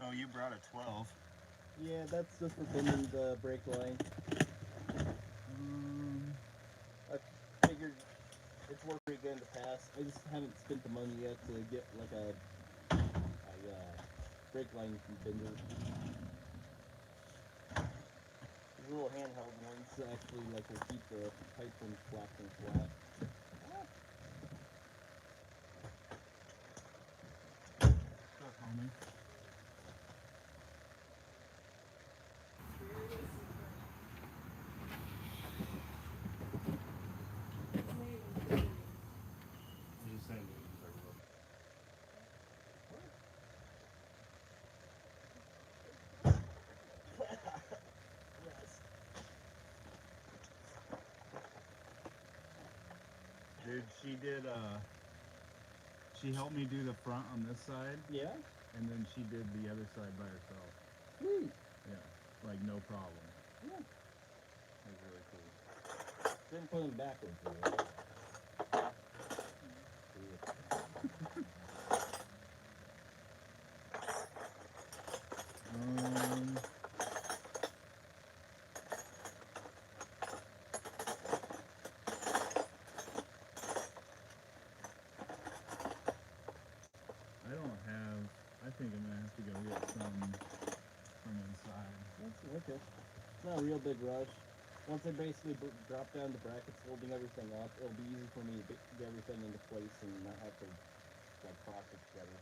Oh, you brought a 12. Yeah, that's just for bending the brake line. I figured it's worked pretty good in the past. I just haven't spent the money yet to get like a brake line bender. These little handheld ones actually like will keep the pipe from flapping flat. Stuff, homie. Just saying that these are real. Yes. Dude, she helped me do the front on this side, Yeah? and then she did the other side by herself. Sweet. Yeah, like no problem. Yeah. It was really cool. Didn't put them backwards though, right? Um, I don't have. I think I'm gonna have to go get some from inside. That's okay. It's not a real big rush. Once I basically drop down the brackets holding everything up, it'll be easy for me to get everything into place and not have to like cross it together.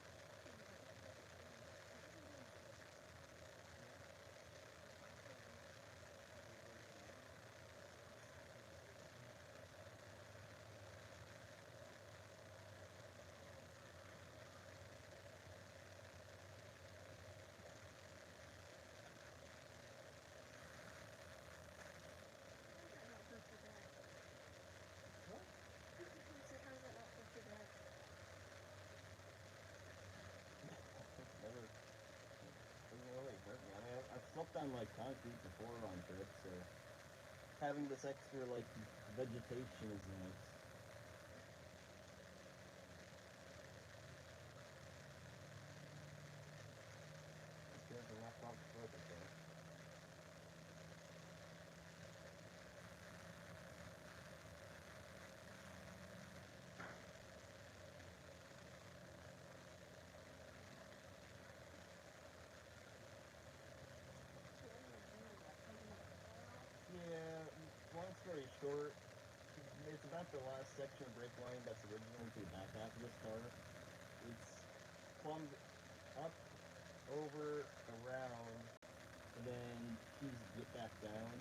Never doesn't really hurt me. I mean, I've slept on like concrete before on trips, so having this extra like vegetation is nice. There's a left off the foot, I think. Yeah, long story short, it's about the last section of brake line that's originally to the back half of this car. It's plumbed up, over, around, and then fused it back down,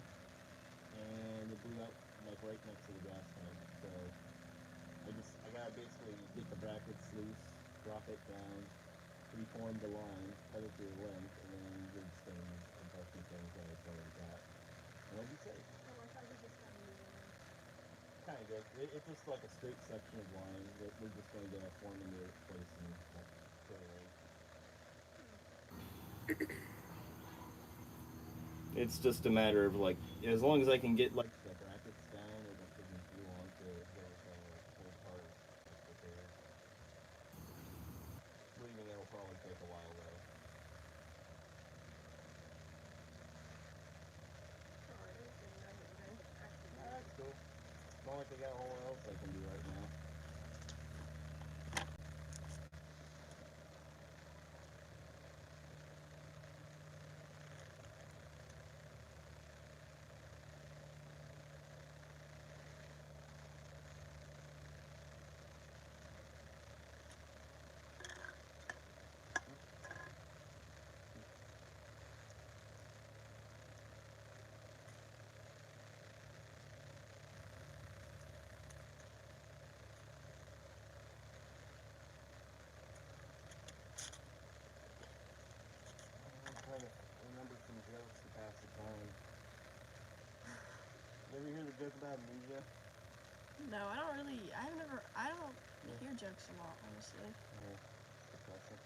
and it blew out like right next to the gas tank. So I gotta basically get the brackets loose, drop it down, reform the line, cut it to the length, and then rig things and testing things that I started that. And I'll be safe. Kind of good. It's just like a straight section of line that we're just going to form into place and like put it in. It's just a matter of like, as long as I can get like the brackets down, it won't take me too long to get everything pulled apart like there. Leaving it'll probably take a while though. That's cool. It's not like I got a whole lot else I can do right now. I'm trying to remember some jokes to pass the time. You ever hear the joke about amnesia? No, I don't hear jokes a lot, honestly. Yeah, depressing.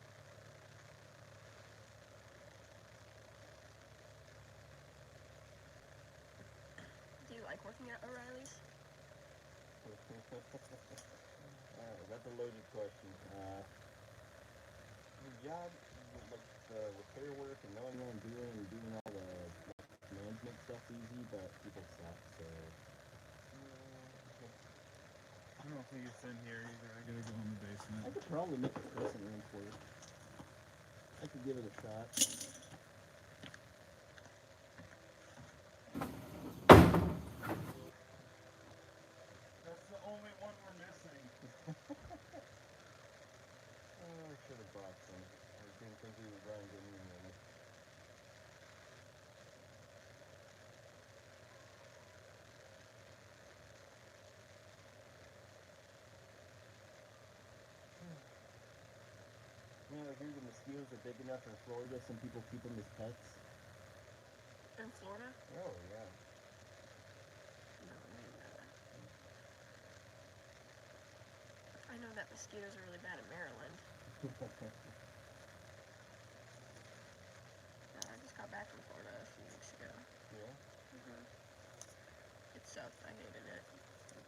Do you like working at O'Reilly's? Alright, that's a loaded question. The job like the repair work and knowing what I'm doing and doing all the management stuff's easy, but people suck. So I don't think it's in here either. I gotta go in the basement. I could probably make a crescent room for you. I could give it a shot. That's the only one we're missing. Oh, I should have bought some. I didn't think we were running any of them. You know, I hear the mosquitoes are big enough in Florida. Some people keep them as pets. In Florida? Oh, yeah. No, I didn't know that. I know that mosquitoes are really bad in Maryland. I just got back from Florida a few weeks ago. Yeah? It sucked. I hated it.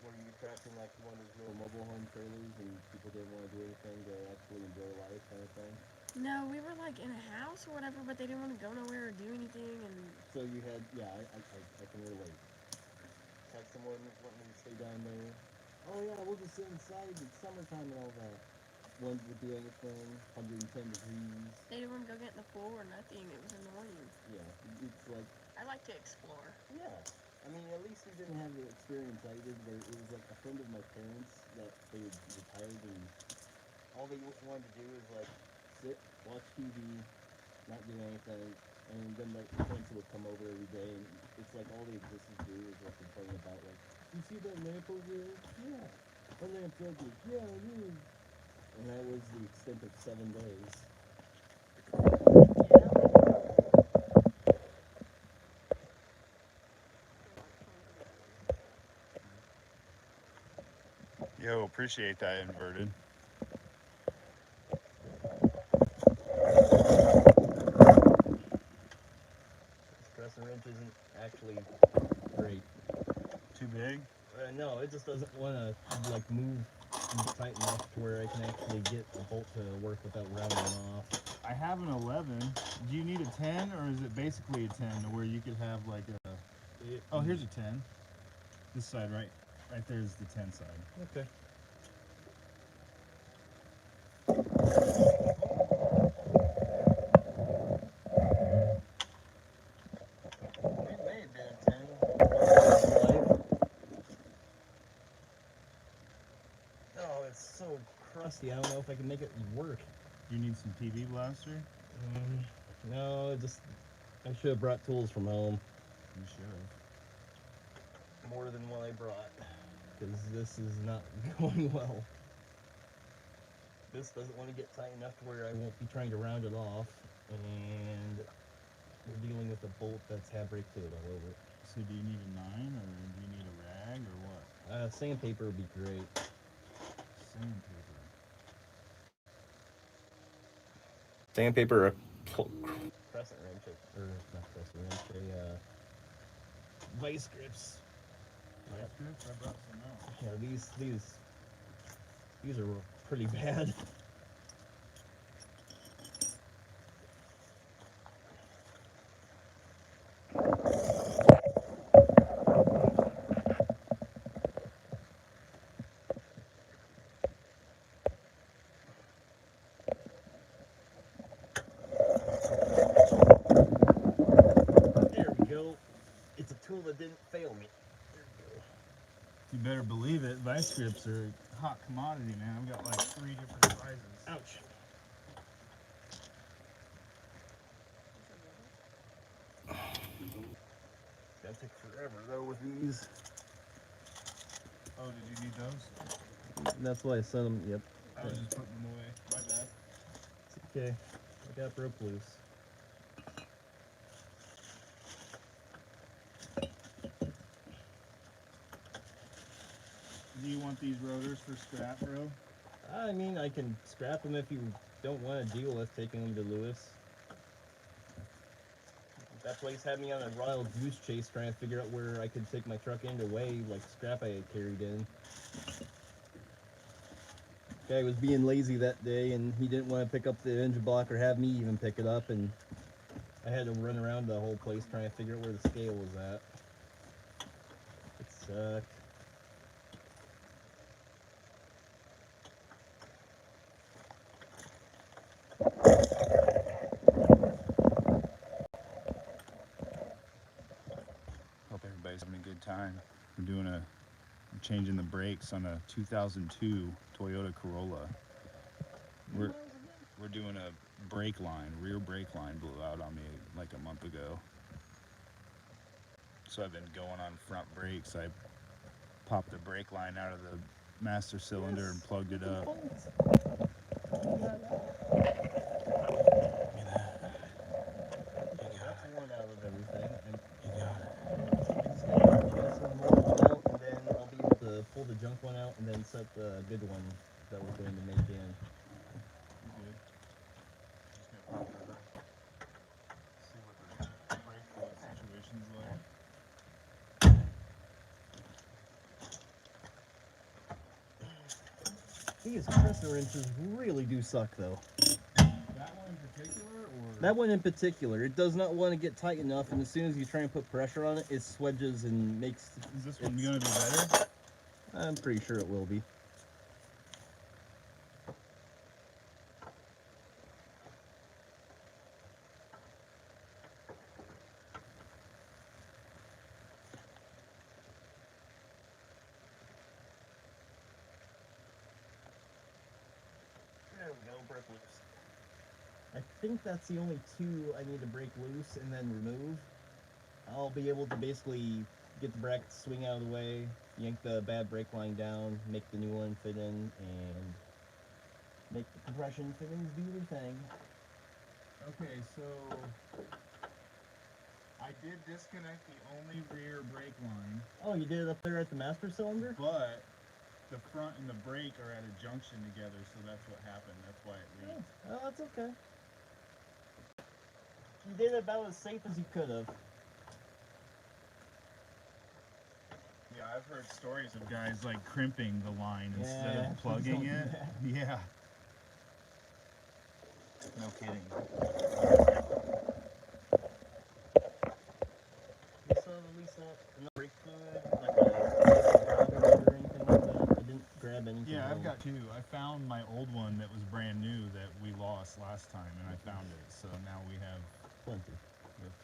Were you trapped in like one of those little mobile home trailers and people didn't want to do anything to actually enjoy life kind of thing? No, we were like in a house or whatever, but they didn't want to go nowhere or do anything. And So you had, yeah, I can relate. Had someone wanting to stay down there. Oh yeah, we'll just sit inside. It's summertime and all that. One would do anything, 110 degrees. they didn't want to go get in the pool or nothing. It was annoying. Yeah, it's like, I like to explore. yeah. I mean, at least we didn't have the experience I did where it was like a friend of my parents that they retired and all they wanted to do is like sit, watch TV, not do anything, and then the parents would come over every day and it's like all they existed to do is like complain about like, you see that lamp over there? Yeah. That lamp's ugly. Yeah, it is. And that was the extent of 7 days. Yo, appreciate that inverted. This crescent wrench isn't actually great. Too big? No, it just doesn't want to like move tight enough to where I can actually get the bolt to work without rounding off. I have an 11. Do you need a 10 or is it basically a 10 to where you could have like a... Oh, here's a 10. This side, right there is the 10 side. Okay. It may have been a 10. Oh, it's so crusty. I don't know if I can make it work. Do you need some PV blaster? No, I should have brought tools from home. You should have. More than what I brought. Because this is not going well. This doesn't want to get tight enough to where I won't be trying to round it off. And we're dealing with a bolt that's had brake fluid all over it. So do you need a 9 or do you need a rag or what? Sandpaper would be great. Sandpaper. Sandpaper, crescent wrench, or not crescent wrench, a vice grips. Vice grips? I brought some out. Yeah, these are pretty bad. There we go. It's a tool that didn't fail me. There we go. You better believe it. Vice grips are a hot commodity, man. I've got like 3 different sizes. Ouch. That took forever though with these. Oh, did you need those? That's why I sent them. Yep. I was just putting them away. My bad. It's okay. I got broke loose. Do you want these rotors for scrap, bro? I mean, I can scrap them if you don't want to deal with taking them to Lewis. That place had me on a wild goose chase trying to figure out where I could take my truck in to weigh like scrap I had carried in. Guy was being lazy that day, and he didn't want to pick up the engine block or have me even pick it up, and I had to run around the whole place trying to figure out where the scale was at. It sucked. Hope everybody's having a good time. I'm changing the brakes on a 2002 Toyota Corolla. We're doing a brake line, rear brake line blew out on me like a month ago. So I've been going on front brakes. I popped the brake line out of the master cylinder and plugged it up. That's one out of everything. And You got it. I just gotta get some more one out, and then I'll be able to pull the junk one out and then set the good one that we're going to make in. Good. Just gonna pop it up. See what the brake fluid situation's like. These pressure wrenches really do suck, though. That one in particular, or That one in particular, it does not want to get tight enough, and as soon as you try and put pressure on it, it swedges and makes. is this one gonna be better? I'm pretty sure it will be. There we go, break loose. I think that's the only two I need to break loose and then remove. I'll be able to basically get the bracket to swing out of the way, yank the bad brake line down, make the new one fit in, and make the compression fittings do their thing. Okay, so I did disconnect the only rear brake line, Oh, you did it up there at the master cylinder? but the front and the brake are at a junction together, so that's what happened. That's why it leaked. Oh, that's okay. You did it about as safe as you could have. Yeah, I've heard stories of guys like crimping the line instead Yeah, of plugging don't do it. that. Yeah. No kidding. You saw the lease up and brake fluid, like a valve or anything like that? I didn't grab anything. Yeah, I've home. got two. I found my old one that was brand new that we lost last time, and I found it. So now we have Plenty.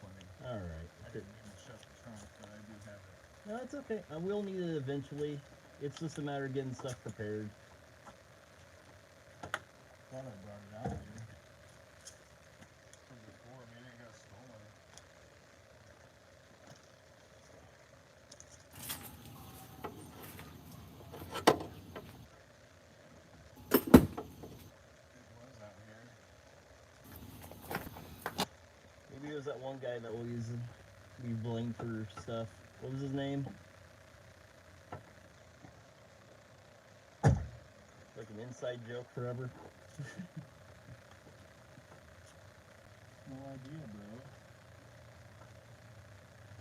plenty. Alright. I didn't mean to shut the trunk, but I do have it. No, it's okay. I will need it eventually. It's just a matter of getting stuff prepared. Thought I brought it out here. From before, maybe it got stolen. It was out here. Maybe it was that one guy that always be blamed for stuff. What was his name? Like an inside joke forever. No idea, bro.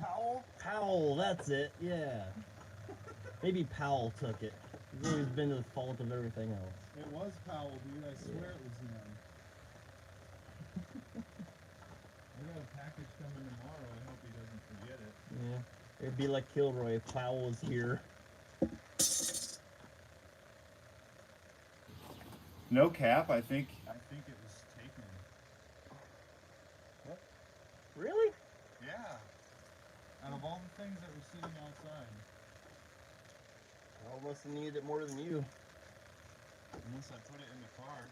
Powell? Powell, that's it, yeah. Maybe Powell took it. He's always been to the fault of everything else. It was Powell, dude. I swear it was him. I got a package coming tomorrow. I hope he doesn't forget it. Yeah. It'd be like Kilroy if Powell was here. No cap. I think it was taken. Really? Yeah. Out of all the things that were sitting outside. Powell must have needed it more than you. Unless I put it in the car.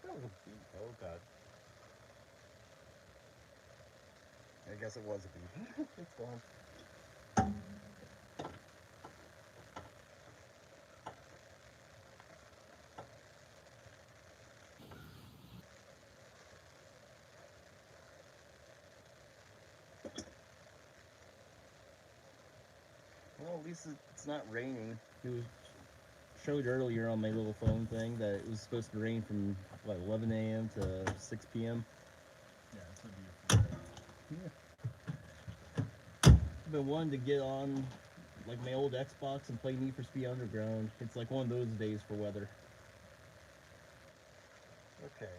That was a beat. Oh god. I guess it was a beat. It's gone. Well, at least it's not raining. It was showed earlier on my little phone thing that it was supposed to rain from what 11 a.m. to 6 p.m. Yeah, it's been been wanting to get on like my old Xbox and play Need for Speed Underground. It's like one of those days for weather. Okay.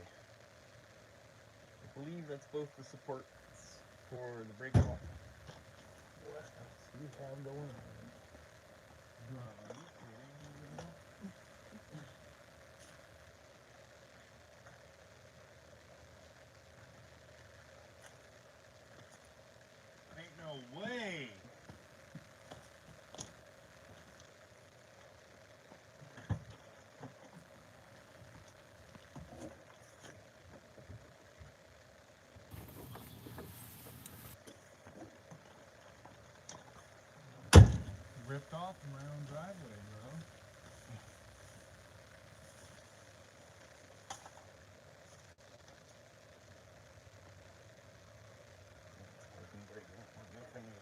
I believe that's both the supports for the brake line. What else do we have going on? Bro, are you kidding me, bro? Ain't no way. Ripped off in my own driveway, bro.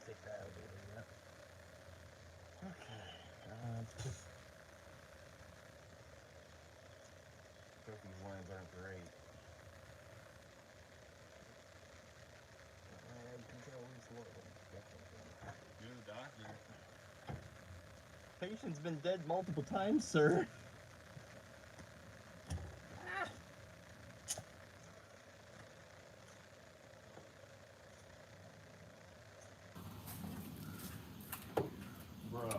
Take that out of there yet. Okay. Both these lines aren't great. You can tell these low. You're the doctor. Patient's been dead multiple times, sir. Bro.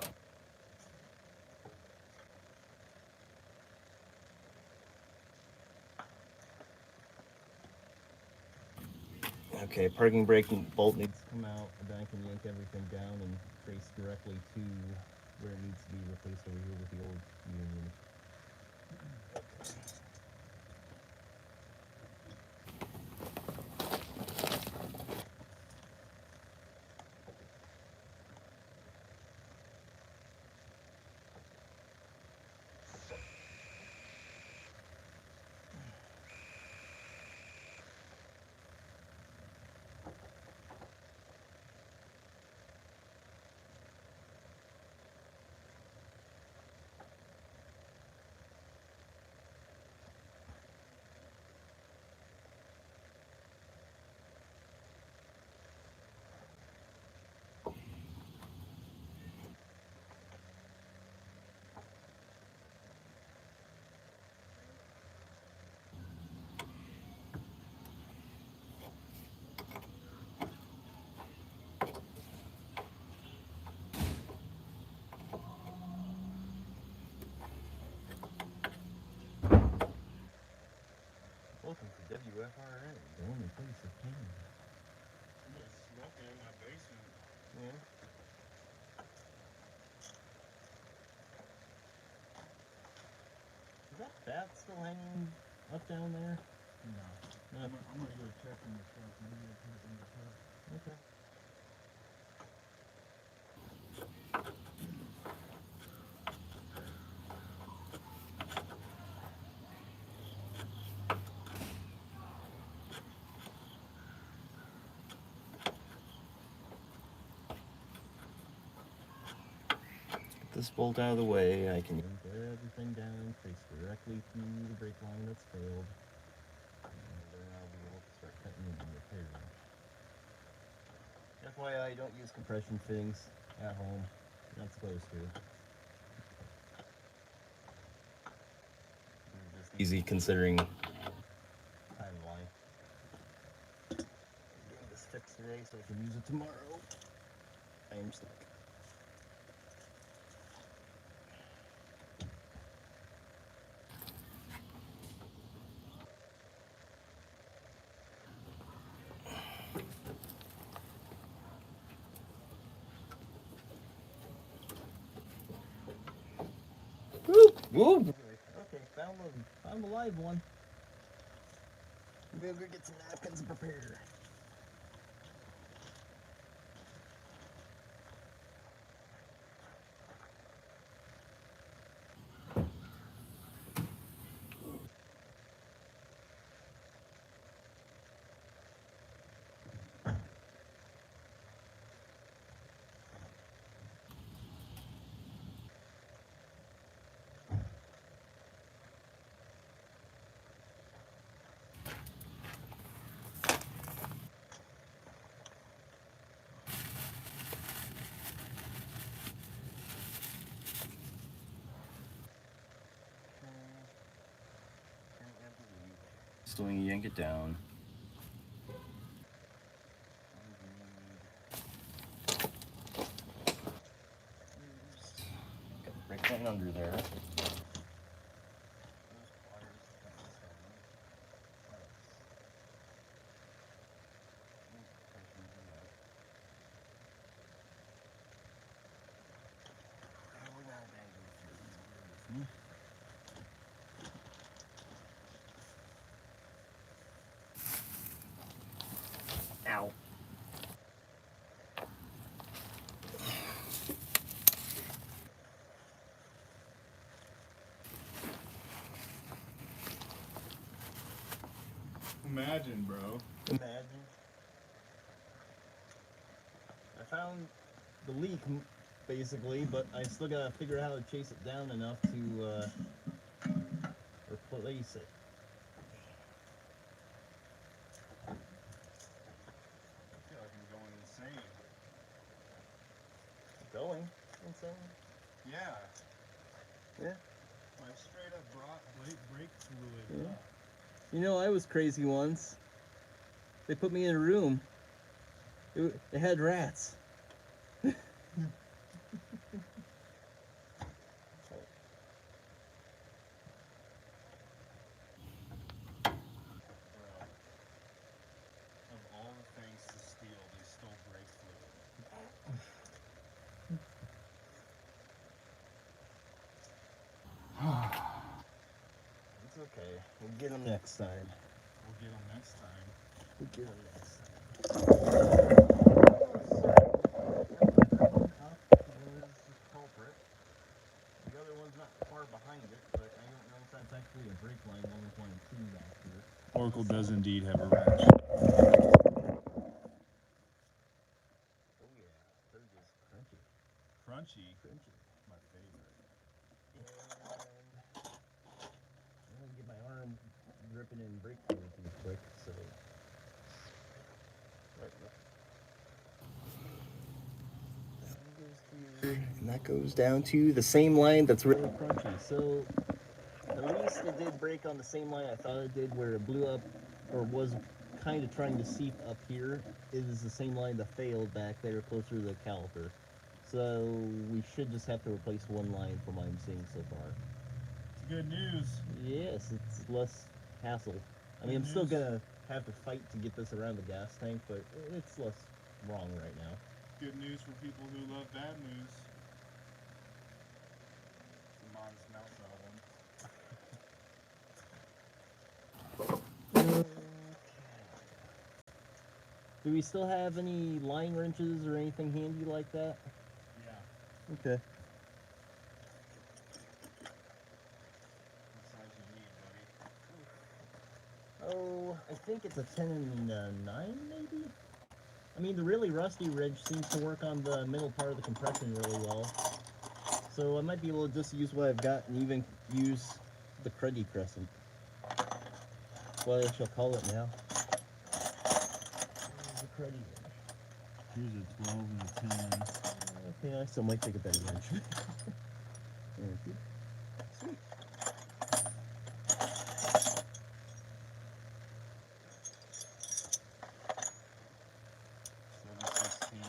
Okay, parking brake bolt needs to come out, and then I can yank everything down and trace directly to where it needs to be replaced over here with the old union. Welcome to WFRN, the only place of pain. I'm just smoking in my basement. Yeah. Is that bat still hanging up down there? No. No. I'm gonna go check in the truck. Maybe I'll put it in the truck. Okay. Get this bolt out of the way. I can yank everything down, trace directly to the brake line that's failed. And then I'll be able to start cutting and repairing. FYI, don't use compression fittings at home. You're not supposed to. Just easy considering timeline. Getting this fixed today so I can use it tomorrow. I am stuck. Woo! Okay, found the live one. We'll go get some napkins and prepare. So when you yank it down. Got the brake line under there. Ow. Imagine, bro. Imagine. I found the leak, basically, but I still gotta figure out how to chase it down enough to replace it. I feel like I'm going insane. Going insane? Yeah. Yeah. I straight up brought brake fluid. Yeah. You know, I was crazy once. They put me in a room. It had rats. Of all the things to steal, they stole brake fluid. It's okay. We'll get them next time. We'll get them next time. We'll get them next time. Culprit. The other one's not far behind it, but I don't know if that's actually a brake line 1.2 back here. Oracle does indeed have a wrench. Oh yeah, they're just crunchy. Crunchy. Crunchy. My favorite. And I'm gonna get my arm dripping in brake fluid too quick, so. And that goes down to the same line that's really crunchy. So at least it did break on the same line I thought it did, where it blew up or was kind of trying to seep up here. It is the same line that failed back there closer to the caliper. So we should just have to replace one line from what I'm seeing so far. It's good news. Yes, it's less hassle. I mean, I'm still gonna have to fight to get this around the gas tank, but it's less wrong right now. Good news for people who love bad news. The Modest Mouse album. Do we still have any line wrenches or anything handy like that? Yeah. Okay. What size you need, buddy? Oh, I think it's a 10 and 9, maybe? I mean, the really rusty wrench seems to work on the middle part of the compression really well. So I might be able to just use what I've got and even use the cruddy crescent. What I shall call it now. The cruddy wrench. Here's a 12 and a 10. Okay, I still might take a better wrench. Thank you. Sweet. 7/16.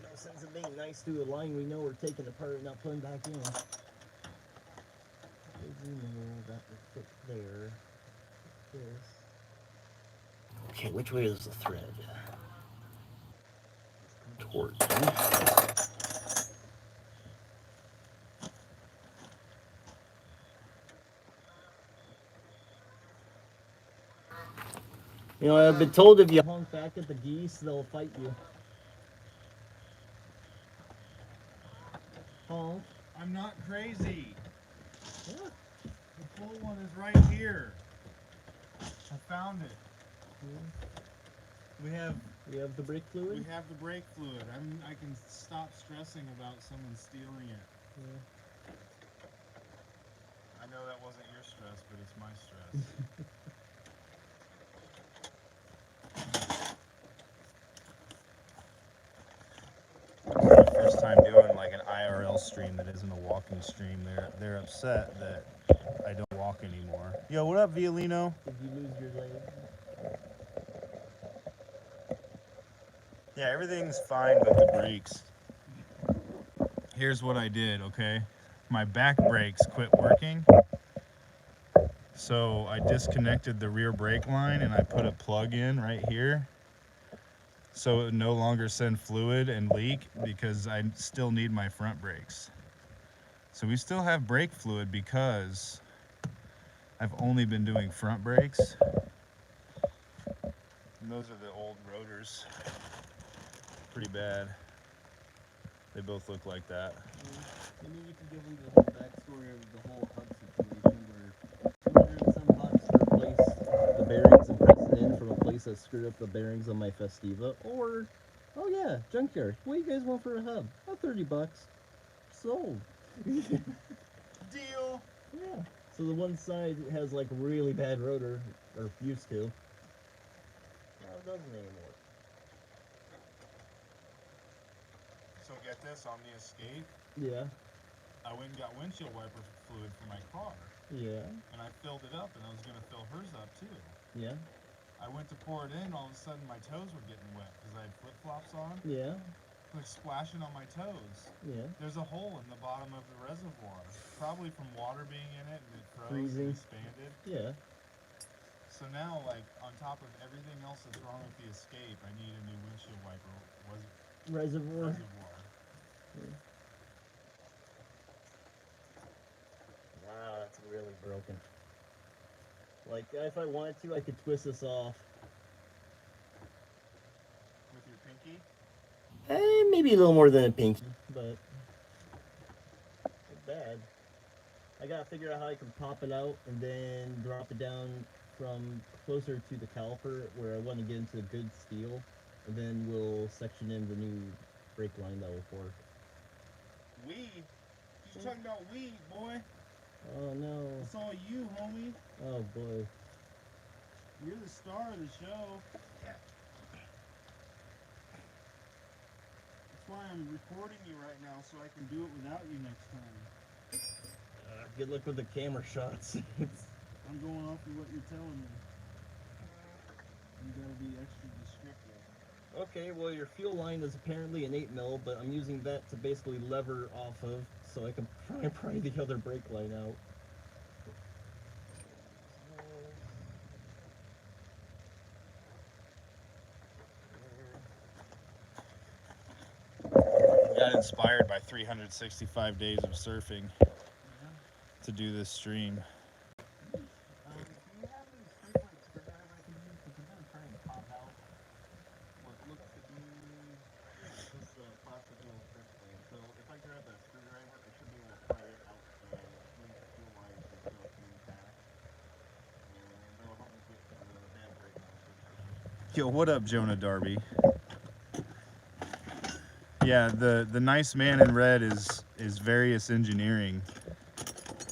No sense of being nice to a line we know we're taking apart and not putting back in. Because you know that would fit there. This. Okay, which way is the thread? Toward. You know, I've been told if you honk back at the geese, they'll fight you. Honk. I'm not crazy. Yeah. The full one is right here. I found it. We have the brake fluid? We have the brake fluid. I can stop stressing about someone stealing it. Yeah. I know that wasn't your stress, but it's my stress. time doing like an IRL stream that isn't a walking stream. They're upset that I don't walk anymore. Yo, what up, Violino? Did you lose your leg? Yeah, everything's fine but the brakes. Here's what I did, okay? My back brakes quit working. So I disconnected the rear brake line and I put a plug in right here. So it would no longer send fluid and leak because I still need my front brakes. So we still have brake fluid because I've only been doing front brakes. And those are the old rotors. Pretty bad. They both look like that. Maybe you can give them the whole backstory of the whole hub situation where 200 and some bucks to replace the bearings and press it in from a place that screwed up the bearings on my Festiva, or oh yeah, junkyard. What do you guys want for a hub? Oh, 30 bucks. Sold. Deal. Yeah. So the one side has like really bad rotor, or used to. Now it doesn't anymore. So get this, on the Escape, Yeah. I went and got windshield wiper fluid for my car. Yeah. And I filled it up and I was going to fill hers up too. Yeah. I went to pour it in, all of a sudden my toes were getting wet because I had flip-flops on. Yeah. They're splashing on my toes. Yeah. There's a hole in the bottom of the reservoir, probably from water being in it and it froze Freezing. and expanded. Yeah. So now, like, on top of everything else that's wrong with the Escape, I need a new windshield wiper Reservoir. reservoir. Wow, that's really broken. Like, if I wanted to, I could twist this off. With your pinky? Maybe a little more than a pinky, but not bad. I gotta figure out how I can pop it out and then drop it down from closer to the caliper where I want to get into good steel, and then we'll section in the new brake line that will work. Weed? She's talking about weed, boy. Oh no. It's all you, homie. Oh boy. You're the star of the show. That's why I'm recording you right now, so I can do it without you next time. Good luck with the camera shots. I'm going off of what you're telling me. You gotta be extra descriptive. Okay, well your fuel line is apparently an 8mm, but I'm using that to basically lever off of, so I can pry the other brake line out. Got inspired by 365 days of surfing to do this stream. Do you have any three-point screwdriver I can use? Because I'm gonna try and pop out what looks to be this plastic little strip thing. So if I grab that screwdriver, I should be able to pry it out between the fuel lines and still intact. And that'll help me get the bad brake lines. Yo, what up, Jonah Darby? Yeah, the nice man in red is Various Engineering,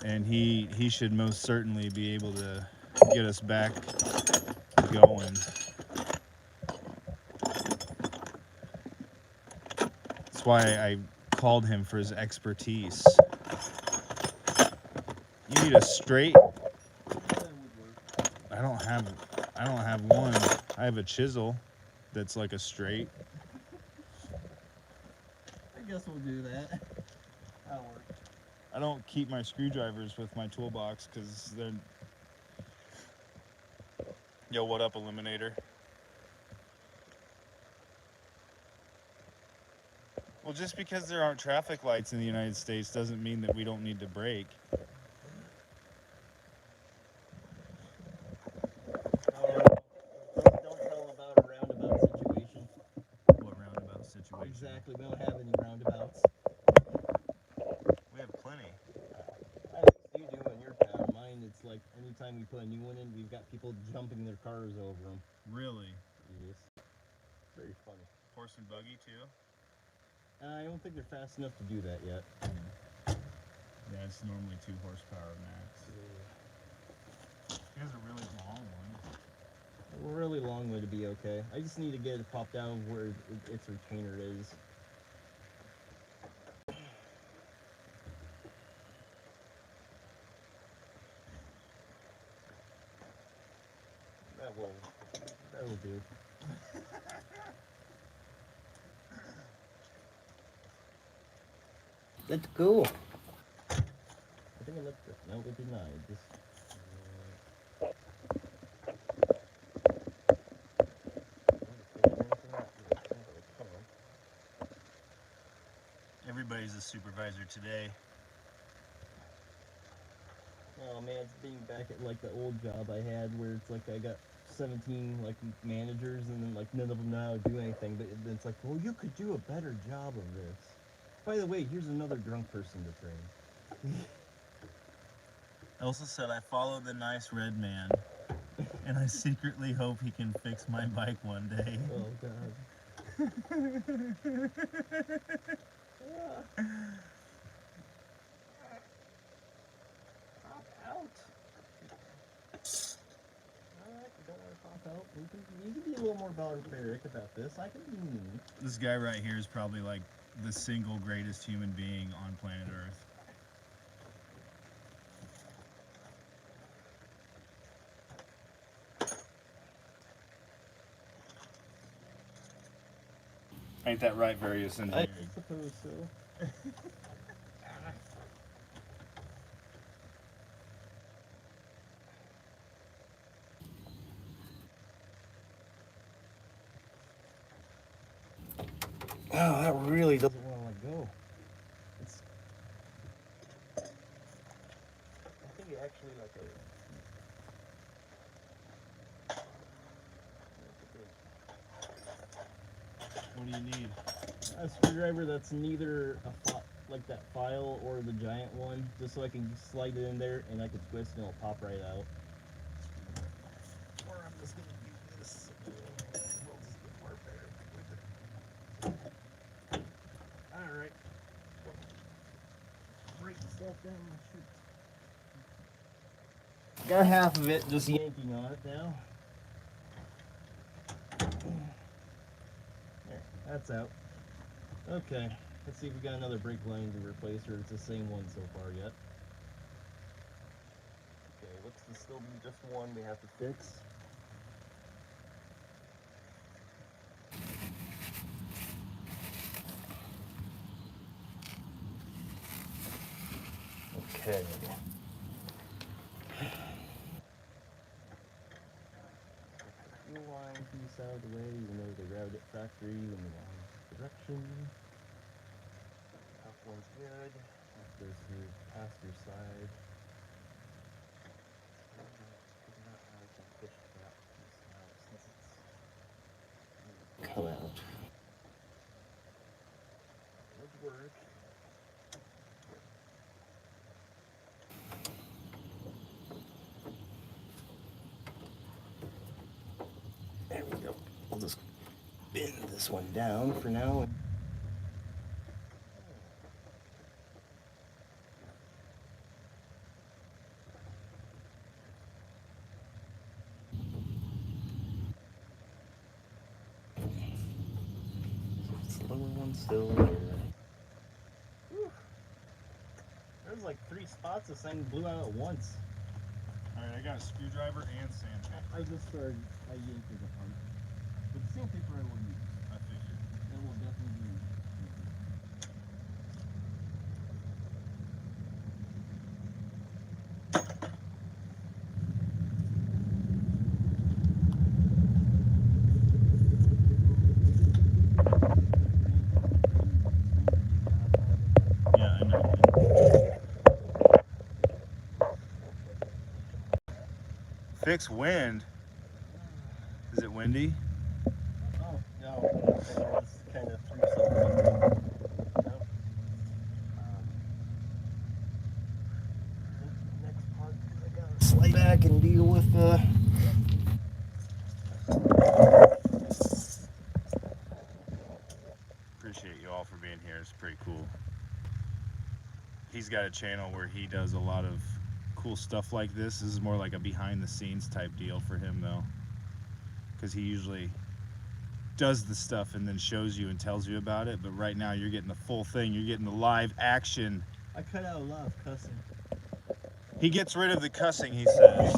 and he should most certainly be able to get us back going. That's why I called him for his expertise. You need a straight. I don't have one. I have a chisel that's like a straight. I guess we'll do that. That'll work. I don't keep my screwdrivers with my toolbox because they're... Yo, what up, Eliminator? Well, just because there aren't traffic lights in the United States doesn't mean that we don't need to brake. Don't tell them about a roundabout situation. What roundabout situation? Exactly, we don't have any roundabouts. We have plenty. At least you do in your town. Mine, it's like anytime we put a new one in, we've got people jumping their cars over them. Really? Yes. Very funny. Horse and buggy, too? I don't think they're fast enough to do that yet. Yeah, it's normally 2 horsepower max. He has a really long one. A really long way to be okay. I just need to get it popped down where its retainer is. That'll do. That's cool. I think I left it. No, it did not. It just. Everybody's a supervisor today. Oh man, it's being back at like the old job I had where it's like I got 17 like managers and then like none of them know how to do anything, but it's like, well, you could do a better job of this. By the way, here's another drunk person to train. Elsa said, I follow the nice red man, and I secretly hope he can fix my bike one day. Oh god. Pop out. Alright, you don't want to pop out. You can be a little more barbaric about this. I can be mean. This guy right here is probably like the single greatest human being on planet Earth. Ain't that right, various engineering? I suppose so. Oh, that really doesn't want to let go. It's. I think it actually like a. What do you need? A screwdriver that's neither like that file or the giant one, just so I can just slide it in there and I can twist and it'll pop right out. Or I'm just gonna use this. We'll just get more better with it. Alright. Break stuff down my chute. Got half of it just yanking on it now. There, that's out. Okay, let's see if we got another brake line to replace or it's the same one so far yet. Okay, looks to still be just one we have to fix. Okay. Fuel line piece out of the way, even though they routed it factory in the wrong direction. Top one's good. That goes through passenger side. Come out. Would work. There we go. We'll just bend this one down for now. Lower one still there. Whew. There's like 3 spots this thing blew out at once. Alright, I got a screwdriver and sandpaper. I just started, I yanked it apart. But the sandpaper I will use. I figured. That will definitely be used. Yeah, I know. Fix wind. Is it windy? Oh, no. I just kind of threw something. Nope. Next part, I gotta slide back and deal with the. Appreciate you all for being here. It's pretty cool. He's got a channel where he does a lot of cool stuff like this. This is more like a behind the scenes type deal for him though, because he usually does the stuff and then shows you and tells you about it, but right now you're getting the full thing. You're getting the live action. I cut out a lot of cussing. He gets rid of the cussing, he says.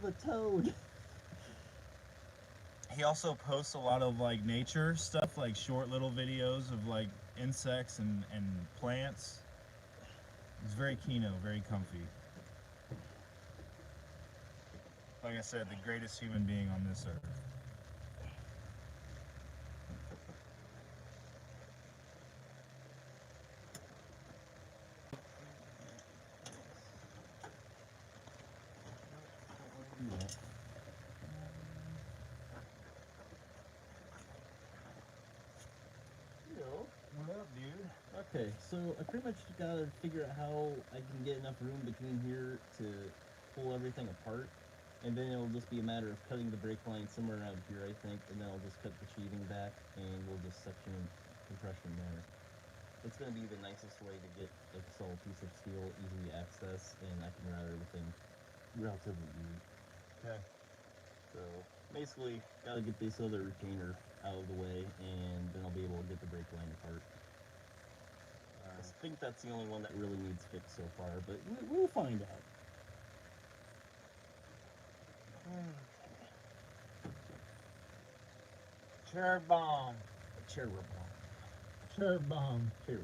of a toad. He also posts a lot of like nature stuff, like short little videos of like insects and plants. It's very Kino, very comfy. Like I said, the greatest human being on this earth. What up, dude? Okay, so I pretty much gotta figure out how I can get enough room between here to pull everything apart, and then it'll just be a matter of cutting the brake line somewhere around here, I think, and then I'll just cut the sheathing back, and we'll just section compression there. It's gonna be the nicest way to get like a solid piece of steel, easy access, and I can route everything relatively easy. Okay. So basically, gotta get this other retainer out of the way, and then I'll be able to get the brake line apart. I think that's the only one that really needs fixed so far, but we'll find out. Cherry bomb. Cherry bomb. Cherry bomb. Cherry.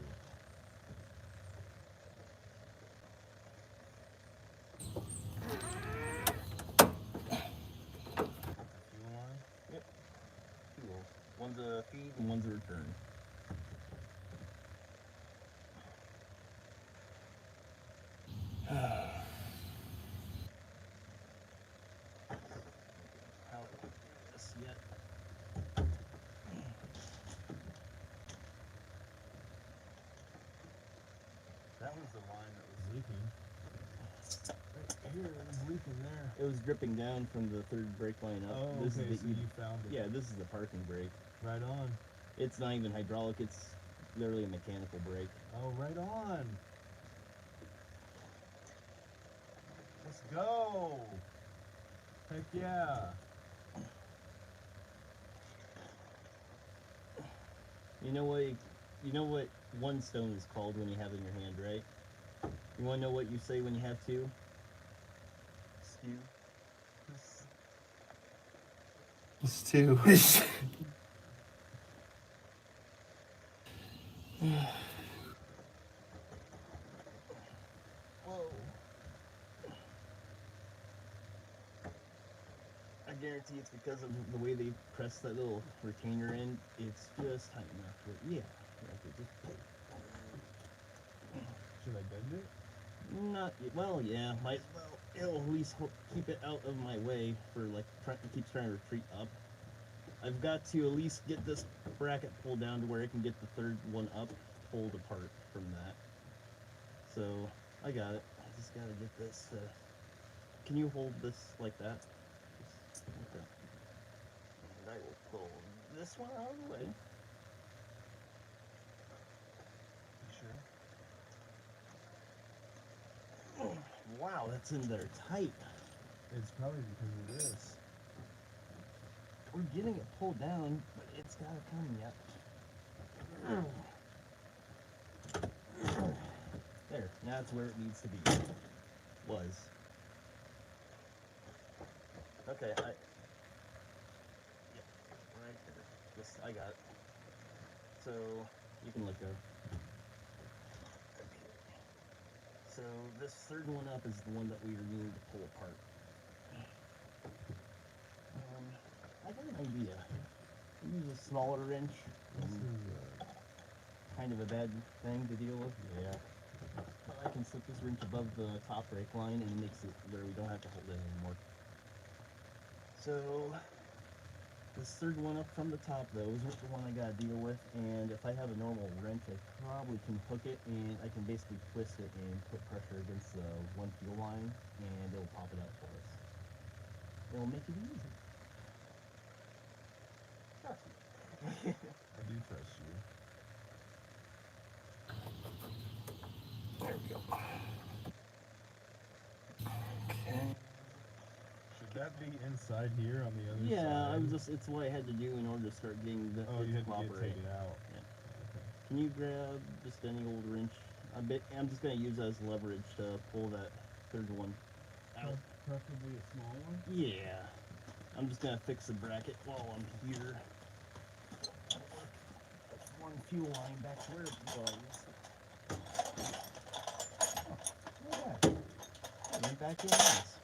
Fuel line. Yep. Fuel. One's a feed and one's a return. How this yet? That was the line that was leaking. Right here, it was leaking there. It was dripping down from the third brake line up. Oh, This okay, is so the you found it. yeah, this is the parking brake. Right on. It's not even hydraulic. It's literally a mechanical brake. Oh, right on. Let's go. Heck yeah. You know what? You know what one stone is called when you have it in your hand, right? You want to know what you say when you have two? Skew. It's two. Whoa. I guarantee it's because of the way they press that little retainer in. It's just tight enough for yeah. Like it just, Should I bend it? not well, yeah. Might as well. It'll at least keep it out of my way for like it keeps trying to retreat up. I've got to at least get this bracket pulled down to where I can get the third one up, pulled apart from that. So I got it. I just gotta get this. Can you hold this like that? Okay. And I will pull this one out of the way. Sure. Wow, that's in there tight. It's probably because of this. We're getting it pulled down, but it's gotta come yet. There, that's where it needs to be. Was. Okay, yep, right there. This, I got it. So, you can let go. Okay. So, this third one up is the one that we are needing to pull apart. I got an idea. Use a smaller wrench. This is Kind of a bad thing to deal with. yeah. I can slip this wrench above the top brake line and it makes it where we don't have to hold it anymore. So, this third one up from the top though is the one I gotta deal with, and if I have a normal wrench I probably can hook it and I can basically twist it and put pressure against the one fuel line and it'll pop it out for us. It'll make it easy. I do trust you. There we go. Okay. Should that be inside here on the other side? Yeah, it's what I had to do in order to start getting the Oh, you had to cooperate. take it out. Yeah. Okay. Can you grab just any old wrench? I'm just gonna use that as leverage to pull that third one out. Preferably a small one? Yeah. I'm just gonna fix the bracket while I'm here. One fuel line back to where it was. Yeah. Went back in nice.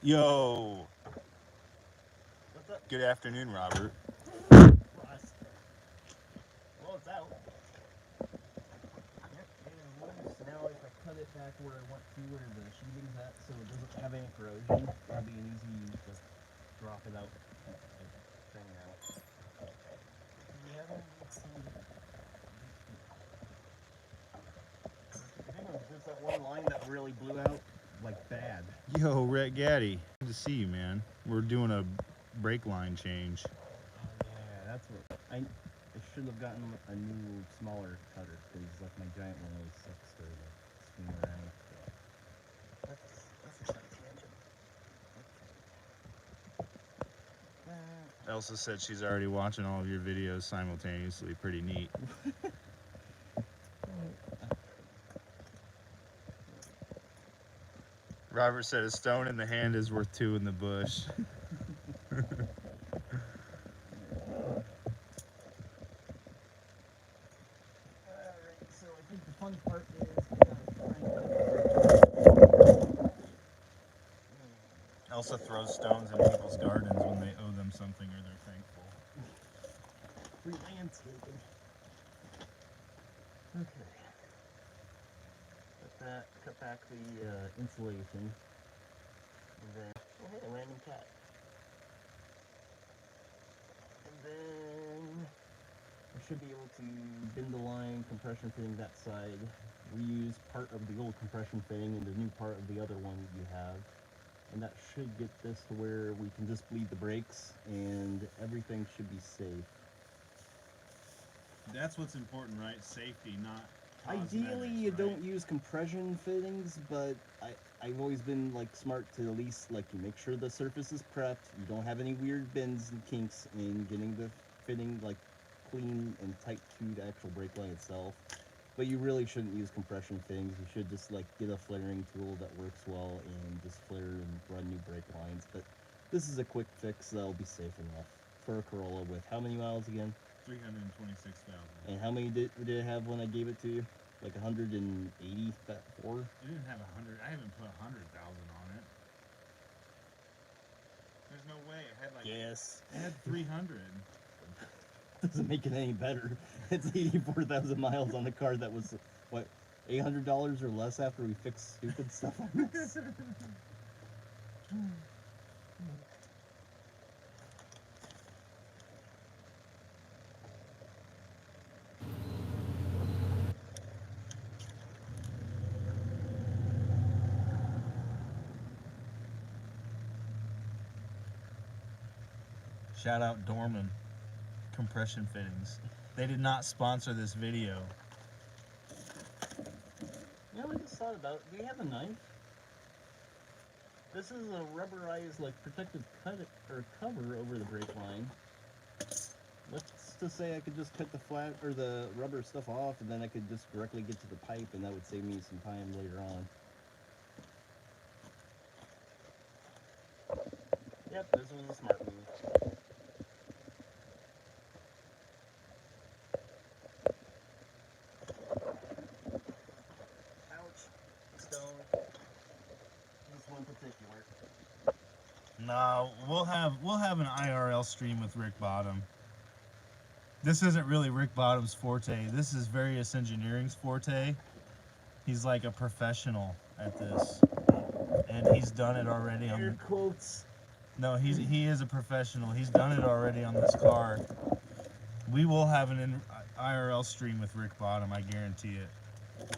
Yo, What's up? good afternoon, Robert. Rust. Well, it's out. Yep, it is loose. Now if I cut it back where I want to, where the sheathing's at, so it doesn't have any corrosion, that'll be an easy just drop it out thing now. I think it was just that one line that really blew out, like bad. Yo, Rhett Gaddy. Good to see you, man. We're doing a brake line change. Yeah, that's what I should have gotten a new smaller cutter because like my giant one always sucks to swing around. That's a side tangent. Elsa said she's already watching all of your videos simultaneously. Pretty neat. Robert said a stone in the hand is worth two in the bush. Alright, so I think the fun part is Elsa throws stones in people's gardens when they owe them something or they're thankful. free landscaping. Okay. Cut back the insulation. And then, oh hey, a random cat. And then I should be able to bend the line, compression fitting that side, reuse part of the old compression fitting and the new part of the other one you have. And that should get this to where we can just bleed the brakes and everything should be safe. That's what's important, right? Safety, not Ideally, you don't use compression fittings, but I've always been like smart to at least like you make sure the surface is prepped, you don't have any weird bends and kinks in getting the fitting like clean and tight to the actual brake line itself. But you really shouldn't use compression fittings. You should just like get a flaring tool that works well and just flare and run new brake lines. But this is a quick fix that'll be safe enough for a Corolla with how many miles again? 326,000. And how many did it have when I gave it to you? Like 180 that four? It didn't have 100. I haven't put 100,000 on it. There's no way. It had like. Yes. It had 300. Doesn't make it any better. It's 84,000 miles on the car that was, what, $800 or less after we fixed stupid stuff on this? Shout out Dorman Compression Fittings. They did not sponsor this video. You know, I just thought about it. Do you have a knife? This is a rubberized, like, protective cover over the brake line. What's to say I could just cut the flat or the rubber stuff off, and then I could just directly get to the pipe, and that would save me some time later on. Yep, this was a smart move. Ouch. Stone. This one particular. No, we'll have an IRL stream with Rick Bottom. This isn't really Rick Bottom's forte. This is Various Engineering's forte. He's like a professional at this, and he's done it already. Air quotes. No, he is a professional. He's done it already on this car. We will have an IRL stream with Rick Bottom. I guarantee it.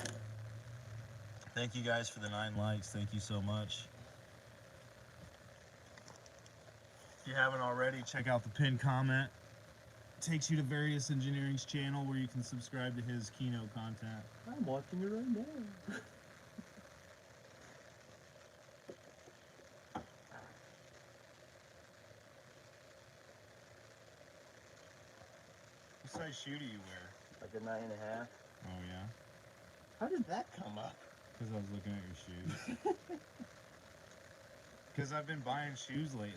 Thank you guys for the 9 likes. Thank you so much. If you haven't already, check out the pinned comment. takes you to various engineering's channel where you can subscribe to his keynote content. I'm watching it right now. What size shoe do you wear? Like a 9.5. Oh yeah, How did that come up? because I was looking at your shoes. Because I've been buying shoes lately,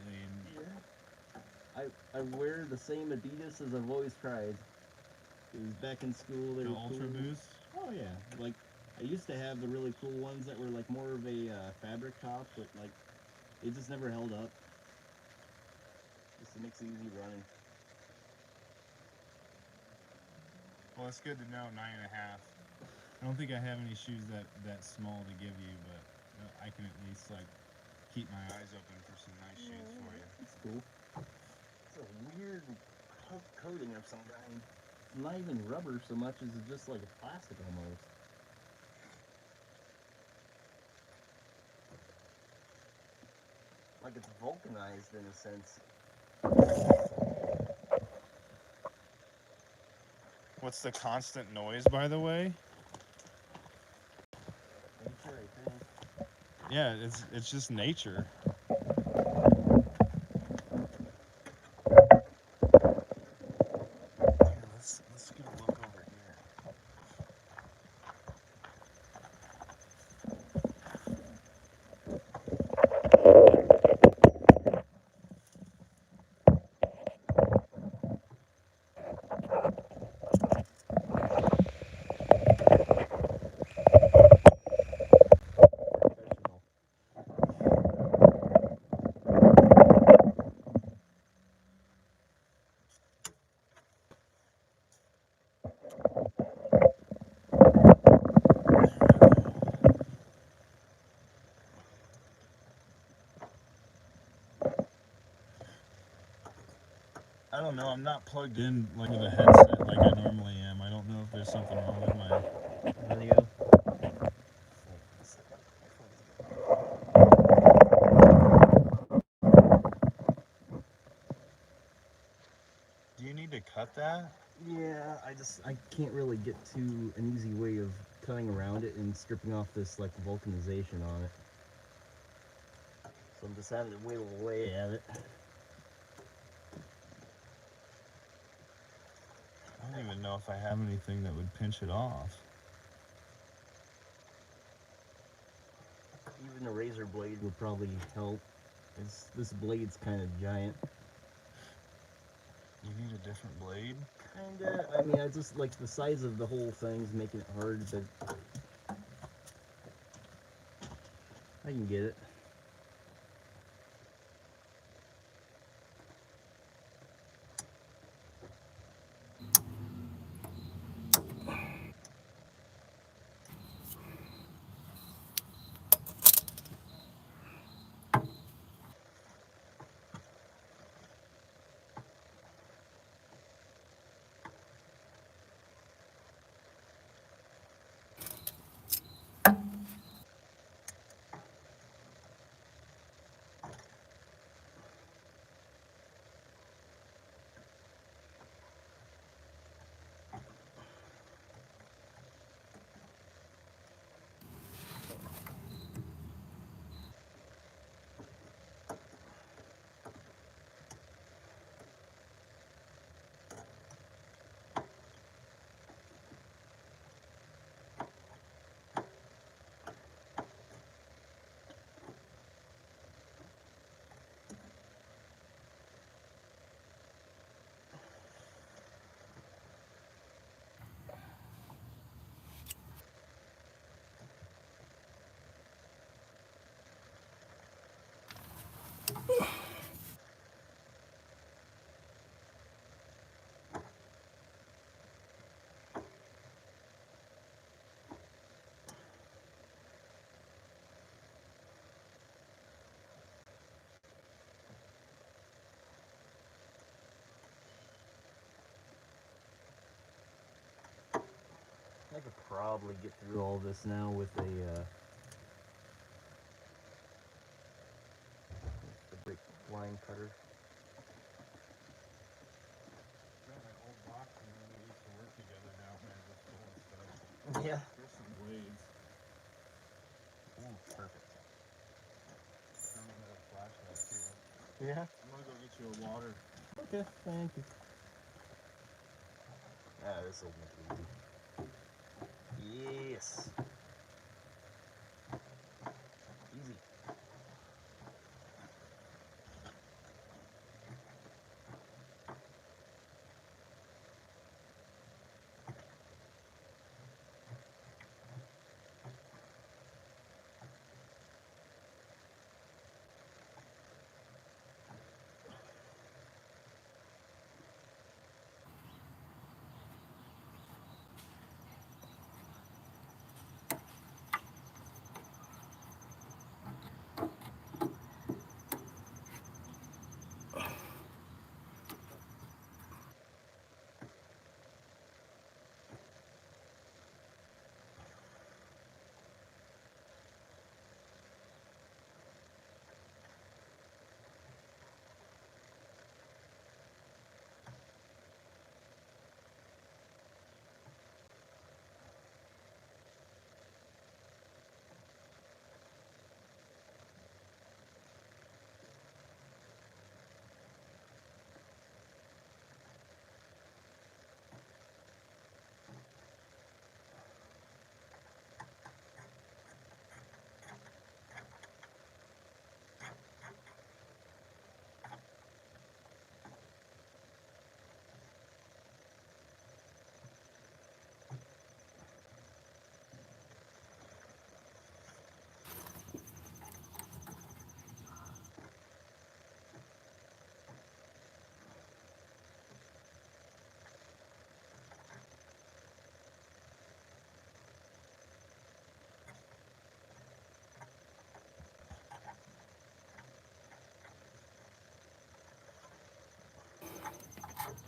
and I wear the same Adidas as I've always tried. It was back in school. They the were Ultra cool. Boost. Oh yeah, like I used to have the really cool ones that were like more of a fabric top, but like they just never held up. Just makes it easy running. Well, it's good to know 9.5. I don't think I have any shoes that small to give you, but I can at least like keep my eyes open for some nice shoes for you. That's cool. It's a weird coating of some kind. Not even rubber so much as it's just like a plastic almost. Like it's vulcanized in a sense. What's the constant noise, by the way? Nature, I think. Yeah, it's just nature. Here, let's get a look over here. Professional. I don't know. I'm not plugged in like with a headset like I normally am. I don't know if there's something wrong with my. Video. Do you need to cut that? Yeah, I can't really get to an easy way of cutting around it and stripping off this like vulcanization on it. So I'm just having to whittle away at it. I don't even know if I have anything that would pinch it off. Even a razor blade would probably help. This blade's kind of giant. You need a different blade? Kinda. I mean, I just like the size of the whole thing's making it hard, but I can get it. I could probably get through all this now with a brake line cutter. Yeah. There's some blades. Ooh, perfect. I'm gonna have a flashlight too. Yeah. I'm gonna go get you a water. Okay, thank you. Ah, this will make it easy. Yes. Easy.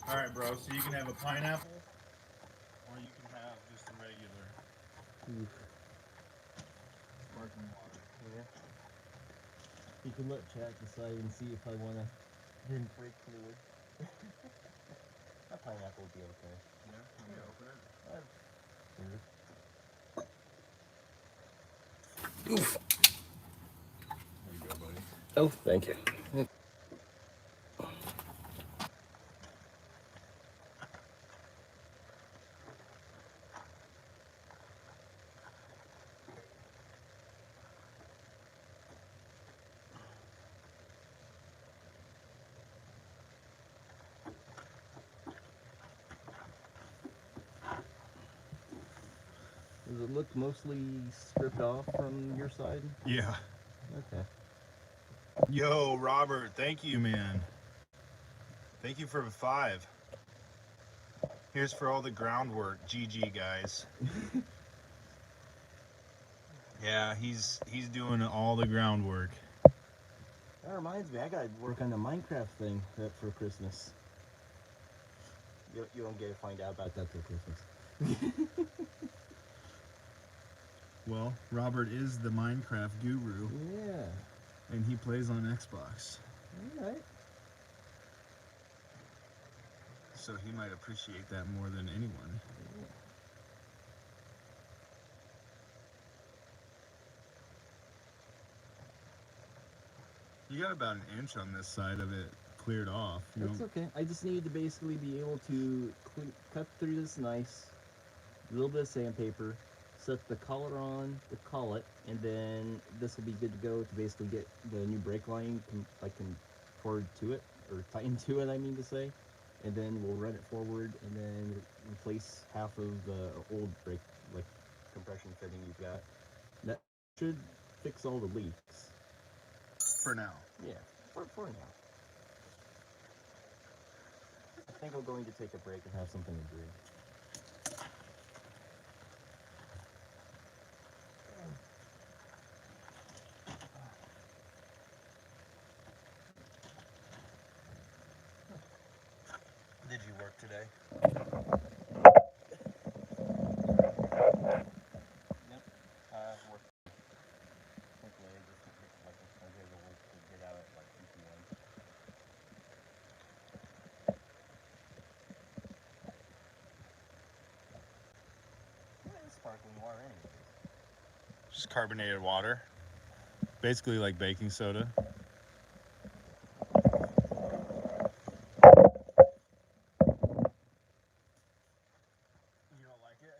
All right, bro. So you can have a pineapple, or you can have just a regular sparkling water. Yeah. You can let Chad decide and see if I want to then break fluid. That pineapple would be okay. Yeah. Let me open it. Sure. There you go, buddy. Oh, thank you. Does it look mostly stripped off from your side? Yeah. Okay. Yo, Robert. Thank you, man. Thank you for the 5. Here's for all the groundwork. GG, guys. Yeah, he's doing all the groundwork. That reminds me, I gotta work on the Minecraft thing for Christmas. You don't get to find out about that till Christmas. Well, Robert is the Minecraft guru, Yeah. and he plays on Xbox, Alright. so he might appreciate that more than anyone. You got about an inch on this side of it cleared off. You That's know, okay. I just need to basically be able to cut through this nice, a little bit of sandpaper, set the collar on the collet, and then this will be good to go to basically get the new brake line forward to it, or tighten to it, I mean to say. And then we'll run it forward and then replace half of the old brake, like, compression fitting you've got. That should fix all the leaks. for now. Yeah, for now. I think I'm going to take a break and have something to drink. Did you work today? Yep. Work. Hopefully, I just like I was able to get out at like 2 p.m. Yeah, it's sparkling. just carbonated water, basically like baking soda. You don't like it?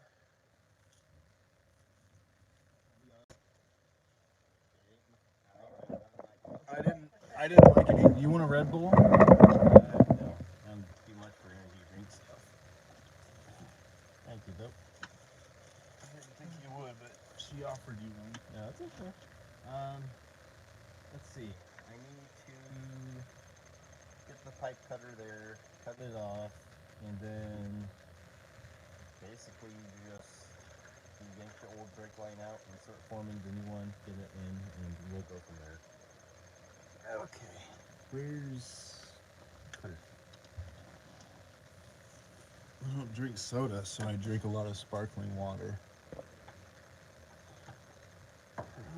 I didn't like it. You want a Red Bull? No, I'm too much for energy drink stuff. Thank you, though. I didn't think you would, but she offered you one. No, it's okay. Let's see. I need to get the pipe cutter there, cut it off, and then basically just yank the old brake line out and start forming the new one, get it in, and we'll go from there. Okay. Where's cutter? I don't drink soda, so I drink a lot of sparkling water.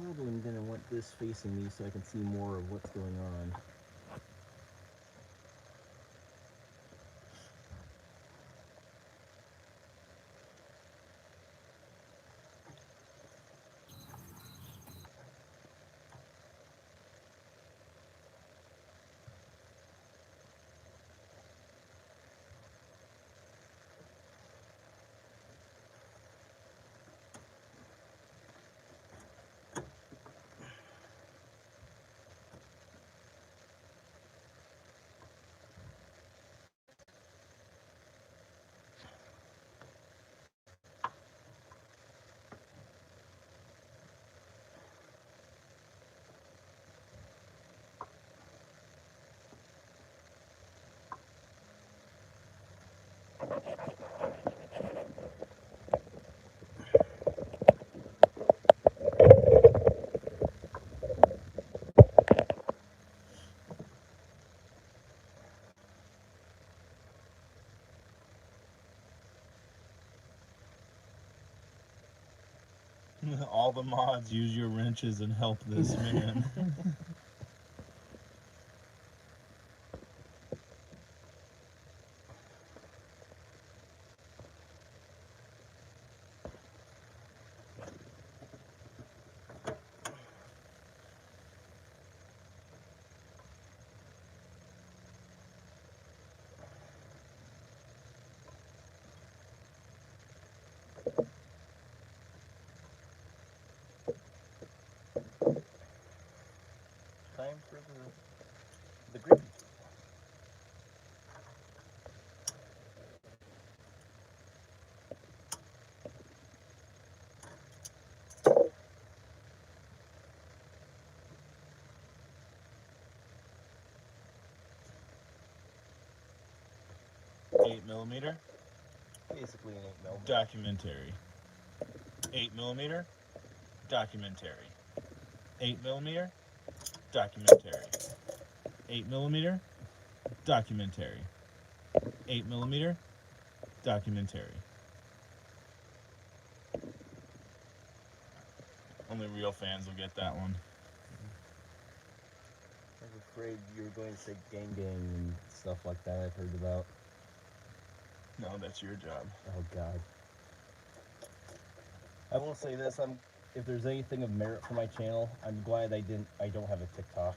Probably gonna want this facing me so I can see more of what's going on. All the mods use your wrenches and help this man. Time for the gravy. Eight millimeter Basically an 8 mil. documentary. 8mm documentary. 8mm documentary. 8mm documentary. 8mm documentary. Only real fans will get that one. I was afraid you were going to say gang and stuff like that I've heard about. No, that's your job. Oh god. I will say this, if there's anything of merit for my channel, I'm glad I don't have a TikTok.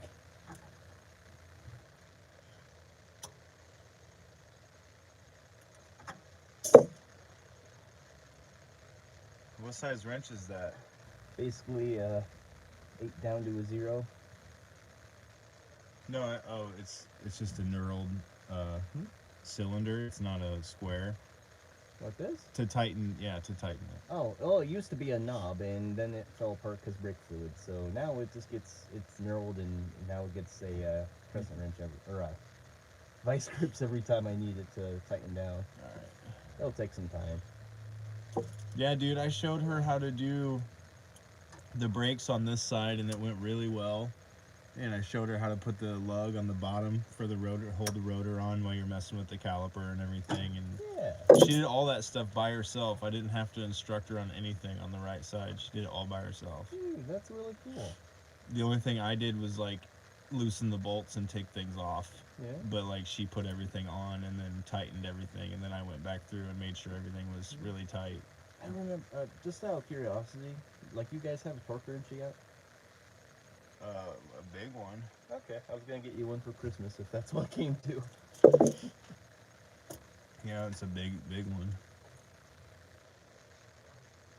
What size wrench is that? Basically 8 down to a 0. No, it's just a knurled cylinder. It's not a square. Like this? To tighten it. Oh, it used to be a knob, and then it fell apart because brake fluid. So now it's knurled, and now it gets a crescent wrench vice grips every time I need it to tighten down. All right. It'll take some time. Yeah, dude, I showed her how to do the brakes on this side, and it went really well. And I showed her how to put the lug on the bottom for the rotor, hold the rotor on while you're messing with the caliper and everything. And Yeah. she did all that stuff by herself. I didn't have to instruct her on anything on the right side. She did it all by herself. Dude, that's really cool. The only thing I did was like loosen the bolts and take things off. Yeah. But like she put everything on and then tightened everything, and then I went back through and made sure everything was really tight. I remember, just out of curiosity, Like, you guys have a torque wrench yet? A big one. Okay, I was gonna get you one for Christmas if that's what it came to. Yeah, it's a big one.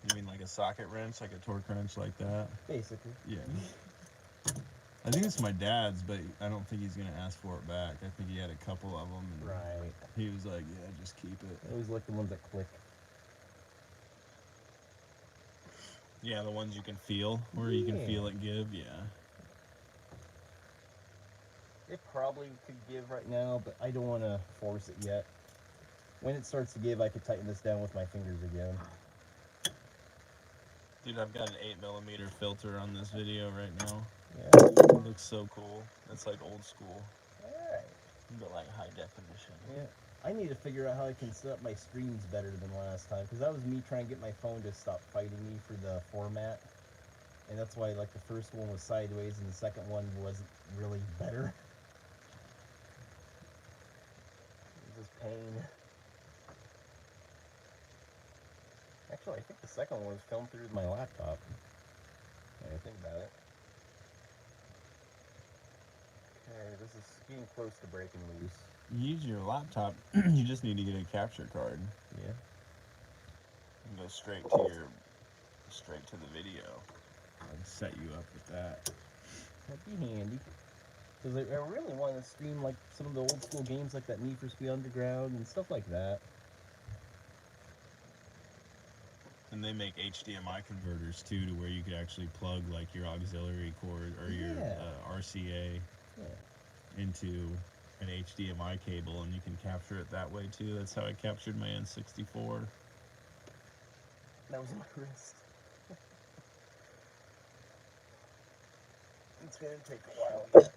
You mean like a socket wrench, like a torque wrench like that? Basically. Yeah. I think it's my dad's, but I don't think he's gonna ask for it back. I think he had a couple of them, and Right. he was like, "Yeah, just keep it." I always like the ones that click. Yeah, the ones you can feel, where you can Yeah. feel it give. Yeah. It probably could give right now, but I don't want to force it yet. When it starts to give, I could tighten this down with my fingers again. Dude, I've got an 8mm filter on this video right now. Yeah. It looks so cool. It's like old school, Alright. but like high definition. Yeah. I need to figure out how I can set up my streams better than last time, because that was me trying to get my phone to stop fighting me for the format. And that's why, like, the first one was sideways and the second one wasn't really better. It was just pain. Actually, I think the second one was filmed through my laptop. When I think about it. Okay, this is getting close to breaking loose. You use your laptop. You just need to get a capture card Yeah. and go straight to the video. I'd set you up with that. That'd be handy. Because I really want to stream, like, some of the old school games like that Need for Speed Underground and stuff like that. And they make HDMI converters too, to where you could actually plug like your auxiliary cord or your Yeah. RCA Yeah. into an HDMI cable, and you can capture it that way too. That's how I captured my N64. That was my wrist. It's gonna take a while yet.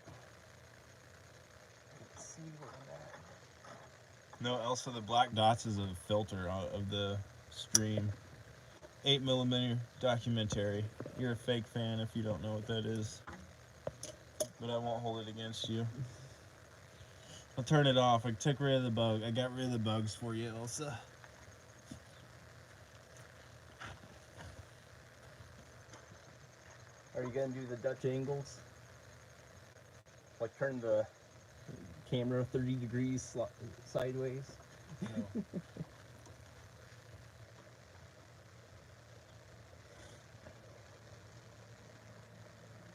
Let's see where I'm at. No, Elsa, the black dots is a filter of the stream. 8mm documentary. You're a fake fan if you don't know what that is. But I won't hold it against you. I'll turn it off. I took rid of the bug. I got rid of the bugs for you, Elsa. Are you gonna do the Dutch angles? Like turn the camera 30 degrees sideways? No.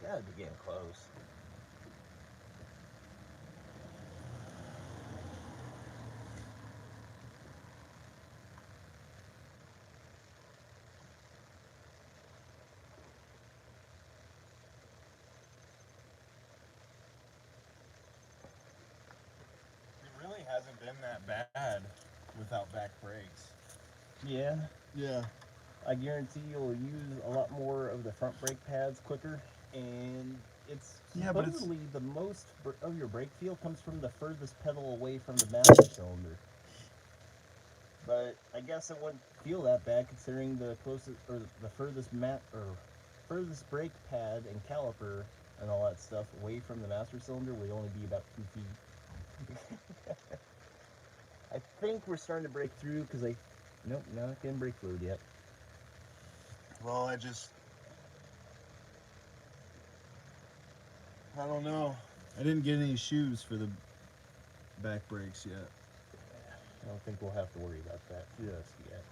Gotta be getting close. It really hasn't been that bad without back brakes. Yeah. Yeah. I guarantee you'll use a lot more of the front brake pads quicker, and it's Yeah, but it's- supposedly the most of your brake feel comes from the furthest pedal away from the master cylinder. But I guess it wouldn't feel that bad considering the closest or the furthest furthest brake pad and caliper and all that stuff away from the master cylinder would only be about 2 feet. I think we're starting to break through because nope, not getting brake fluid yet. Well, I don't know. I didn't get any shoes for the back brakes yet. I don't think we'll have to worry about that just yet.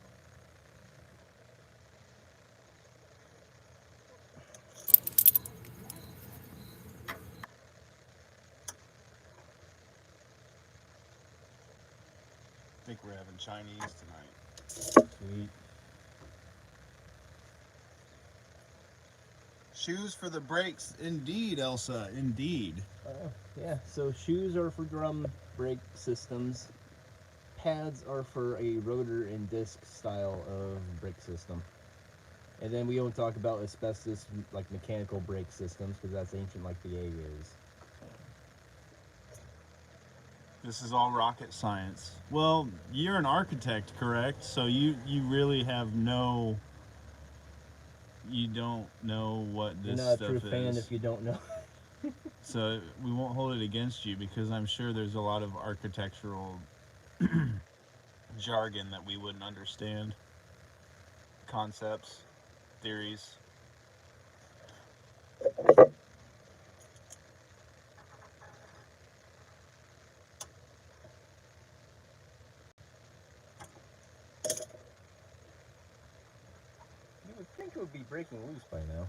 I think we're having Chinese tonight. Sweet. Shoes for the brakes, indeed, Elsa, indeed. Yeah, so shoes are for drum brake systems. Pads are for a rotor and disc style of brake system. And then we don't talk about asbestos, like mechanical brake systems, because that's ancient like the A is. This is all rocket science. Well, you're an architect, correct? So you really have you don't know what You're this not a stuff true is. fan if you don't know. So we won't hold it against you, because I'm sure there's a lot of architectural jargon that we wouldn't understand. Concepts, theories. You would think it would be breaking loose by now.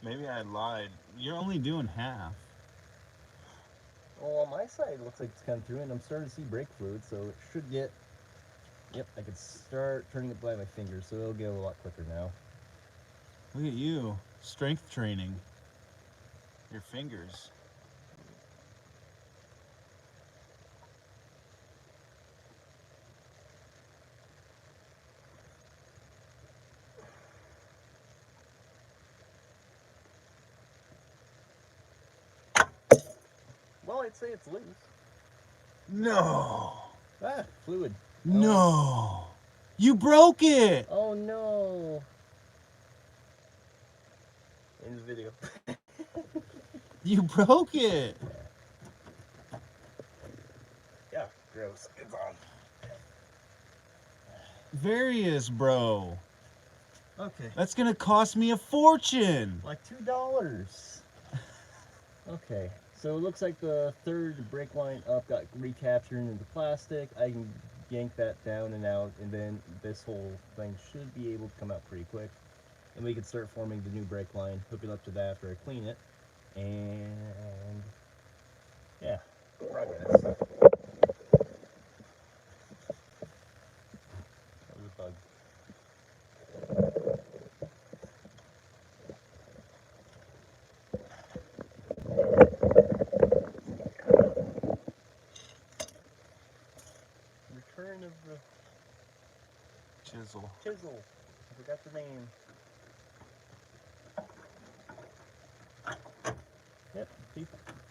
Maybe I lied. You're only doing half. Well, on my side, it looks like it's come through, and I'm starting to see brake fluid, so it should get. Yep, I could start turning it by my fingers, so it'll get a lot quicker now. Look at you. Strength training. Your fingers. Well, I'd say it's loose. No. Ah, fluid. No. You broke it. Oh no. In the video. You broke it. Yeah, gross. It's on. Various, bro. Okay. That's gonna cost me a fortune. Like $2. Okay. So it looks like the third brake line up got recaptured into the plastic. I can yank that down and out, and then this whole thing should be able to come out pretty quick. And we can start forming the new brake line, hook it up to that after I clean it. And yeah, progress. That was a bug. Return of the Chisel. chisel. I forgot the name. Yep, see,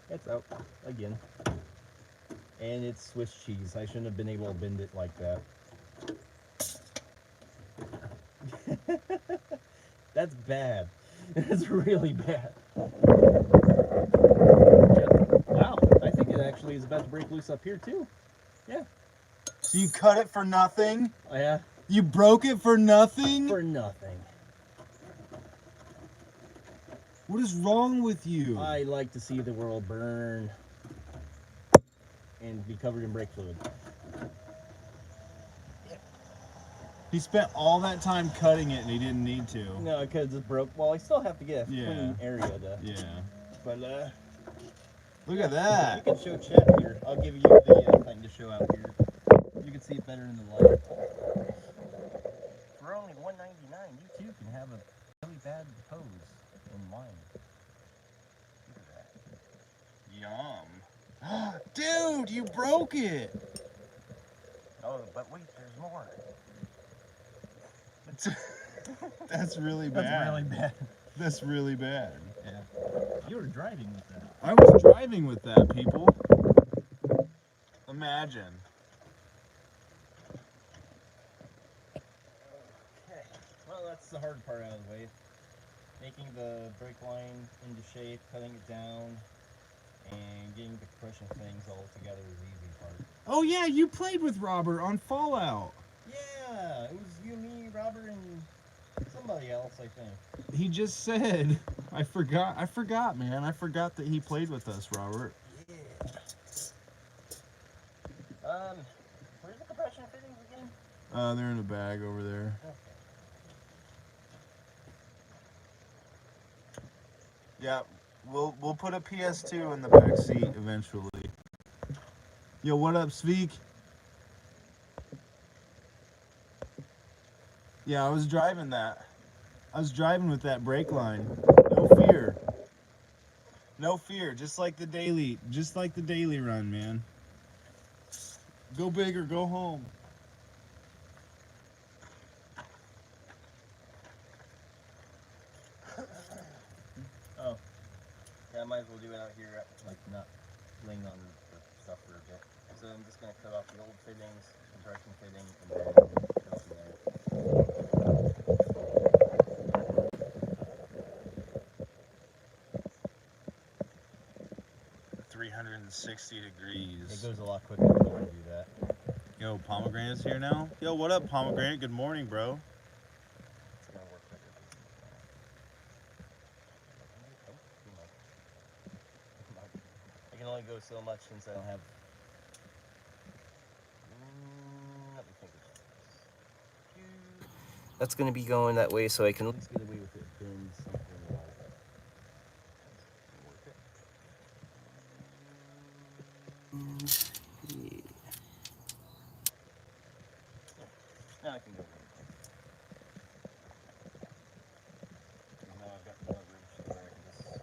it's out again. And it's Swiss cheese. I shouldn't have been able to bend it like that. That's bad. That's really bad. Wow, I think it actually is about to break loose up here too. Yeah. So you cut it for nothing? Oh, yeah, You broke it for nothing? for nothing. What is wrong with you? I like to see the world burn and be covered in brake fluid. He spent all that time cutting it and he didn't need to. No, because it's broke. Well, I still have to get a Yeah. clean area to. Yeah. But Look at you that. can show chat here. I'll give you the thing to show out here. You can see it better in the light. For only $1.99, you too can have a really bad pose in line. Look at that. Yum. Dude, you broke it. Oh, but wait, there's more. That's really bad. That's really bad. That's really bad. Yeah. You were driving with that. I was driving with that, people. Imagine. Okay. Well, that's the hard part out of the way. Making the brake line into shape, cutting it down, and getting the compression things all together is the easy part. Oh yeah, you played with Robert on Fallout. Yeah, it was you, me, Robert, and somebody else, I think. He just said, I forgot, man. I forgot that he played with us, Robert. Yeah. Where's the compression fittings again? They're in a bag over there. Okay. Yeah, we'll put a PS2 in the back seat eventually. Yo, what up, Sveek? Yeah, I was driving that. I was driving with that brake line. No fear. No fear. Just like the daily run, man. Go big or go home. Oh. Yeah, I might as well do it out here, like not laying on the stuff for a bit. So I'm just gonna cut off the old fittings, compression fitting, and then go from there. 360 degrees. It goes a lot quicker when you do that. Yo, Pomegranate's here now. Yo, what up, Pomegranate? Good morning, bro. It's gonna work quicker. want to go so much since I don't have. Let me think. That's going to be going that way, so I can at least get away with it being something like. Yeah. Now I can go. Now I've got the leverage where I can just do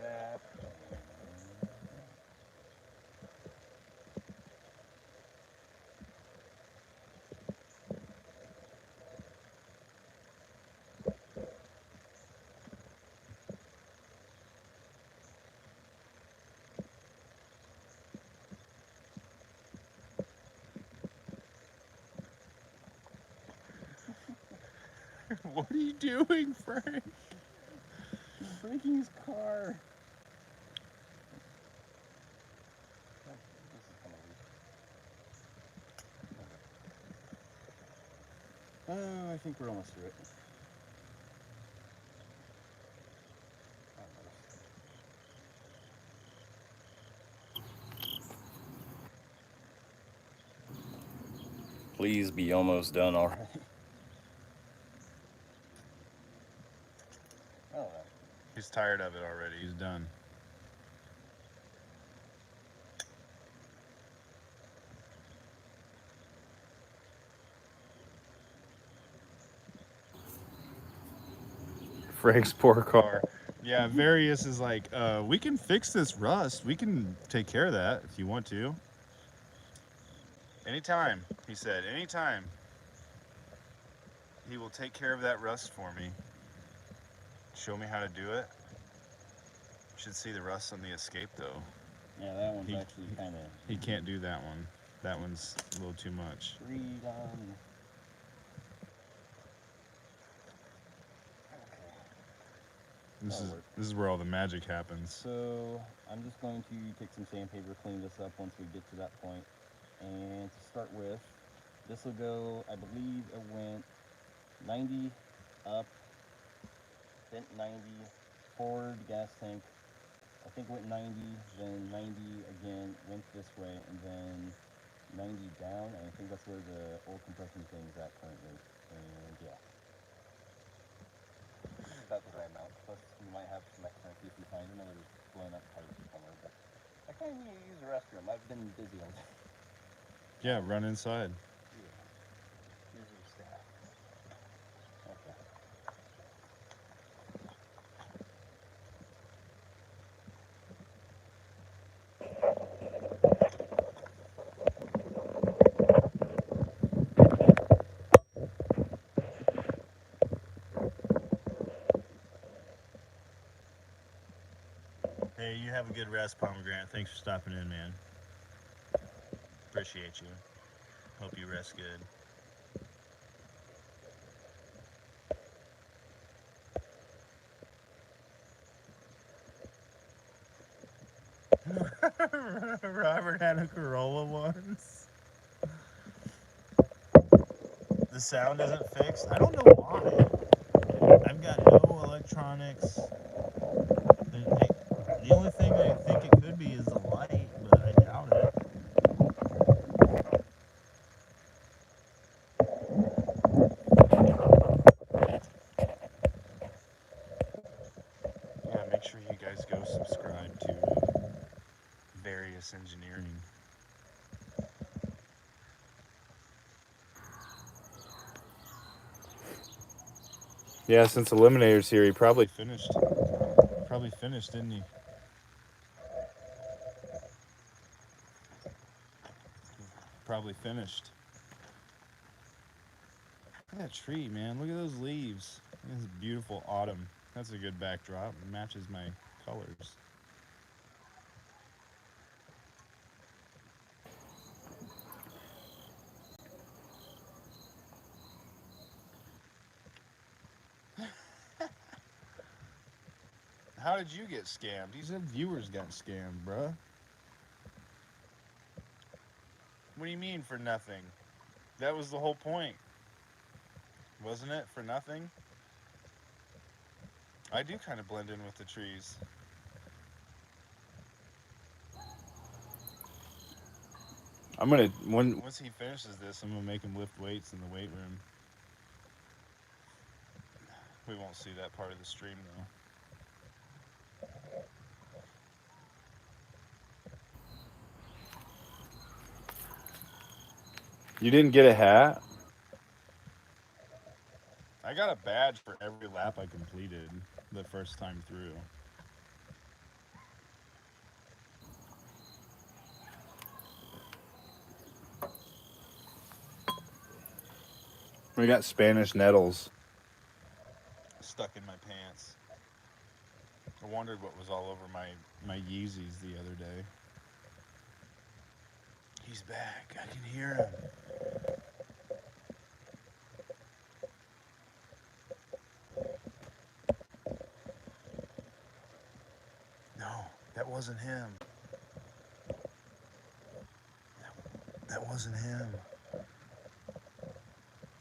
that. What are you doing, Frank? He's breaking his car. Oh, I think we're almost through it. Please be almost done already. Oh, He's tired of it already. He's done. Frank's poor car. Yeah, Various is like, we can fix this rust. We can take care of that if you want to. Anytime, he said. Anytime. He will take care of that rust for me. Show me how to do it. You should see the rust on the Escape, though. yeah, that one's actually kind of. He can't do that one. That one's a little too much. This is where all the magic happens. So I'm just going to take some sandpaper, clean this up once we get to that point. And to start with, this will go, I believe it went 90 up, bent 90, forward gas tank. I think went 90, then 90 again, went this way, and then 90 down. And I think that's where the old compression thing is at currently. And yeah. About the right amount. Plus, we might have some extra if we find another blown up pipe somewhere. But I kind of need to use the restroom. I've been busy all day. Yeah, run inside. Yeah. Here's your staff. Okay. Hey, you have a good rest, Pomegranate. Thanks for stopping in, man. Appreciate you. Hope you rest good. Robert had a Corolla once. The sound isn't fixed. I don't know why. I've got no electronics. The only thing I think it could be is the light, but I doubt it. Yeah, make sure you guys go subscribe to Various Engineering. Yeah, since Eliminator's here, he probably finished. Didn't he? Probably finished. Look at that tree, man. Look at those leaves. This is beautiful autumn. That's a good backdrop. It matches my colors. How did you get scammed? He said viewers got scammed, bruh. What do you mean for nothing? That was the whole point. Wasn't it? For nothing? I do kind of blend in with the trees. I'm gonna once he finishes this, I'm gonna make him lift weights in the weight room. We won't see that part of the stream though. You didn't get a hat? I got a badge for every lap I completed the first time through. We got Spanish nettles stuck in my pants. I wondered what was all over my Yeezys the other day. He's back. I can hear him. No, that wasn't him. That wasn't him.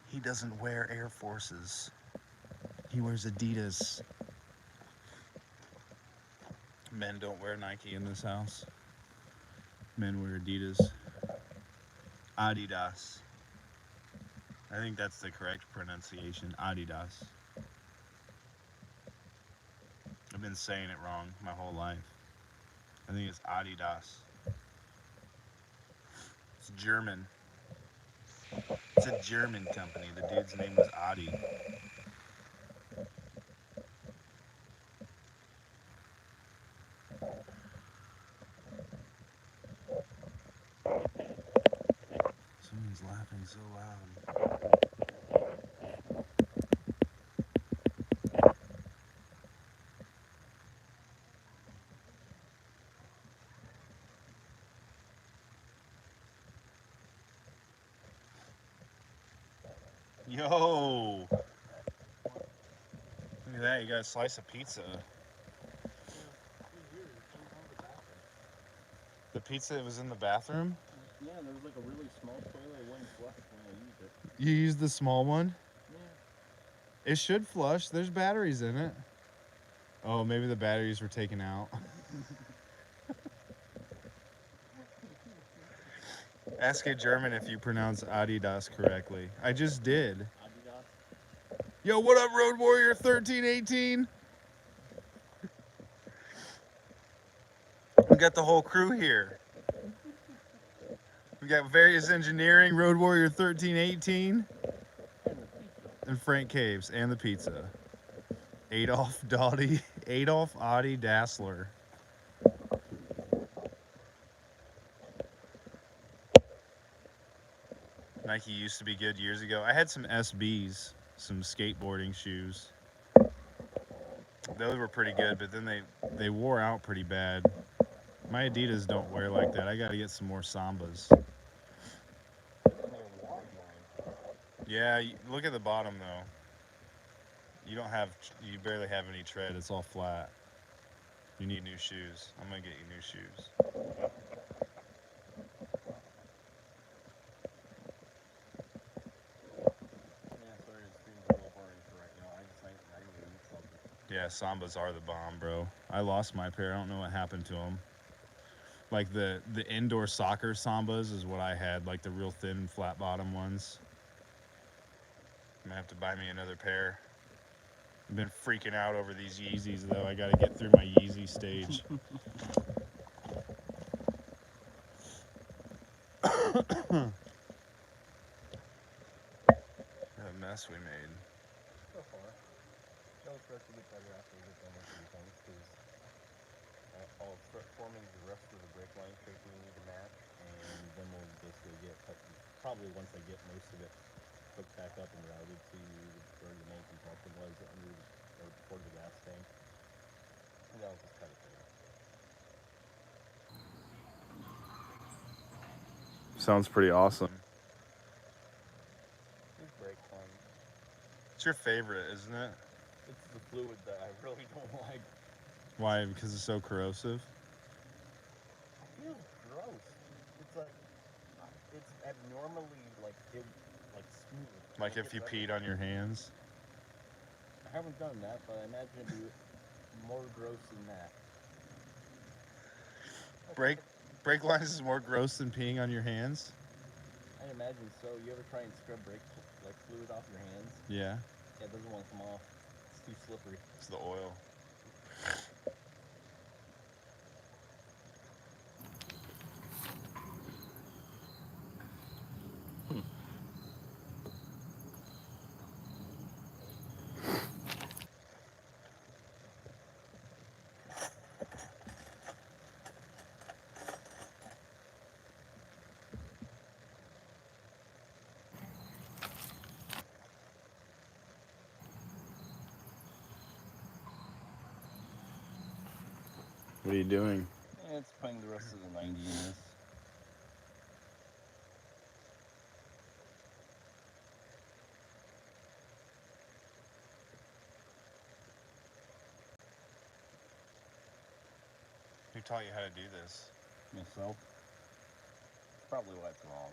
He doesn't wear Air Forces. He wears Adidas. Men don't wear Nike in this house. Men wear Adidas. Adidas. I think that's the correct pronunciation. Adidas. I've been saying it wrong my whole life. I think it's Adidas. It's German. It's a German company. The dude's name was Adi. Someone's laughing so loud. Yo! Look at that, you got a slice of pizza. The pizza was in the bathroom? Yeah, there was like a really small toilet. It wouldn't flush when I used it. You used the small one? Yeah. It should flush. There's batteries in it. Oh, maybe the batteries were taken out. Ask a German if you pronounce Adidas correctly. I just did. Adidas. Yo, what up, Road Warrior 1318? We got the whole crew here. We got Various Engineering, Road Warrior 1318, and Frank Caves, and the pizza. Adolf Adi Dassler. Nike used to be good years ago. I had some SBs, some skateboarding shoes. Those were pretty good, but then they wore out pretty bad. My Adidas don't wear like that. I gotta get some more Sambas. Yeah, look at the bottom though. You barely have any tread. It's all flat. You need new shoes. I'm gonna get you new shoes. Yeah, sorry, the stream's a little boring for right now. I need something. Yeah, Sambas are the bomb, bro. I lost my pair. I don't know what happened to them. Like the indoor soccer Sambas is what I had, like the real thin flat bottom ones. I'm gonna have to buy me another pair. I've been freaking out over these Yeezys though. I gotta get through my Yeezy stage. What a mess we made. So far. It'll start to get better after we get done with these things, because I'll start forming the rest of the brake line shaping we need to match, and then we'll basically get, probably once I get most of it hooked back up and routed to where the main compartment was under or toward the gas tank, and then I'll just cut it there. Sounds pretty awesome. These brake fun. It's your favorite, isn't it? It's the fluid that I really don't like. Why? Because it's so corrosive? It feels gross. It's like, it's abnormally like smooth. Like if you peed on your hands? I haven't done that, but I imagine it'd be more gross than that. Brake Brake lines is more gross than peeing on your hands? I imagine so. You ever try and scrub brake like fluid off your hands? Yeah. Yeah, it doesn't want to come off. It's too slippery. It's the oil. What are you doing? Yeah, it's putting the rest of the 90 in this. Who taught you how to do this? Myself. It's probably why it's wrong.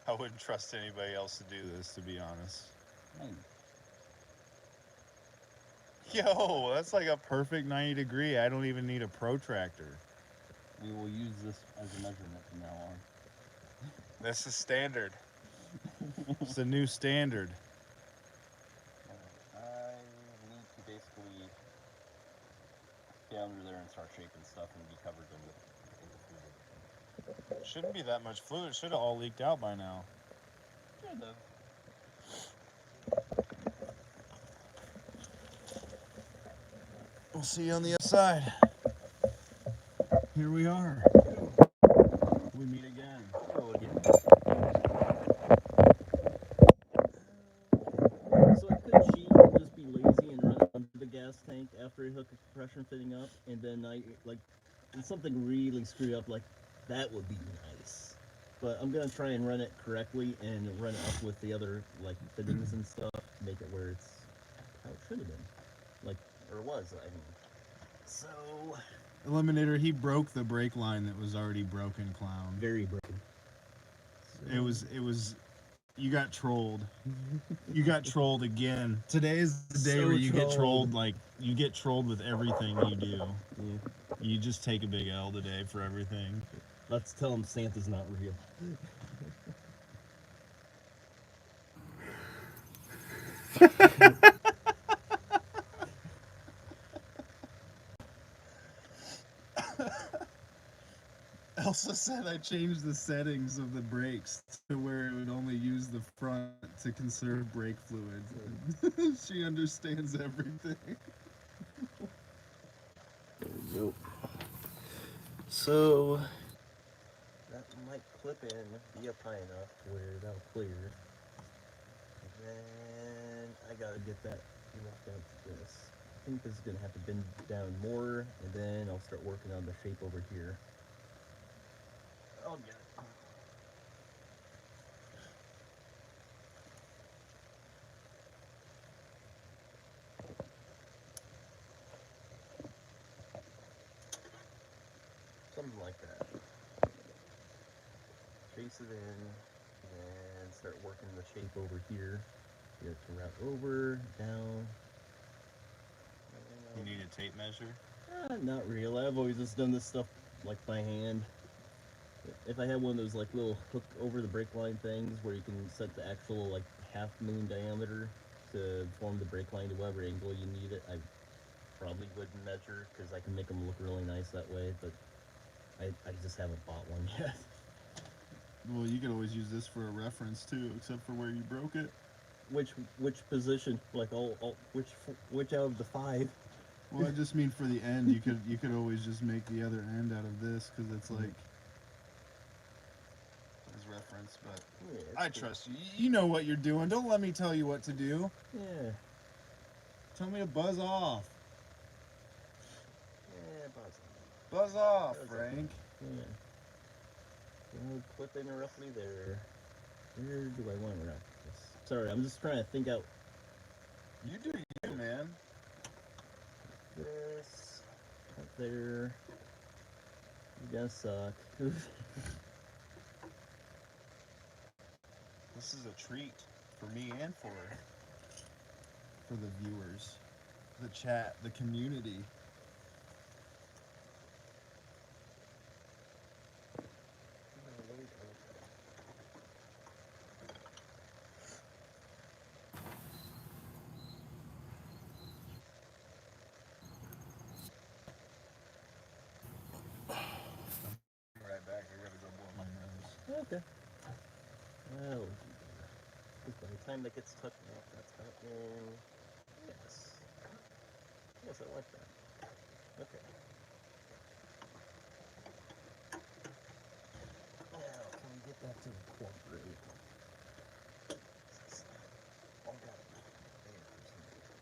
I wouldn't trust anybody else to do this, to be honest. Yo, that's like a perfect 90 degree. I don't even need a protractor. We will use this as a measurement from now on. This is standard. It's the new standard. I need to basically get under there and start shaping stuff and be covered in fluid. Shouldn't be that much fluid. It should have all leaked out by now. Should have. We'll see you on the other side. Here we are. We meet again. Oh, again. So I could cheat and just be lazy and run it under the gas tank after I hook a compression fitting up, and then I like when something really screwed up, like that would be nice. But I'm gonna try and run it correctly and run it up with the other like fittings and stuff, make it where it's how it should have been, like or was. I mean, so Eliminator, he broke the brake line that was already broken, clown. very broken. It was you got trolled. You got trolled again. Today is the day So where you get trolled. trolled, like you get trolled with everything you do. Yeah. You just take a big L today for everything. Let's tell him Santa's not real. Elsa said I changed the settings of the brakes to where it would only use the front to conserve brake fluid. She understands everything. There we go. So that might clip in, be up high enough where that'll clear. And then I gotta get that roughed out to this. I think this is gonna have to bend down more, and then I'll start working on the shape over here. I'll get it. Something like that. Chase it in, and start working the shape over here. Get it to wrap over, down. You need a tape measure? Not real. I've always just done this stuff like by hand. If I had one of those like little hook over the brake line things where you can set the actual like half moon diameter to form the brake line to whatever angle you need it, I probably wouldn't measure because I can make them look really nice that way, but I just haven't bought one yet. Well, you could always use this for a reference too, except for where you broke it. Which position? Like which out of the 5? Well, I just mean for the end, you could always just make the other end out of this because it's like as reference. But Yeah, I trust you. You know what you're doing. Don't let me tell you what to do. Yeah. Tell me to buzz off. Yeah, Buzz off, Buzz off. Frank. Yeah. We'll clip in roughly there. Where do I want to wrap this? Sorry, I'm just trying to think out You do you, man. this up there. You're gonna suck. This is a treat for me and for the viewers, the chat, the community. Okay. Well, by the time that gets tucked off, that's about in. Yes. Yes, I like that. Okay. Now, can we get that to incorporate? All got it. There for some reason.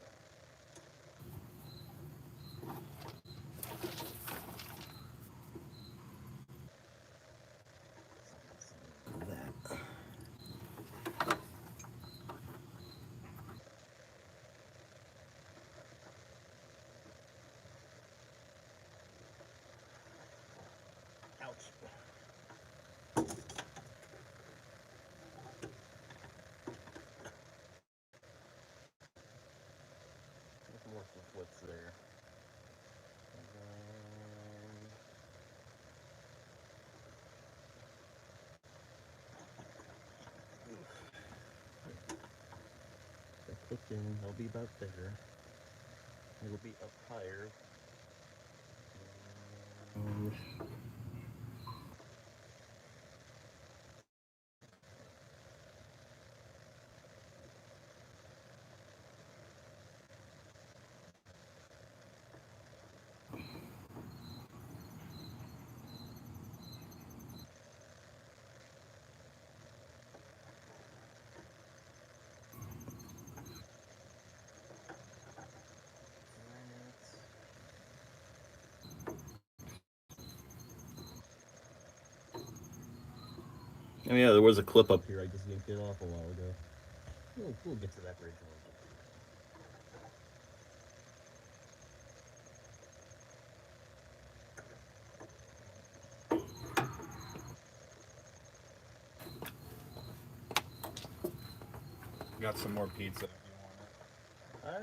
That. Ouch. Let's work with what's there. And then... That clipped in, they'll be about there. It'll be up higher. And oh yeah, there was a clip up here. I just yanked it off a while ago. We'll get to that bridge a little bit. Got some more pizza if you want it.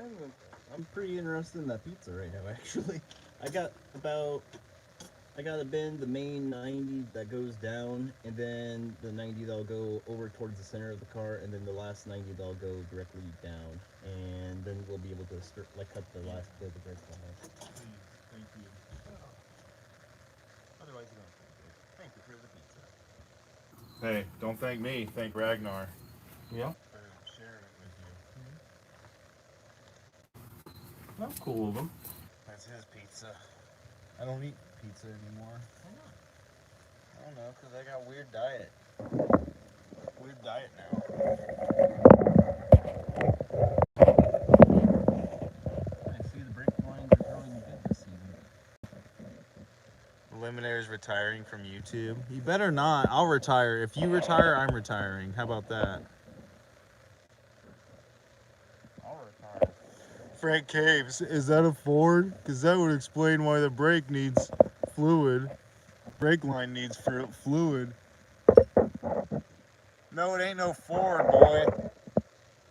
I'm pretty interested in that pizza right now, actually. I got a bin, the main 90 that goes down, and then the 90 that'll go over towards the center of the car, and then the last 90 that'll go directly down, and then we'll be able to start, cut the last bit of the break line. Please, thank you. Otherwise, you don't thank you. Thank you for the pizza. Hey, don't thank me. Thank Ragnar Yeah. for sharing it with you. That's cool of them. That's his pizza. I don't eat pizza anymore. Why not? I don't know, because I got weird diet. Weird diet now. I see the brake lines are growing good this season. Eliminator's retiring from YouTube. You better not. I'll retire. If you retire, I'm retiring. How about that? I'll retire. Frank Caves, is that a Ford? Because that would explain why the brake needs fluid. Brake line needs fluid. No, it ain't no Ford, boy.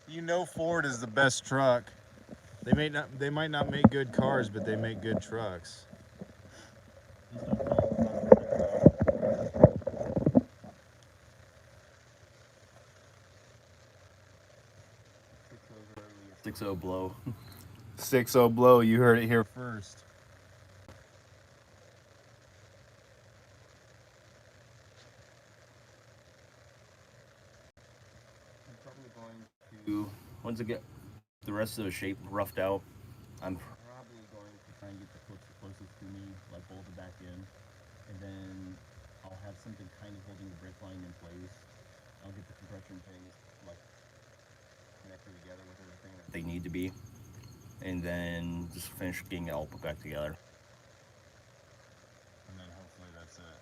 You know Ford is the best truck. They might not make good cars, but they make good trucks. Just don't call them 6-0 blow. 6-0 blow, you heard it here first. I'm probably going to, once I get the rest of the shape roughed out, I'm probably going to try and get the clips closest to me, bolted back in, and then I'll have something kind of holding the brake line in place. I'll get the compression things connected together with everything that they need to be, and then just finish getting it all put back together. And then hopefully that's it.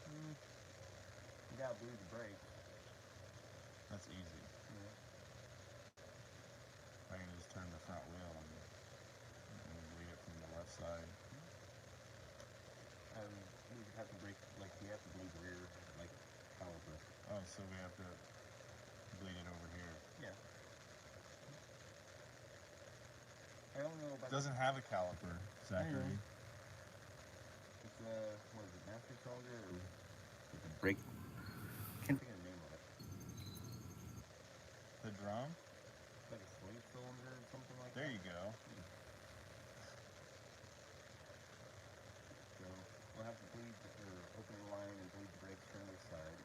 You gotta bleed the brake. That's easy. Yeah. I can just turn the front wheel and bleed it from the left side. We have to break, we have to bleed the rear, caliper. Oh, so we have to bleed it over here. Yeah. I don't know about. It doesn't have a caliper, Zachary. It's what is it, master cylinder or the brake? Can't think of the name of it. The drum? It's like a slave cylinder or something like There that. you go. So we'll have to bleed or open the line and bleed the brakes from this side.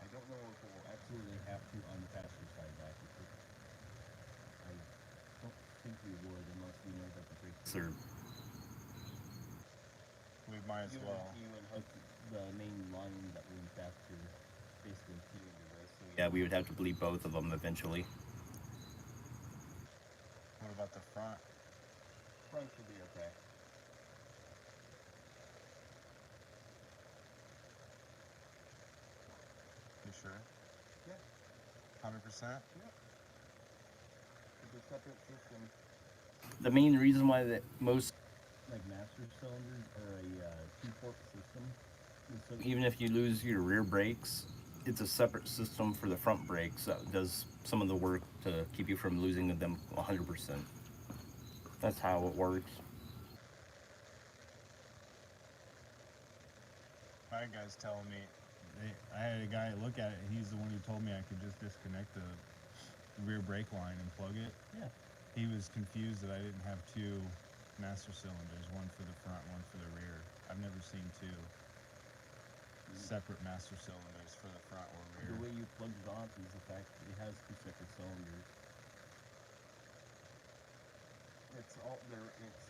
I don't know if we'll absolutely have to on the passenger side back. I don't think we would unless we know that the brakes are. We might as well. You would hook the main line that went back to basically feed into this. So yeah, we would have to bleed both of them eventually. What about the front? Front should be okay. You sure? Yeah. 100%? It's a separate system. The main reason why that most like master cylinders are a two-port system is so even if you lose your rear brakes, it's a separate system for the front brakes that does some of the work to keep you from losing them 100%. That's how it works. My guy's telling me, I had a guy look at it, he's the one who told me I could just disconnect the rear brake line and plug it. Yeah. He was confused that I didn't have two master cylinders, one for the front, one for the rear. I've never seen two separate master cylinders for the front or rear. The way you plug it off is the fact that it has two separate cylinders. It's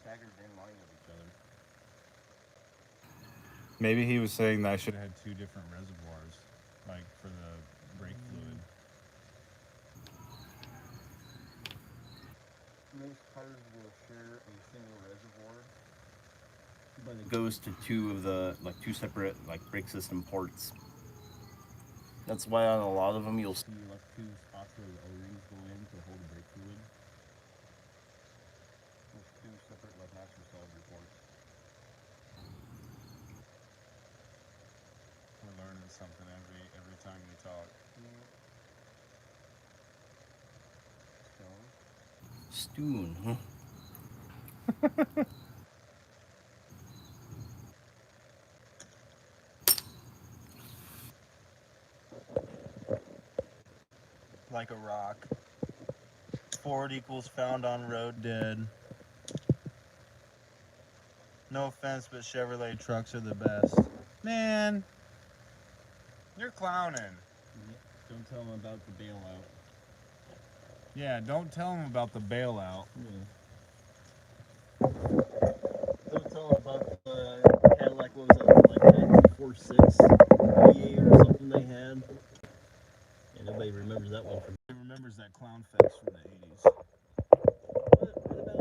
staggered in line with each other. Maybe he was saying that I should have had two different reservoirs, like for the brake fluid. Most cars will share a single reservoir, but it goes to two separate brake system ports. That's why on a lot of them you'll see two spots where the O-rings go in to hold the brake fluid. There's two separate master cylinder ports. We're learning something every time we talk. Stoon, huh? Like a rock. Ford equals found on road dead. No offense, but Chevrolet trucks are the best. Man, you're clowning. Don't tell them about the bailout. Yeah, don't tell them about the bailout. Yeah. Don't tell them about the Cadillac, what was it, like that 246 V8 or something they had. Yeah, nobody remembers that one from. Nobody remembers that clown fest from the 80s. What about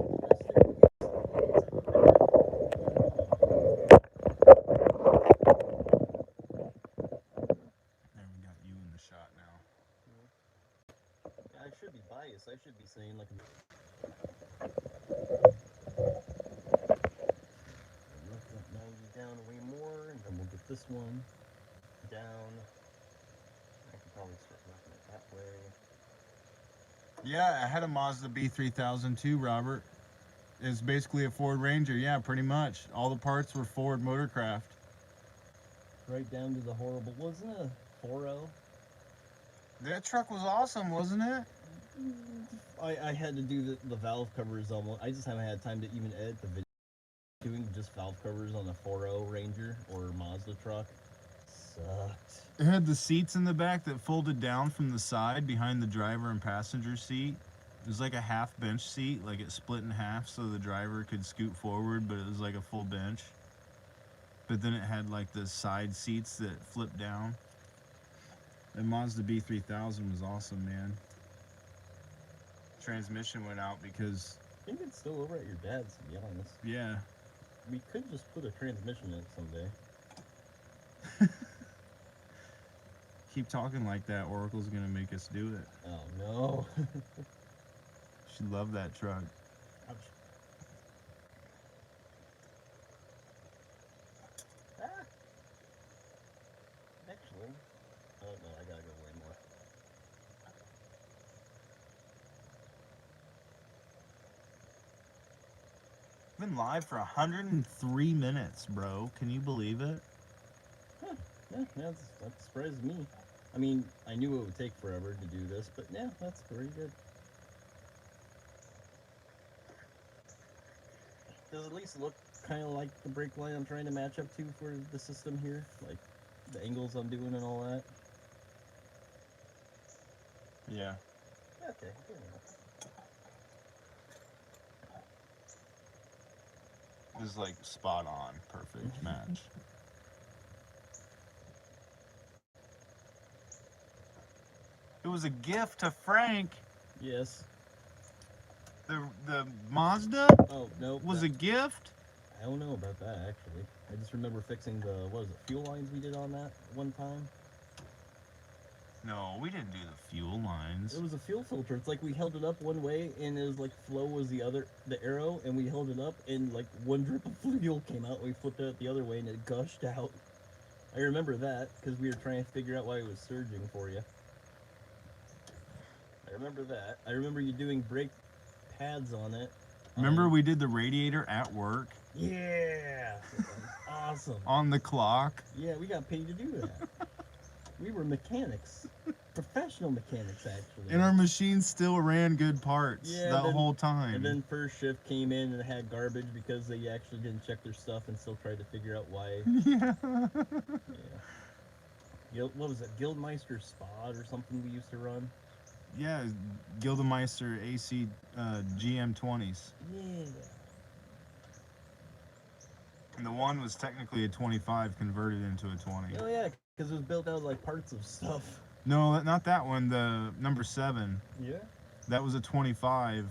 And we got you in the shot now. I should be biased. I should be saying like. Knock that 90 down way more, and then we'll get this one down. I can probably start knocking it that way. Yeah, I had a Mazda B3000 too, Robert. It's basically a Ford Ranger. Yeah, pretty much. All the parts were Ford Motorcraft. Right down to the horrible. Wasn't it a 4.0? That truck was awesome, wasn't it? I had to do the valve covers on one. I just haven't had time to even edit the video. Doing just valve covers on a 4.0 Ranger or Mazda truck sucked. It had the seats in the back that folded down from the side behind the driver and passenger seat. It was like a half bench seat, like it split in half so the driver could scoot forward, but it was like a full bench. But then it had like the side seats that flipped down. The Mazda B3000 was awesome, man. Transmission went out because, I think it's still over at your dad's, to be honest. yeah. We could just put a transmission in it someday. Keep talking like that, Oracle's gonna make us do it. Oh no. She loved that truck. Ouch. Ah. Actually, oh no, I gotta go way more. Been live for 103 minutes, bro. Can you believe it? Huh. Yeah, that surprised me. I mean, I knew it would take forever to do this, but yeah, that's pretty good. Does it at least look kind of like the brake line I'm trying to match up to for the system here? Like the angles I'm doing and all that? Yeah. Okay, good enough. It was like spot on, perfect match. It was a gift to Frank. Yes. The Mazda Oh, no. was a gift. I don't know about that, actually. I just remember fixing the, what was it, fuel lines we did on that one time? No, we didn't do the fuel lines. It was a fuel filter. It's like we held it up one way, and it was like flow was the arrow, and we held it up, and like one drip of fuel came out, and we flipped it out the other way, and it gushed out. I remember that, because we were trying to figure out why it was surging for you. I remember that. I remember you doing brake pads on it. Remember we did the radiator at work Yeah! That was awesome. on the clock? Yeah, we got paid to do that. We were mechanics. Professional mechanics, actually. And our machine still ran good parts that whole time. And then first shift came in and had garbage because they actually didn't check their stuff and still tried to figure out why. Yeah. Yeah. What was it? Guildmeister Spot or something we used to run? Yeah, Gildemeister AC GM20s. Yeah. And the one was technically a 25 converted into a 20. Oh yeah, because it was built out of like parts of stuff. No, not that one. The number 7. Yeah. That was a 25.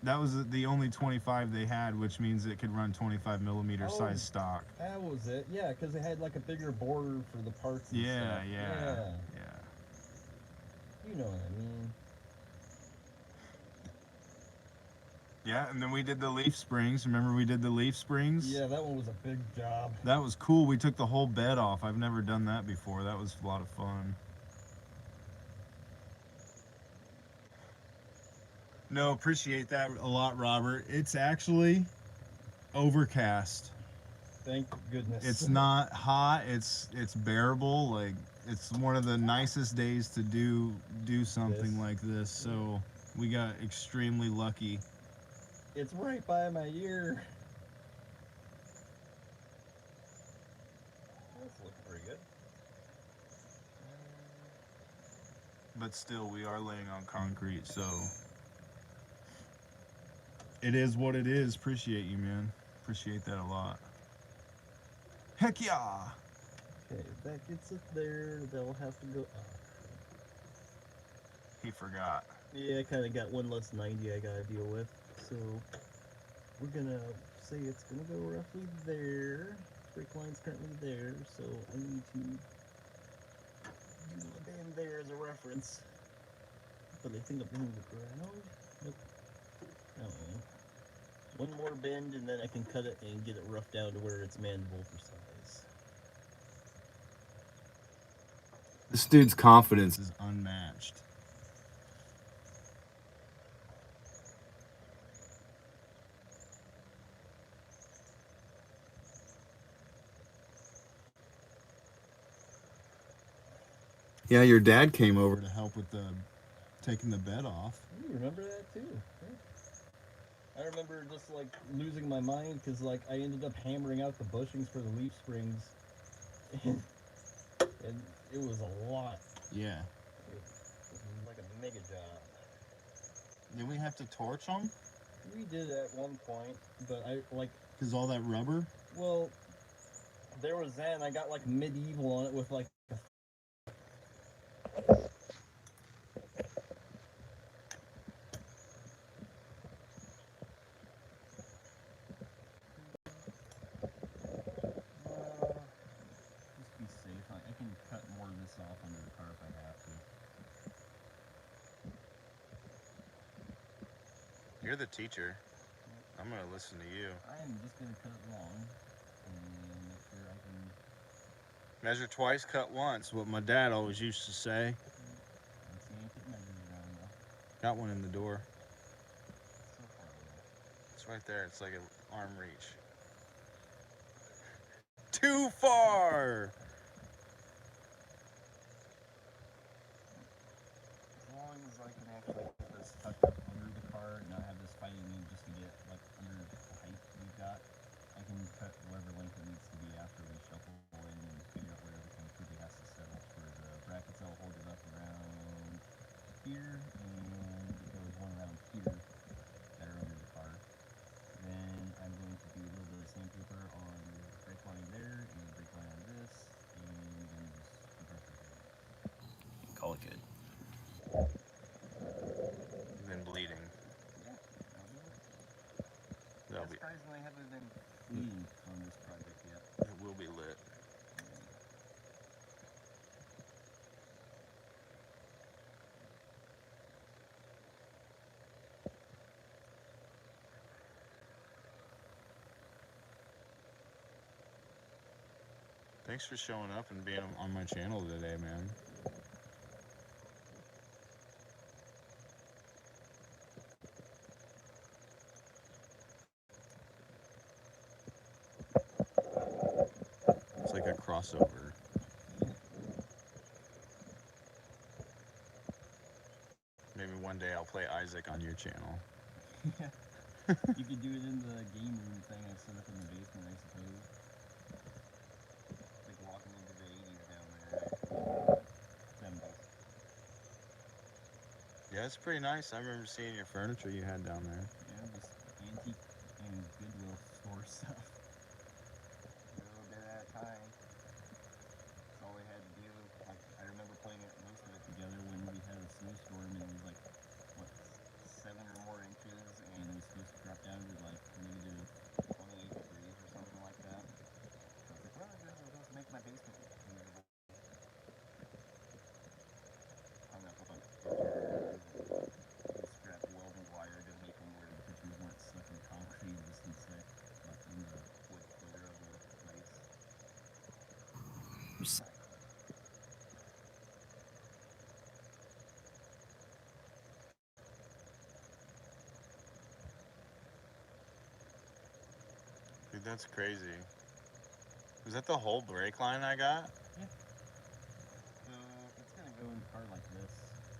That was the only 25 they had, which means it could run 25 millimeter size stock. That was it. Yeah, because it had like a bigger border for the parts and Yeah, stuff. yeah. You know what I mean. Yeah, and then we did the leaf springs. Remember we did the leaf springs? Yeah, that one was a big job. That was cool. We took the whole bed off. I've never done that before. That was a lot of fun. No, appreciate that a lot, Robert. It's actually overcast. Thank goodness. It's not hot. It's bearable. Like it's one of the nicest days to do something like this. So we got extremely lucky. It's right by my ear. That's looking pretty good. But still, we are laying on concrete, so it is what it is. Appreciate you, man. Appreciate that a lot. Heck yeah! Okay, if that gets it there, they'll have to go up. He forgot. Yeah, I kind of got one less 90 I gotta deal with. So, we're gonna say it's gonna go roughly there. Brake line's currently there, so I need to do the bend there as a reference. But I think I'm hitting the ground. Nope. Oh. One more bend and then I can cut it and get it roughed down to where it's manageable for size. This dude's confidence is unmatched. Yeah, your dad came over to help with taking the bed off. You remember that too? Yeah. I remember just like losing my mind because like I ended up hammering out the bushings for the leaf springs, and it was a lot. Yeah. It was like a mega job. Did we have to torch them? We did at one point, but I like Because all that rubber? well, there was that, and I got like medieval on it with like. Just be safe. I can cut more of this off under the car if I have to. You're the teacher. I'm going to listen to you. I am just gonna cut it long and make sure I can. Measure twice, cut once. What my dad always used to say. Let's see, I ain't putting measures around though. Got one in the door. So far away. It's right there. It's like an arm reach. Too far! As long as I can actually get this tucked up under the car and not have this fighting me just to get like under the height we've got, I can cut whatever length it needs to be after we shuffle in and figure out where everything truly has to settle for the brackets. I'll hold it up around surprisingly haven't been fleeing on this project yet. It will be lit. Thanks for showing up and being on my channel today, man. It's like a crossover. Maybe one day I'll play Isaac on your channel. Yeah. You could do it in the game room thing I set up in the basement, I suppose. Like walking into the 80s down there. 70s. Yeah, it's pretty nice. I remember seeing your furniture you had down there. Yeah, just antique and Goodwill store stuff. A little bit at a time. That's all we had to do. Like, I remember playing it, most of it together when we had a snowstorm and it was like, what, 7 or more inches, and it was supposed to drop down to like negative 28 degrees or something like that. So I was like, well, I'll just make my basement usable. Hung up a bunch of pictures and scrap welding wire to make them where the pictures weren't stuck in concrete, just instead like in the wood pillar of the place. Recycle. Dude, that's crazy. Was that the whole brake line I got? Yeah. So it's gonna go in the car like this.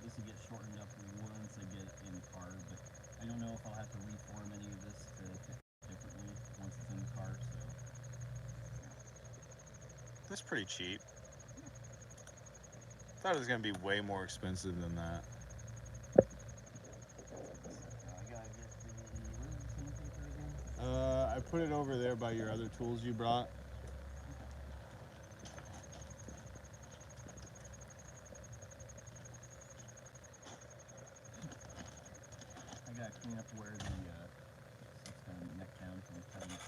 This will get shortened up once I get it in the car, but I don't know if I'll have to reform any of this to fit differently once it's in the car, so That's pretty cheap. Thought it was gonna be way more expensive than that. I gotta get the, where's the sandpaper again? I put it over there by your other tools you brought. I gotta clean up where the stuff's kind of neck down from cutting.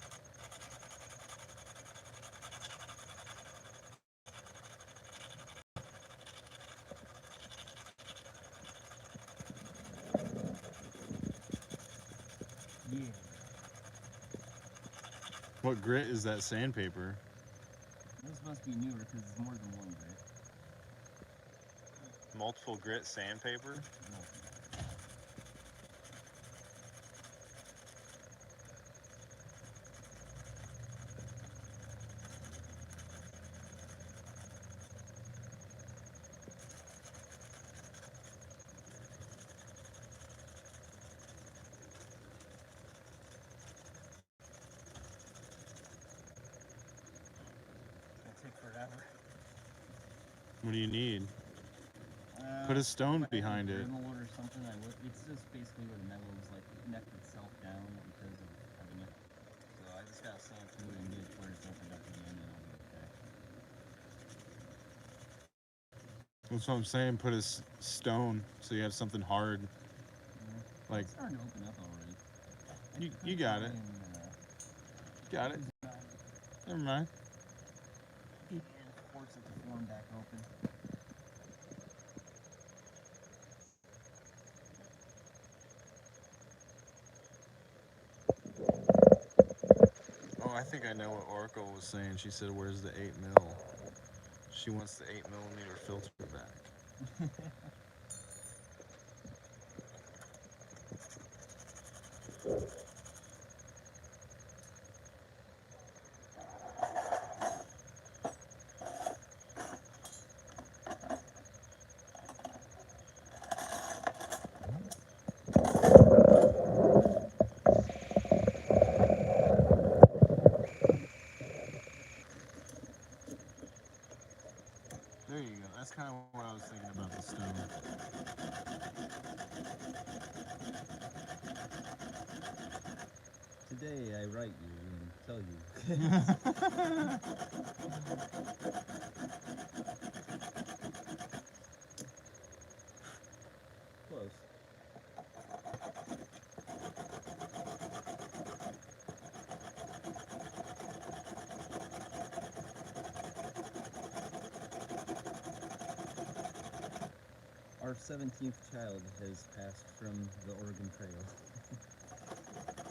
Yeah. What grit is that sandpaper? This must be newer because it's more than one grit. Multiple grit sandpaper? No. It's gonna take forever. What do you need? Put a stone behind it. Dremel or something. It's just basically where the metal is like necked itself down because of having it. So I just gotta sand through it and get it to where it's opened up again, and I'll be okay. That's what I'm saying. Put a stone so you have something hard. Yeah. Like It's starting to open up already. you got it. Got it. Never mind. And force it to form back open. Oh, I think I know what Oracle was saying. She said, "Where's the 8 mil?" She wants the 8mm filter back. There you go. That's kind of what I was thinking about the stone. Today I write you and tell you. Close. our 17th child has passed from the Oregon Trail.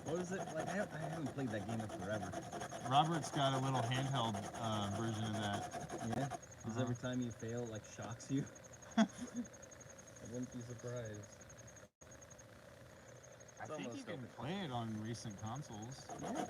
What is it like? I haven't played that game in forever. Robert's got a little handheld version of that. Yeah, because every time you fail, it like shocks you. I wouldn't be surprised. I It's think you almost can open. play it on recent consoles. Yeah.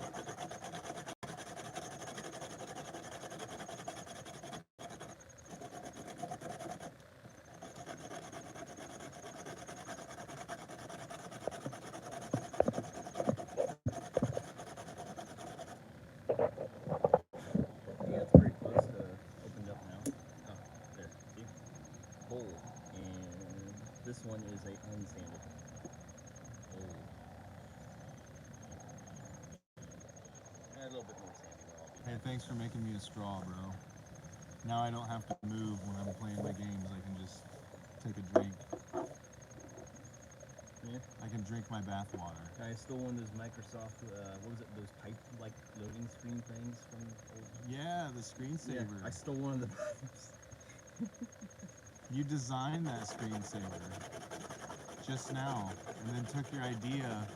Yeah, it's pretty close to opened up now. Oh, there. See? Bold. And this one is a unsanded. Bold. A little bit more sandy where I'll be. Hey, thanks for making me a straw, bro. Now I don't have to move when I'm playing my games. I can just take a drink. Yeah. I can drink my bath water. I stole one of those Microsoft, what was it, those pipe like loading screen things from old. Yeah, the screensaver. Yeah, I stole one of the pipes. You designed that screensaver just now, and then took your idea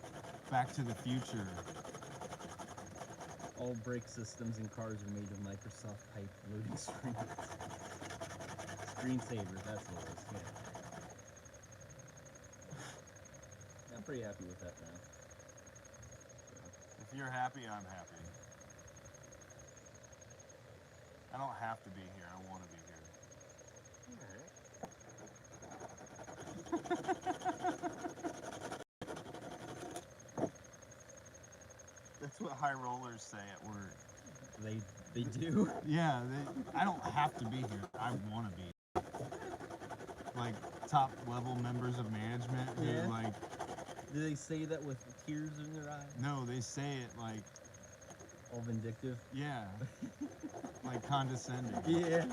back to the future. All brake systems in cars are made of Microsoft pipe loading screens. Screensavers, that's what it was. Yeah. I'm pretty happy with that now. If you're happy, I'm happy. I don't have to be here. I want to be here. That's what high rollers say at work. They do. Yeah, I don't have to be here. I want to be. Like top level members of management who Yeah. like. Do they say that with tears in their eyes? No, they say it like. All vindictive? Yeah. Like condescending. Yeah.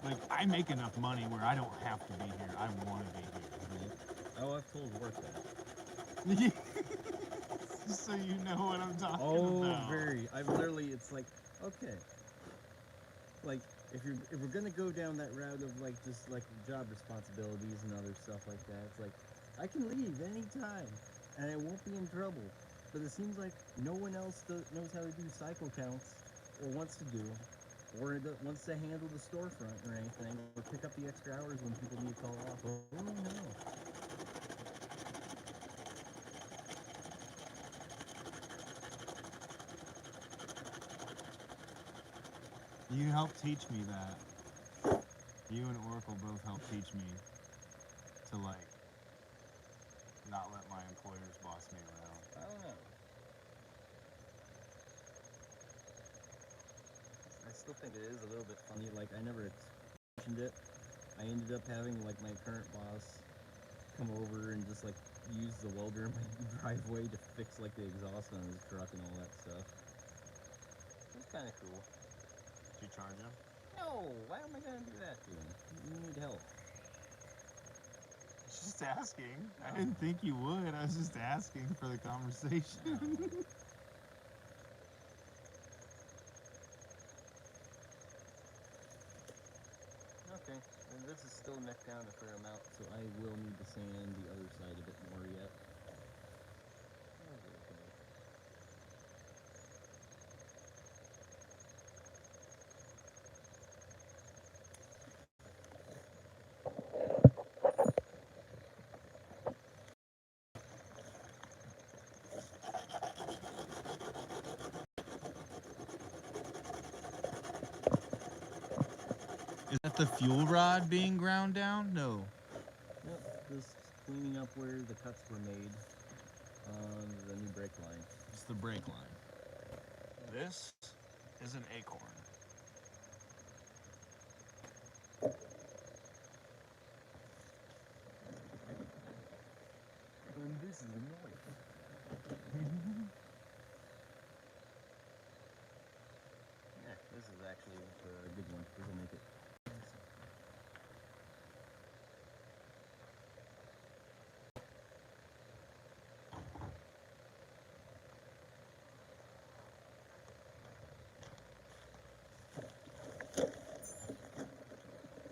Like I make enough money where I don't have to be here. I want to be here. Oh, I've told work that. So you know what I'm talking Oh, about. very. I've literally, it's like, okay. Like, if we're gonna go down that route of like just like job responsibilities and other stuff like that, it's like I can leave anytime and I won't be in trouble. But it seems like no one else knows how to do cycle counts or wants to do, or wants to handle the storefront or anything, or pick up the extra hours when people need to call off. Oh no. You helped teach me that. You and Oracle both helped teach me to like not let my employers boss me around. I don't know. I still think it is a little bit funny. Like, I never mentioned it. I ended up having like my current boss come over and just like use the welder in my driveway to fix like the exhaust on his truck and all that stuff. It's kind of cool. Did you charge him? No, why am I gonna do that to him? You need help. Just asking. I didn't think you would. I was just asking for the conversation. Okay, and this is still neck down a fair amount, so I will need to sand the other side a bit more yet. Is that the fuel rod being ground down? No. Yep, just cleaning up where the cuts were made on the new brake line. It's the brake line. This is an acorn. And this is the knife. Yeah, this is actually a good one. This will make it.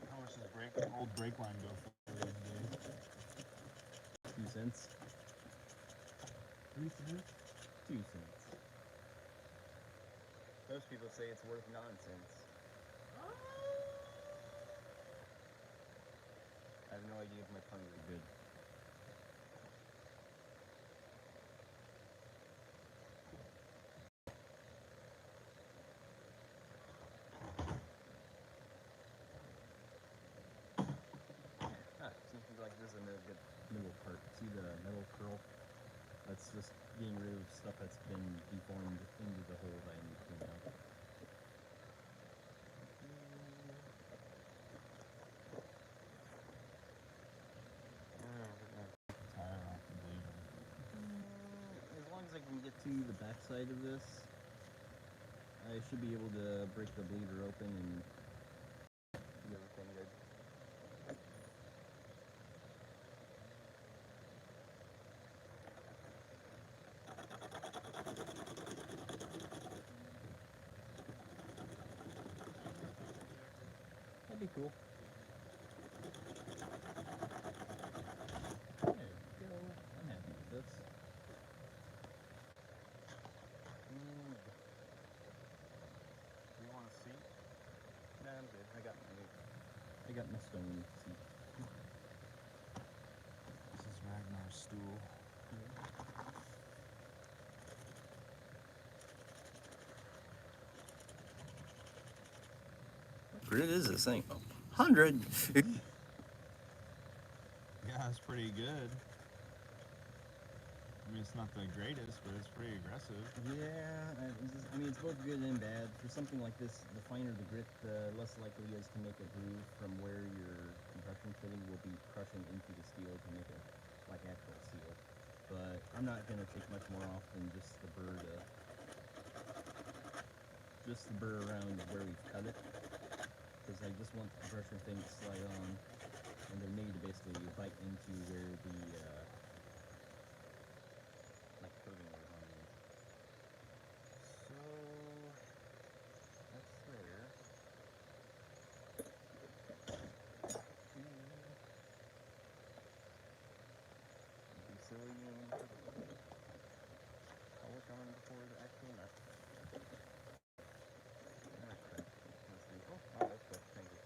How much does old brake line go for? cents. 3 cents? 2 cents. Most people say it's worth nonsense. I have no idea if my tongue is good. Seems like this is another good middle part. See the metal curl? That's just getting rid of stuff that's been deformed into the hole that I need to clean out. Tire off the bleeder. As long as I can get to the back side of this, I should be able to break the bleeder open and do everything good. That'd be cool. There we go. I'm happy with this. You want a seat? Nah, I'm good. I got my stone seat. This is Ragnar's stool. What is this thing? 100. Yeah, it's pretty good. I mean, it's not the greatest, but it's pretty aggressive. Yeah, I mean, it's both good and bad. For something like this, the finer the grit, the less likely it is to make a groove from where your compression fitting will be crushing into the steel to make it like actual steel. But I'm not going to take much more off than just the burr around where we've cut it. Because I just want the compression thing to slide on, and they're made to basically bite into where the like coating was on there. So that's there. Brazilian. I'll work on before the actual nut. Okay. Oh, that's good. Thank you.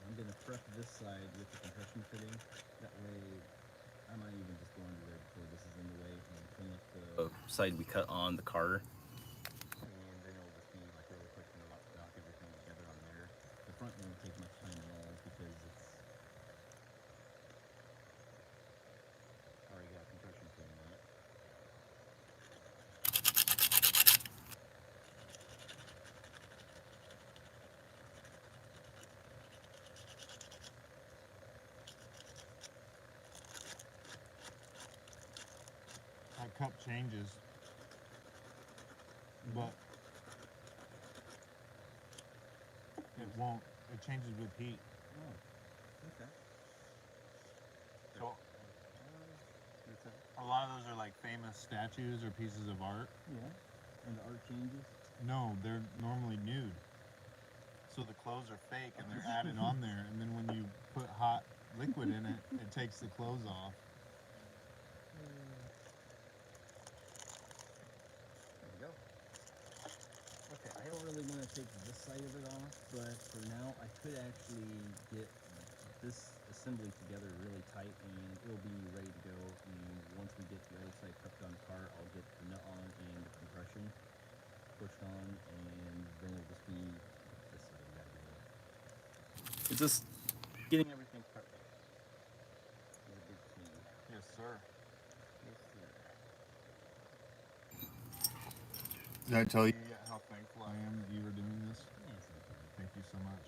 I'm going to prep this side with the compression fitting. That way, I might even just go under there before this is in the way and clean up the side we cut on the car. And then it'll just be like really quick and knock everything together on there. The front won't take much time at all because it's already got compression fitting on it. That cup changes, but it won't. It changes with heat. Oh, okay. So a lot of those are like famous statues or pieces of art. Yeah, and the art changes. No, they're normally nude. So the clothes are fake and they're added on there, and then when you put hot liquid in it, it takes the clothes off. There we go. Okay, I don't really want to take this side of it off, but for now I could actually get this assembly together really tight and it'll be ready to go. And once we get the other side prepped on the car, I'll get the nut on and the compression pushed on, and then it'll just be this side that way. It's just getting everything prepped up. It's a big key. Yes, sir. Yes, sir. Did I tell you yet how thankful I am that you were doing this? Yeah, it's okay. Thank you so much.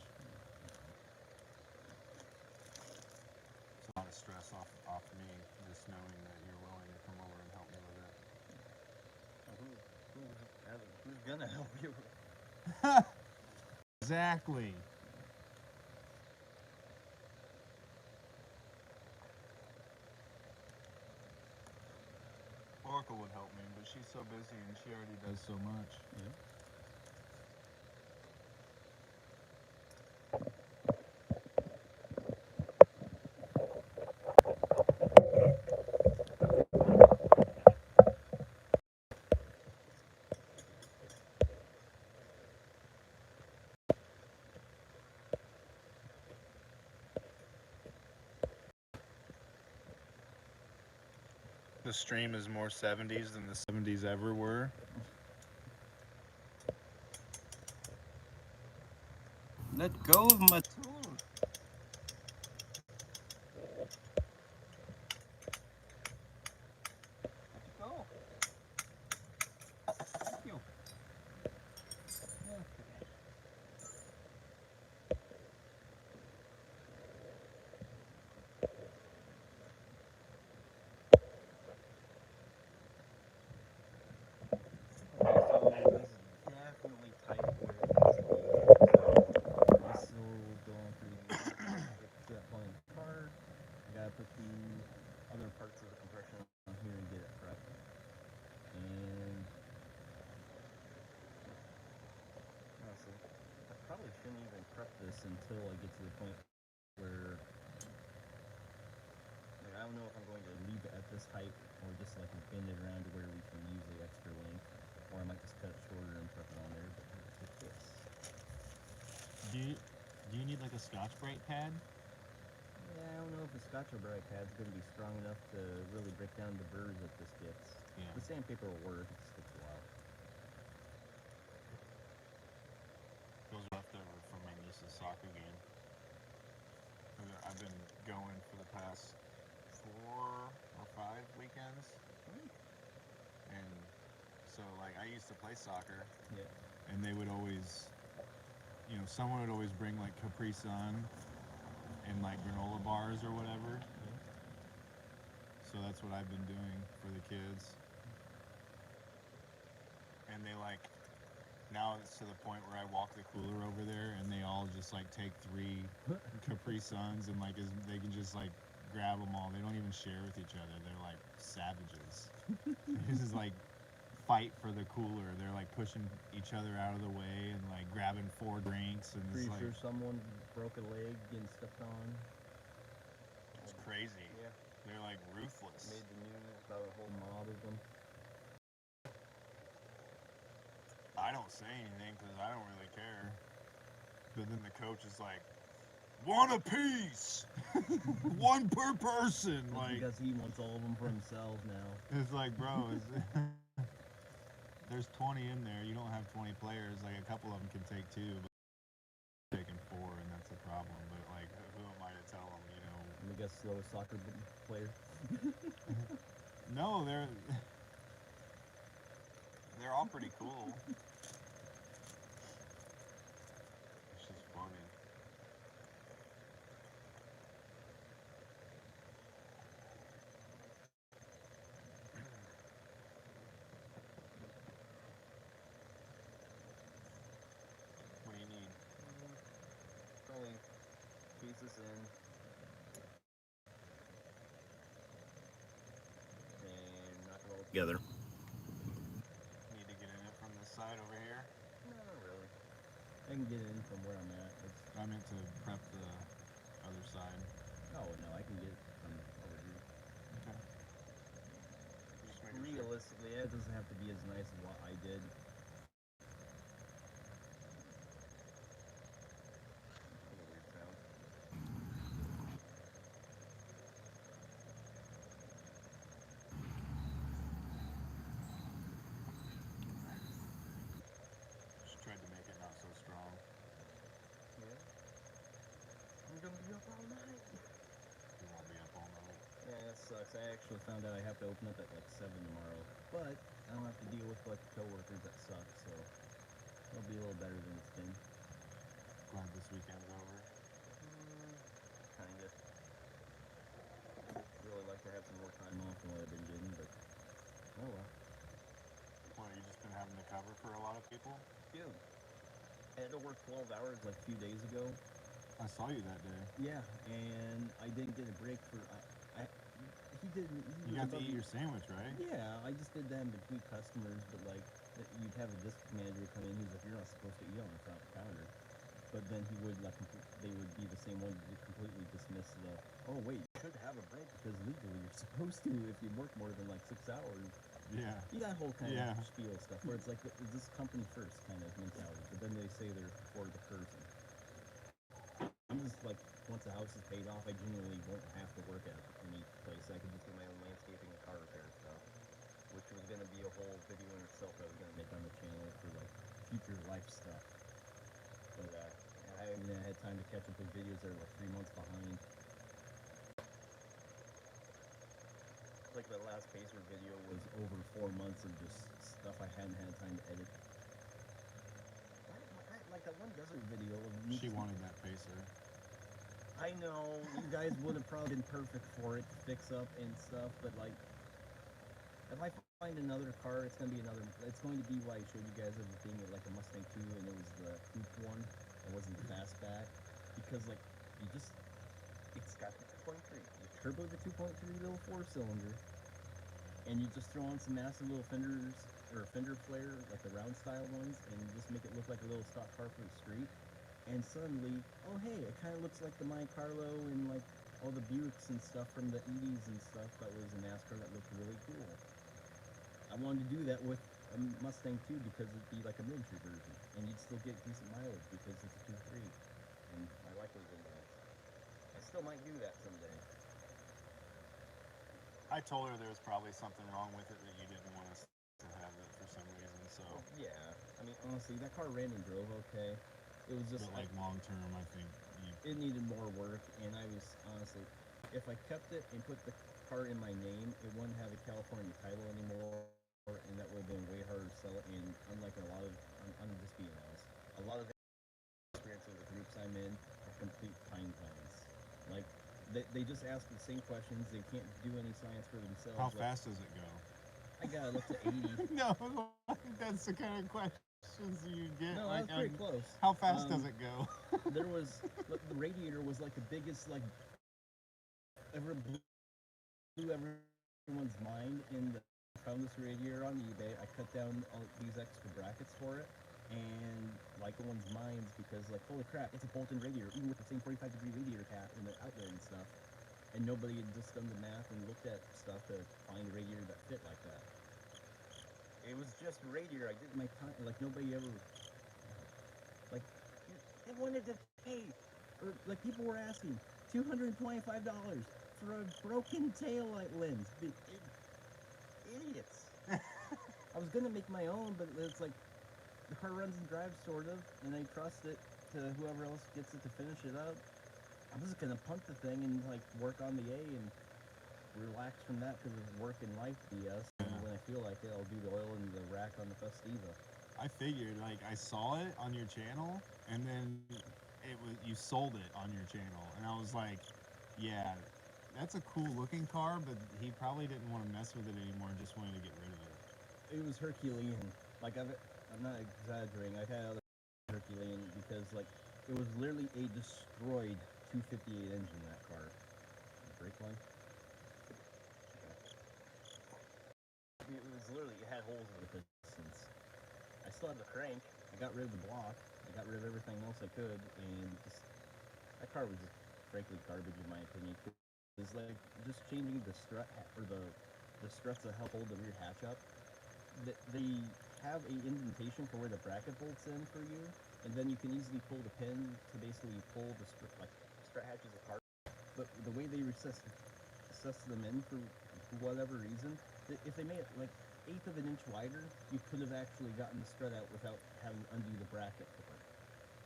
It's a lot of stress off me, just knowing that you're willing to come over and help me with it. Who's gonna help you? Exactly. Oracle would help me, but she's so busy and she already does so much. Yeah. The stream is more 70s than the 70s ever were. Let go of my tool. Let it go. Thank you. Okay. So this is definitely tight where it needs to be. So this will go on pretty good. Get to that point in the car. I gotta put the other parts of the compression on here and get it prepped. And honestly, I probably shouldn't even prep this until I get to the point where like, I don't know if I'm going to leave it at this height or just like bend it around to where we can use the extra length, or I might just cut it shorter and prep it on there. But let's get this. Do you need like a Scotch-Brite pad? Yeah, I don't know if the Scotch or Brite pad's going to be strong enough to really break down the burrs that this gets. Yeah. The sandpaper will work, it just takes a while. Those are left over from my niece's soccer game. I've been going for the past 4 or 5 weekends. And so like I used to play soccer. Yeah. And they would always, you know, someone would always bring like Capri Sun and like granola bars or whatever. Yeah. So that's what I've been doing for the kids. And they like, now it's to the point where I walk the cooler over there and they all just like take 3 Capri Suns and like they can just like grab them all. They don't even share with each other. They're like savages. This is like fight for the cooler. They're like pushing each other out of the way and like grabbing 4 drinks and Pretty it's like sure someone broke a leg getting stepped on. it's crazy. Yeah. They're like ruthless. Made the news about a whole mob of them. I don't say anything because I don't really care. But then the coach is like, 1 apiece, 1 per person. That's Like because he wants all of them for himself now. it's like, bro, there's 20 in there. You don't have 20 players. Like a couple of them can take 2, but taking 4, and that's a problem. But like, who am I to tell them? You know? Let me guess, slowest soccer player. No, they're all pretty cool. It's just funny. What do you need? Probably piece this in. And knock it all together. Need to get in it from this side over here. No, not really. I can get it in from where I'm at. I meant to prep the other side. Oh no, I can get it from over here. Okay. Just making sure. Realistically, it doesn't have to be as nice as what I did. That's a weird sound. Just tried to make it not so strong. Yeah. I'm gonna be up all night. You won't be up all night. Yeah, that sucks. I actually found out I have to open up at like 7 tomorrow. But I don't have to deal with like coworkers that suck, so it'll be a little better than it's been. Glad this weekend's over. Kinda. Really like to have some more time off than what I've been getting, but oh well. What, you just been having to cover for a lot of people? Dude, I had to work 12 hours like a few days ago. I saw you that day. Yeah, and I didn't get a break for. I he didn't. You got to eat your sandwich, right? Yeah, I just did that in between customers, but like you'd have a district manager come in. He's like, "You're not supposed to eat on the top counter," but then he would like they would be the same ones that completely dismiss the. Oh wait, you should have a break because legally you're supposed to if you work more than like 6 hours. Yeah. You got whole kind Yeah. of spiel stuff where it's like is this company first kind of mentality, but then they say they're for the person. I'm just like, once the house is paid off, I genuinely won't have to work at any place. I can just do my own landscaping and car repair stuff, which was going to be a whole video in itself that I was going to make on the channel for like future life stuff. But I haven't had time to catch up with videos that are like 3 months behind. Like the last Pacer video was over 4 months of just stuff I hadn't had time to edit. Like that one desert video of me. She wanted that Pacer. I know you guys would have probably been perfect for it to fix up and stuff, but like, if I find another car, it's gonna be another. It's going to be why I showed you guys of being like a Mustang 2, and it was the coupe one. It wasn't the fastback because like you just, it's got the 2.3. You turbo the 2.3 little 4-cylinder, and you just throw on some massive little fenders or fender flare, like the round style ones, and you just make it look like a little stock car for the street. And suddenly, oh hey, it kind of looks like the Monte Carlo and like all the Buicks and stuff from the 80s and stuff that was a NASCAR that looked really cool. I wanted to do that with a Mustang 2 because it'd be like a miniature version, and you'd still get decent mileage because it's a 2.3. And my wife was in that. I still might do that someday. I told her there was probably something wrong with it that you didn't want us to have it for some reason. So. Yeah, I mean honestly, that car ran and drove okay. It was just but like long term, I think it needed more work, and I was honestly, if I kept it and put the car in my name, it wouldn't have a California title anymore, and that would have been way harder to sell it. And unlike a lot of, I'm just being honest, a lot of experiences with the groups I'm in are complete pine cones. Like they just ask the same questions. They can't do any science for themselves. How fast does it go? I got it up to 80. No, that's the kind of question. You get No, like that's pretty close. How fast does it go? There was the radiator was like the biggest like ever blew everyone's mind. And I found this radiator on eBay. I cut down all these extra brackets for it, and like everyone's minds because like holy crap, it's a bolt-in radiator even with the same 45-degree radiator cap and the outlet and stuff. And nobody had just done the math and looked at stuff to find a radiator that fit like that. It was just a radiator. I did my time. Like nobody ever. Like they wanted to pay, or like people were asking $225 for a broken taillight lens. Idiots. I was gonna make my own, but it's like the car runs and drives sort of, and I trust it to whoever else gets it to finish it up. I'm just gonna punt the thing and like work on the A and relax from that because of work and life BS. And when I feel like it, I'll do the oil and the rack on the Festiva. I figured, like, I saw it on your channel, and then it was you sold it on your channel, and I was like, yeah, that's a cool looking car, but he probably didn't want to mess with it anymore, just wanted to get rid of it. It was Herculean. Like I'm not exaggerating. I've had other Herculean because like it was literally a destroyed 258 engine in that car. Brake line. It was literally, it had holes in the pistons. I still had the crank. I got rid of the block. I got rid of everything else I could, and just that car was just frankly garbage in my opinion. It's like just changing the strut or the struts that help hold the rear hatch up. They have a indentation for where the bracket bolts in for you, and then you can easily pull the pin to basically pull the strut hatches apart. But the way they recess them in for whatever reason, if they made it like 1/8 of an inch wider, you could have actually gotten the strut out without having to undo the bracket for it.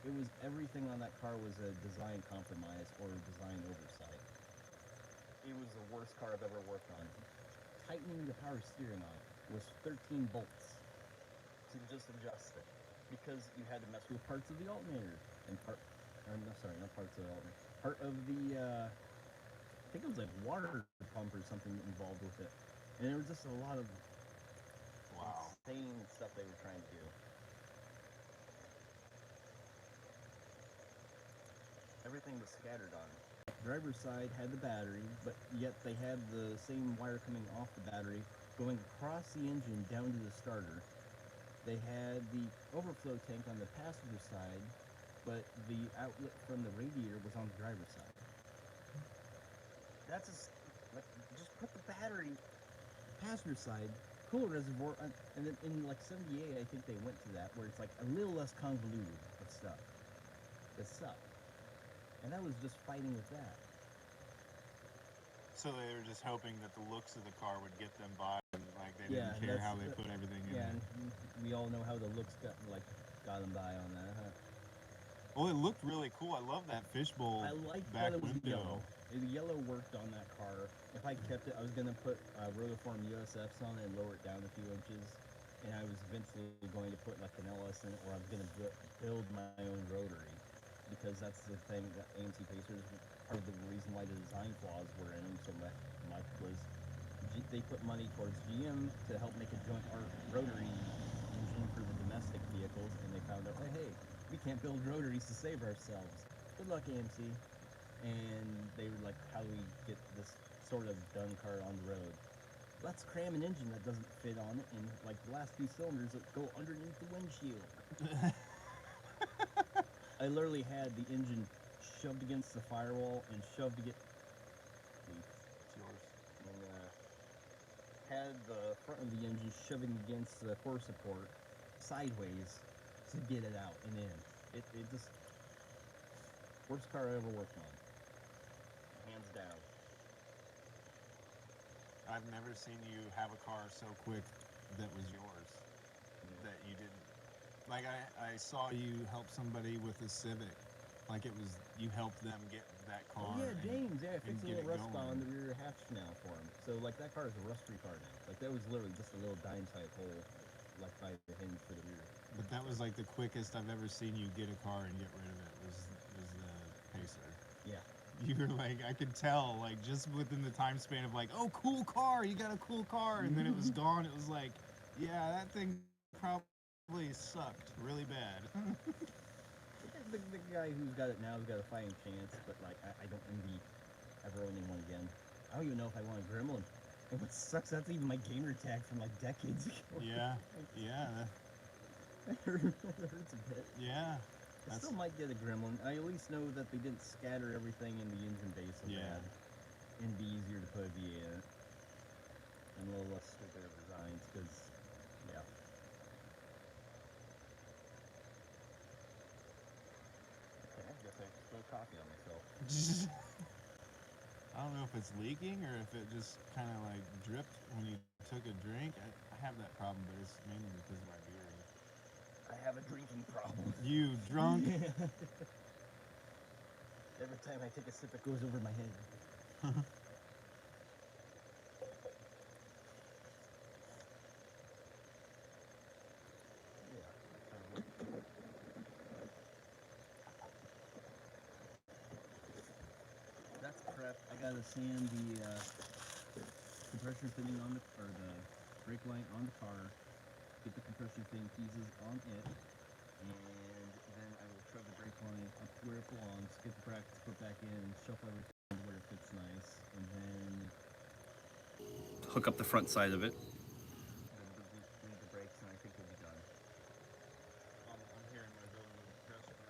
It was everything on that car was a design compromise or a design oversight. It was the worst car I've ever worked on. Tightening the power steering on was 13 bolts to just adjust it because you had to mess with parts of the alternator and part of the alternator. Part of the I think it was like water pump or something involved with it, and there was just a lot of insane stuff they were trying to do. everything was scattered on it. Driver's side had the battery, but yet they had the same wire coming off the battery going across the engine down to the starter. They had the overflow tank on the passenger side, but the outlet from the radiator was on the driver's side. That's just put the battery passenger side cooler reservoir, and then in like '78, I think they went to that where it's like a little less convoluted of stuff. It sucked, and I was just fighting with that. So they were just hoping that the looks of the car would get them by, and like they Yeah, didn't care that's- how they put everything in Yeah, there. and we all know how the looks got them by on that. Huh? Well, it looked really cool. I love that fishbowl I liked back that it was window. yellow. The yellow worked on that car. If I kept it, I was gonna put rotiform USFs on it and lower it down a few inches. And I was eventually going to put like an LS in it, or I was gonna build my own rotary, because that's the thing that AMC Pacers, part of the reason why the design flaws were in them so much was they put money towards GM to help make a joint rotary engine for the domestic vehicles, and they found out, oh, hey, we can't build rotaries to save ourselves. Good luck, AMC. And they were like, how do we get this sort of done car on the road? Let's cram an engine that doesn't fit on it, and like the last few cylinders that go underneath the windshield. I literally had the engine shoved against the firewall and shoved against It's yours. and had the front of the engine shoving against the core support sideways to get it out and in. It just worst car I ever worked on, hands down. I've never seen you have a car so quick that was yours, that you didn't. Like, I saw you help somebody with a Civic. Like, it was, you helped them get that car. Oh yeah, and- James. Yeah, I fixed a get little it rust going. on the rear hatch now for him. So like that car is a rust-free car now. Like that was literally just a little dime-sized hole, like by the hinge for the rear. But that was like the quickest I've ever seen you get a car and get rid of it was the Pacer. Yeah. You were like, I could tell, like, just within the time span of like, oh, cool car, you got a cool car, and then it was gone. It was like, yeah, that thing probably sucked really bad. The guy who's got it now has got a fighting chance, but like I don't envy ever owning one again. I don't even know if I want a Gremlin. And what sucks, that's even my gamer tag from like decades ago. Yeah, That hurts a bit. yeah. I still might get a Gremlin. I at least know that they didn't scatter everything in the engine bay so Yeah. bad. And be easier to put a V8 in it. And a little less stupid of designs, because, yeah. Okay, I guess I spilled coffee on myself. I don't know if it's leaking or if it just kind of like dripped when you took a drink. I have that problem, but it's mainly because of my beer. I have a drinking problem. You drunk? Every time I take a sip, it goes over my head. That's prep. I gotta sand the compression fitting on the brake line on the car, get the compression fitting pieces on it, and then I will shove the brake line up where it belongs, get the brackets put back in, shuffle everything where it fits nice, and then hook up the front side of it. Then bleed the brakes, and I think we'll be done. I'm hearing my building with the press car.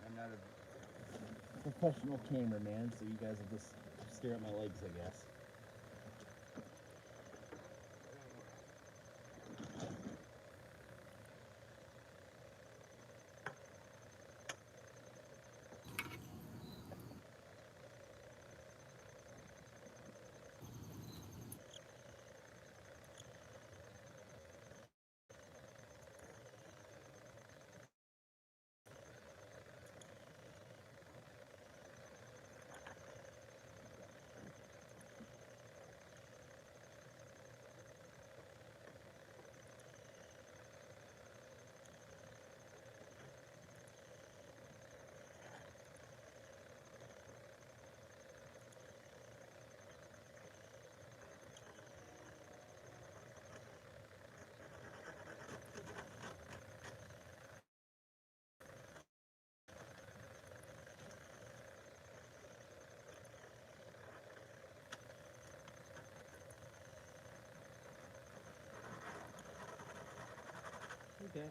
I'm not a professional cameraman, so you guys will just stare at my legs, I guess. Okay.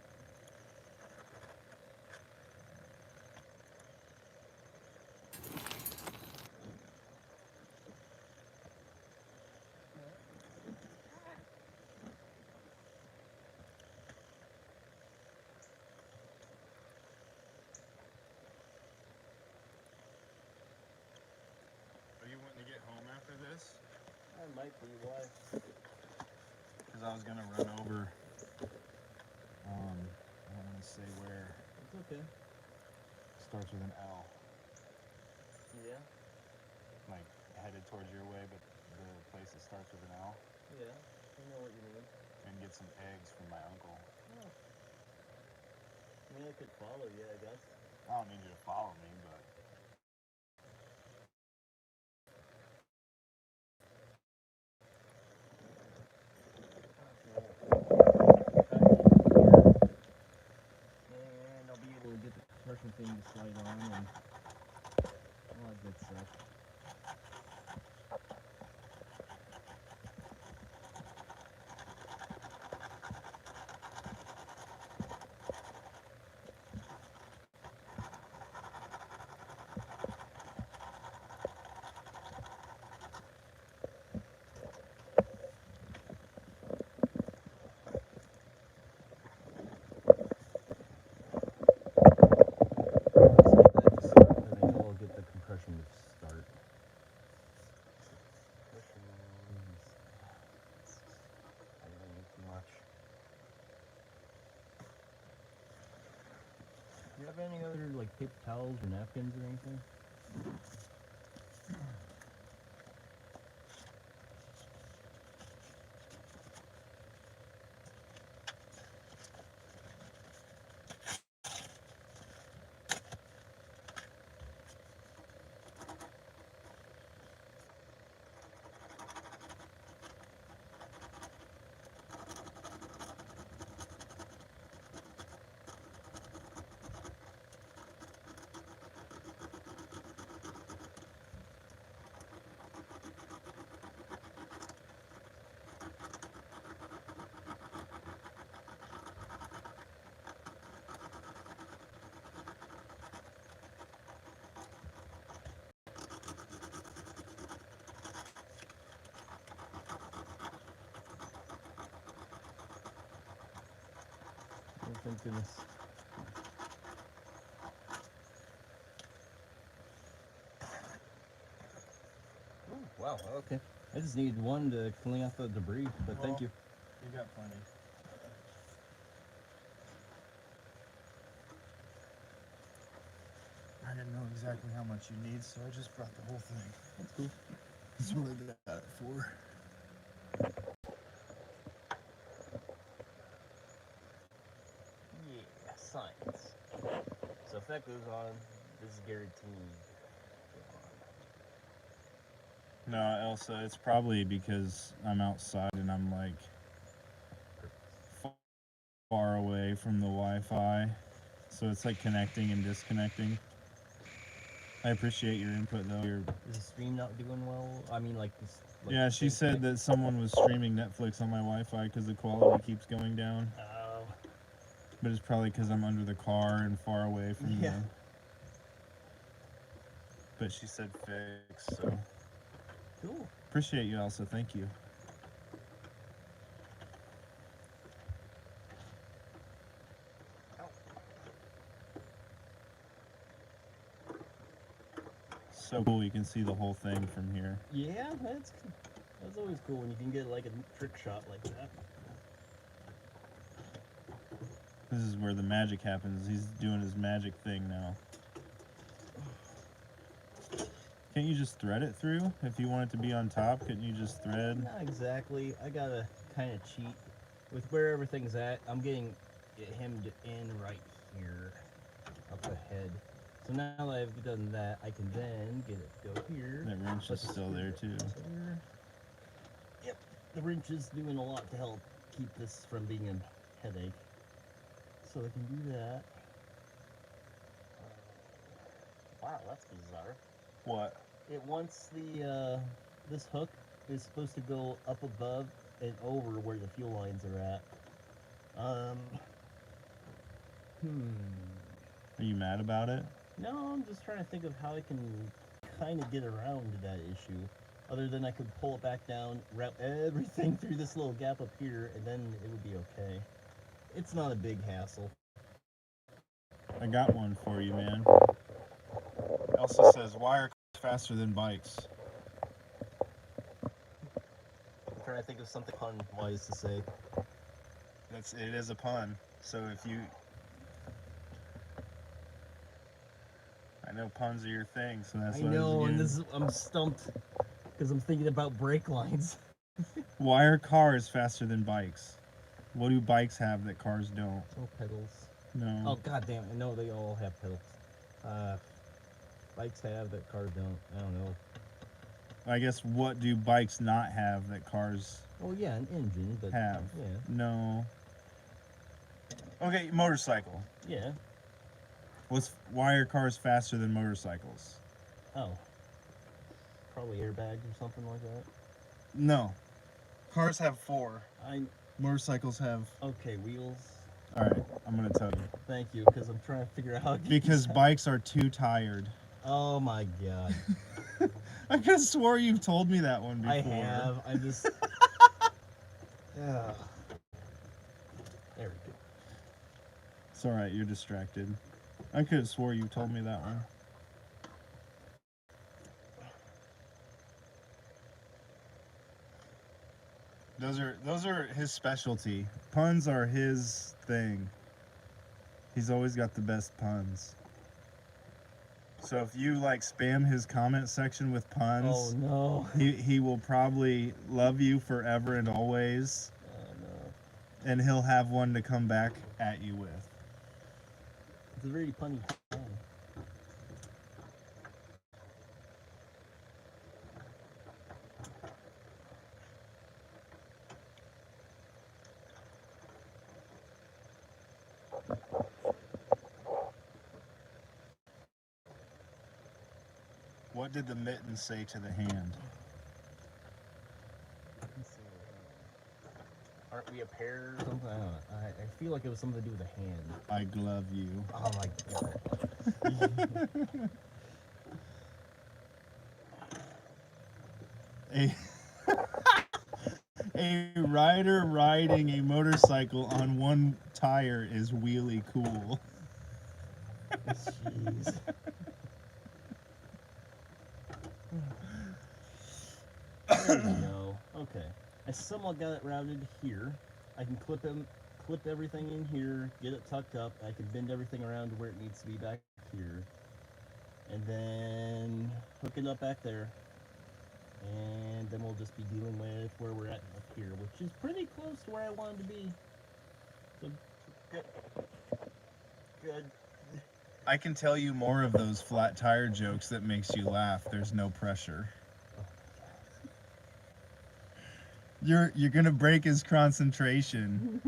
Are you wanting to get home after this? I might be. Why? Because I was gonna run over. I don't want to say where. It's okay. Starts with an L. Yeah. Like headed towards your way, but the place that starts with an L. Yeah. I know what you mean. And get some eggs from my uncle. Oh. I mean, I could follow you, I guess. I don't need you to follow me, but And I'll be able to get the compression thing to slide on and all that good stuff. I'll get the compression to start. I don't need too much. Do you have any other like paper towels or napkins or anything? Oh, thank goodness. Oh, wow, okay. I just needed one to clean off the debris, but thank you. you got plenty. I didn't know exactly how much you need, so I just brought the whole thing. That's cool. That's what I got it for. Yeah, science. So if that goes on, this is guaranteed. No, Elsa, it's probably because I'm outside and I'm like far away from the Wi-Fi, so it's like connecting and disconnecting. I appreciate your input though. Is the stream not doing well? I mean, like this. Like Yeah, she said that someone was streaming Netflix on my Wi-Fi because the quality keeps going down. Oh. But it's probably because I'm under the car and far away from Yeah. the. But she said fix, so. Cool. Appreciate you, Elsa. Thank you. So cool, you can see the whole thing from here. Yeah, that's always cool when you can get like a trick shot like that. This is where the magic happens. He's doing his magic thing now. Can't you just thread it through? If you want it to be on top, couldn't you just thread? Not exactly. I gotta kind of cheat with where everything's at. I'm getting it hemmed in right here, up ahead. So now that I've done that, I can then get it go here. That wrench is still there too. There. Yep, the wrench is doing a lot to help keep this from being a headache. So I can do that. Wow, that's bizarre. What? It wants the this hook is supposed to go up above and over where the fuel lines are at. Are you mad about it? No, I'm just trying to think of how I can kind of get around that issue. Other than I could pull it back down, route everything through this little gap up here, and then it would be okay. It's not a big hassle. I got one for you, man. Elsa says, why are cars faster than bikes? I'm trying to think of something pun-wise to say. It is a pun. So if you... I know puns are your thing, so that's I what know, I and was I'm stumped because I'm thinking about brake lines. Why are cars faster than bikes? What do bikes have that cars don't? No pedals. No. Oh, goddamn! I know they all have pedals. Bikes have that cars don't. I don't know. I guess what do bikes not have that cars Oh yeah, an engine, but have? yeah, No. Okay, motorcycle. yeah. Why are cars faster than motorcycles? Oh, probably airbags or something like that. No. Cars have 4. I Motorcycles have... okay, wheels. Alright, I'm gonna tell you. Thank you, because I'm trying to figure out how to get Because this out. bikes are too tired. Oh my god. I could have swore you've told me that one before. I have. I just. Yeah. There we go. It's alright, you're distracted. I could have swore you told me that one. Those are his specialty. Puns are his thing. He's always got the best puns. So if you like spam his comment section with puns, Oh no. he will probably love you forever and always, Oh no. and he'll have one to come back at you with. It's a very punny pun. What did the mitten say to the hand? Aren't we a pair or something? I don't know. I feel like it was something to do with a hand. I glove you. Oh my god. A rider riding a motorcycle on one tire is wheelie cool. Jeez. There we go. Okay. I somewhat got it routed here. I can clip everything in here, get it tucked up. I can bend everything around to where it needs to be back here. And then hook it up back there. And then we'll just be dealing with where we're at up here, which is pretty close to where I wanted to be. So, good. Good. I can tell you more of those flat tire jokes that makes you laugh. There's no pressure. You're gonna break his concentration.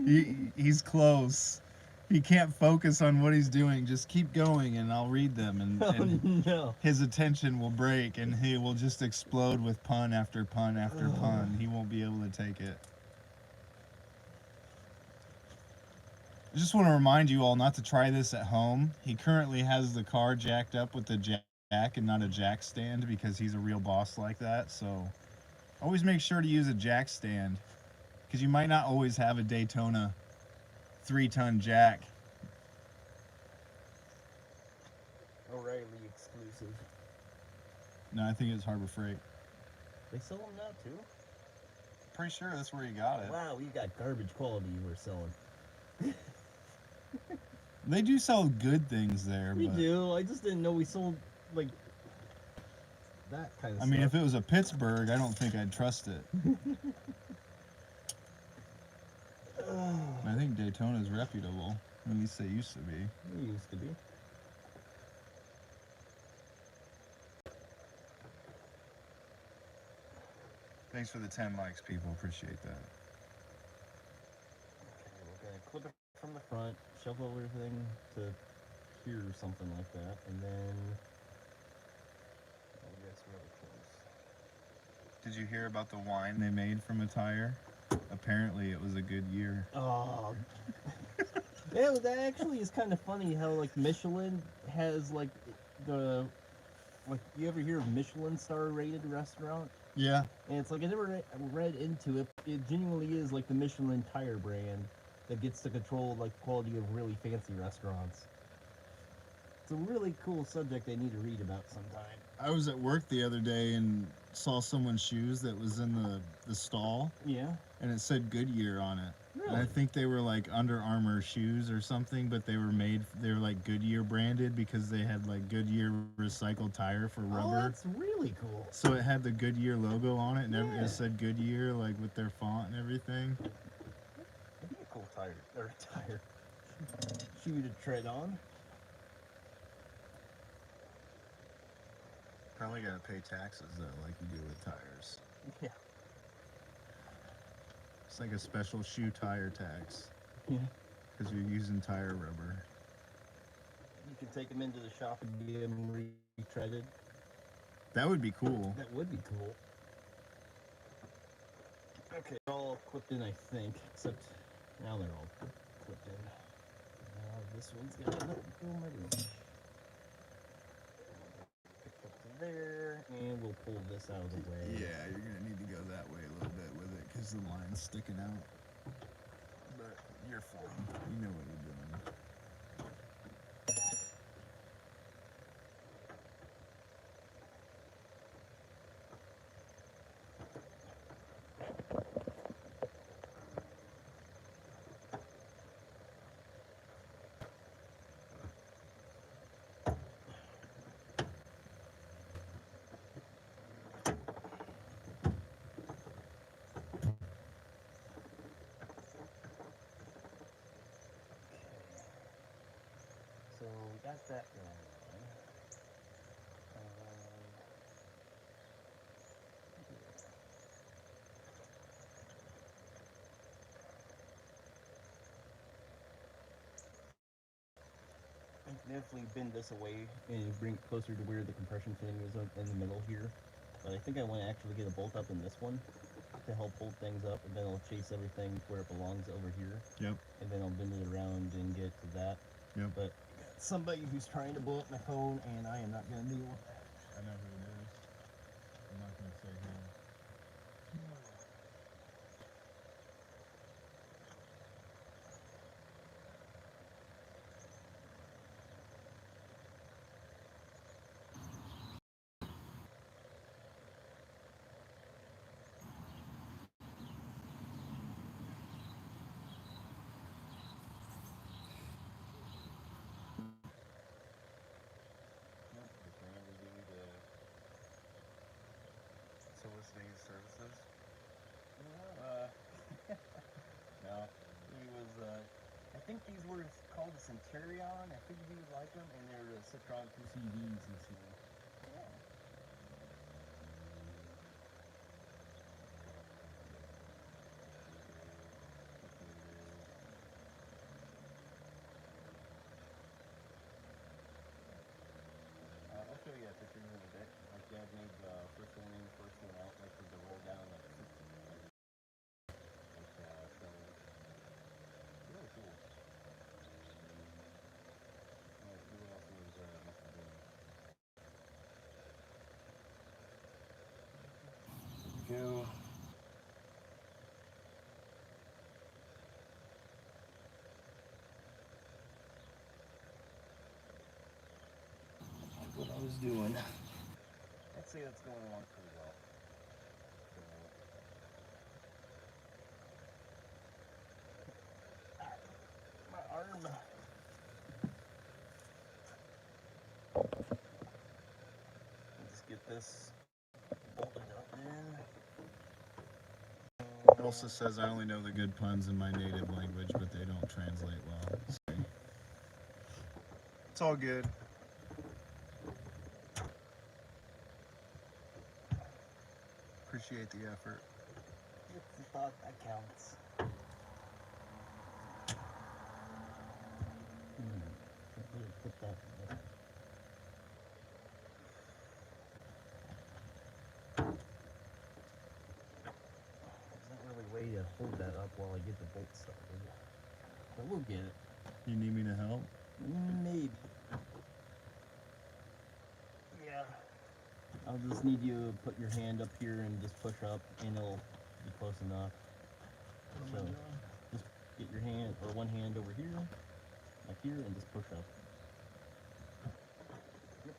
He's close. He can't focus on what he's doing. Just keep going, and I'll read them. And Oh no. his attention will break, and he will just explode with pun after pun after pun. He won't be able to take it. I just want to remind you all not to try this at home. He currently has the car jacked up with the jack and not a jack stand because he's a real boss like that. So always make sure to use a jack stand because you might not always have a Daytona 3-ton jack. O'Reilly exclusive. No, I think it's Harbor Freight. They sell them now too? Pretty sure that's where you got it. Wow, we got garbage quality we're selling. They do sell good things there. We but, do. I just didn't know we sold like that kind of I stuff. mean, if it was a Pittsburgh, I don't think I'd trust it. I think Daytona's reputable. At least they used to be. It used to be. Thanks for the 10 likes, people. Appreciate that. Okay, we're gonna clip it from the front, shove everything to here or something like that, and then I guess really close. Did you hear about the wine they made from a tire? Apparently it was a good year. Oh, Yeah, but that actually is kind of funny how like Michelin has like the like you ever hear of Michelin star rated restaurant? Yeah. And it's like I never read into it. It genuinely is like the Michelin tire brand that gets to control like the quality of really fancy restaurants. It's a really cool subject I need to read about sometime. I was at work the other day and saw someone's shoes that was in the stall, Yeah. and it said Goodyear on it. And I Really? think they were like Under Armour shoes or something, but they were like Goodyear branded because they had like Goodyear recycled tire for Oh, rubber. that's really cool. So it had the Goodyear logo on it, and Yeah. it said Goodyear like with their font and everything. That'd be a cool tire shoe to tread on. Probably gotta pay taxes though, like you do with tires. Yeah. It's like a special shoe tire tax Yeah. because you're using tire rubber. You can take them into the shop and get them retreaded. That would be cool. That would be cool. Okay, they're all clipped in, I think, except now they're all clipped in. Now this one's got a little bit of my reach. Pick up to there, and we'll pull this out of the way. Yeah, you're gonna need to go that way a little bit with it because the line's sticking out. But you're fine. You know what you're doing. So we got that going on. Definitely bend this away and bring it closer to where the compression fin is in the middle here. But I think I want to actually get a bolt up in this one to help hold things up, and then I'll chase everything where it belongs over here. Yep. And then I'll bend it around and get to that. Yep. But somebody who's trying to blow up my phone, and I am not going to deal with that. I know who it is. I'm not gonna say who. Soliciting services. No, he was. I think these were called a Centurion. I think you would like them, and they're Citron 2CVs and stuff. I'll show you a picture in a bit. Like Dad made the first one in, first one out, like with the roll down, like so really cool. Alright, who else was must have been? Go. Like what I was doing. I'd say that's going along pretty well. So, my arm. Let's get this bolted up in. It also says I only know the good puns in my native language, but they don't translate well. So it's all good. Appreciate the effort. It's the thought that counts. Put that there. There's not really a way to hold that up while I get the bolt started. But we'll get it. You need me to help? Maybe. Yeah. I'll just need you to put your hand up here and just push up, and it'll be close enough. What am I So, doing? just get your hand, or one hand over here, like here, and just push up. Yep,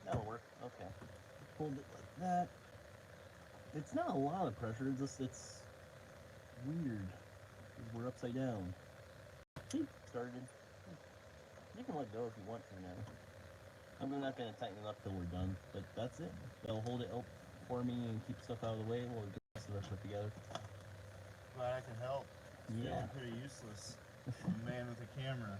that'll work. Okay. Hold it like that. It's not a lot of pressure, it's weird. 'Cause we're upside down. See, started. You can let go if you want to now. I'm not going to tighten it up till we're done, but that's it. They'll hold it up for me and keep stuff out of the way while we get the rest of it together. Glad I can help. Yeah. Feeling pretty useless. I'm a man with a camera.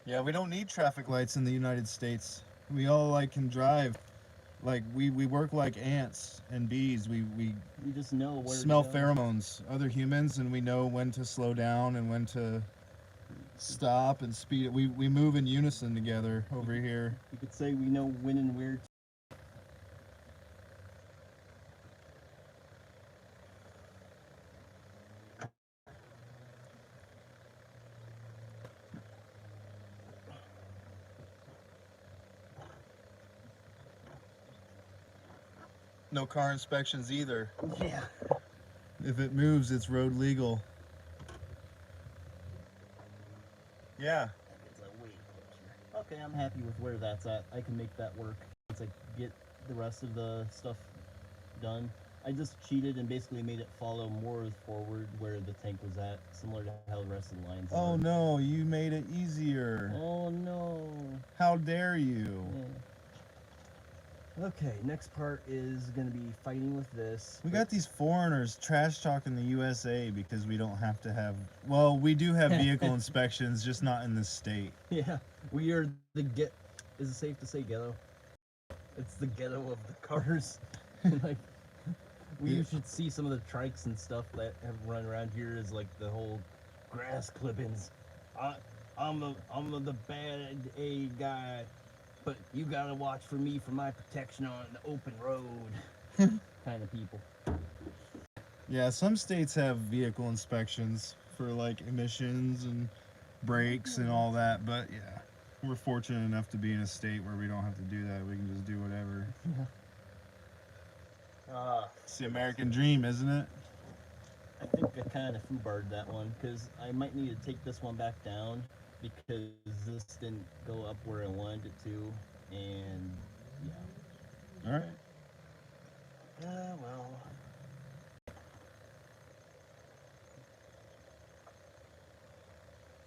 Yeah, we don't need traffic lights in the United States. We all like can drive. Like we work like ants and bees. We You just know where smell to go. pheromones, other humans, and we know when to slow down and when to stop and speed it. We move in unison together over here. You could say we know when and where to. No car inspections either. Yeah. If it moves, it's road legal. Yeah. That gets a way closer. Okay, I'm happy with where that's at. I can make that work. Once I get the rest of the stuff done. I just cheated and basically made it follow more forward where the tank was at, similar to how the rest of the lines Oh are. no, you made it easier. Oh no. How dare you? Yeah. Okay, next part is gonna be fighting with this. We got these foreigners trash talking the USA because we don't have to have. Well, we do have vehicle inspections, just not in this state. Yeah, we are the get. Is it safe to say ghetto? It's the ghetto of the cars. Like, you should see some of the trikes and stuff that have run around here. Is like the whole grass clippings. I'm the bad A guy, but you gotta watch for me for my protection on the open road. Kind of people. Yeah, some states have vehicle inspections for like emissions and brakes and all that, but yeah, we're fortunate enough to be in a state where we don't have to do that. We can just do whatever. It's the American dream, isn't it? I think I kind of foobarred that one because I might need to take this one back down because this didn't go up where I wanted it to, and yeah. All right. Well.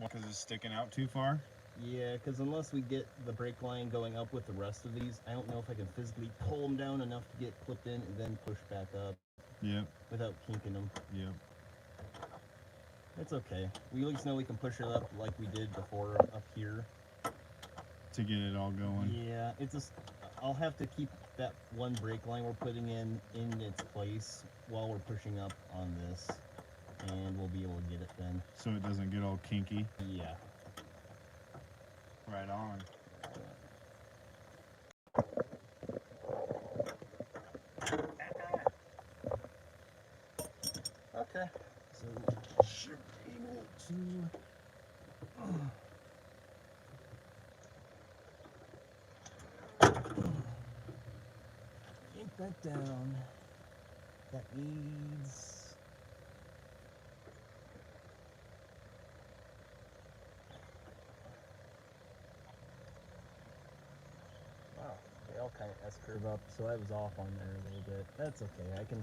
Because it's sticking out too far. Yeah, because unless we get the brake line going up with the rest of these, I don't know if I can physically pull them down enough to get clipped in and then push back up. Yep. Without kinking them. Yep. It's okay. We at least know we can push it up like we did before up here. To get it all going. Yeah, it's just I'll have to keep that one brake line we're putting in its place while we're pushing up on this, and we'll be able to get it then. So it doesn't get all kinky. Yeah. Right on. Okay. So we should be able to. Yank that down. That needs. Wow, they all kind of S-curve up, so I was off on there a little bit. That's okay. I can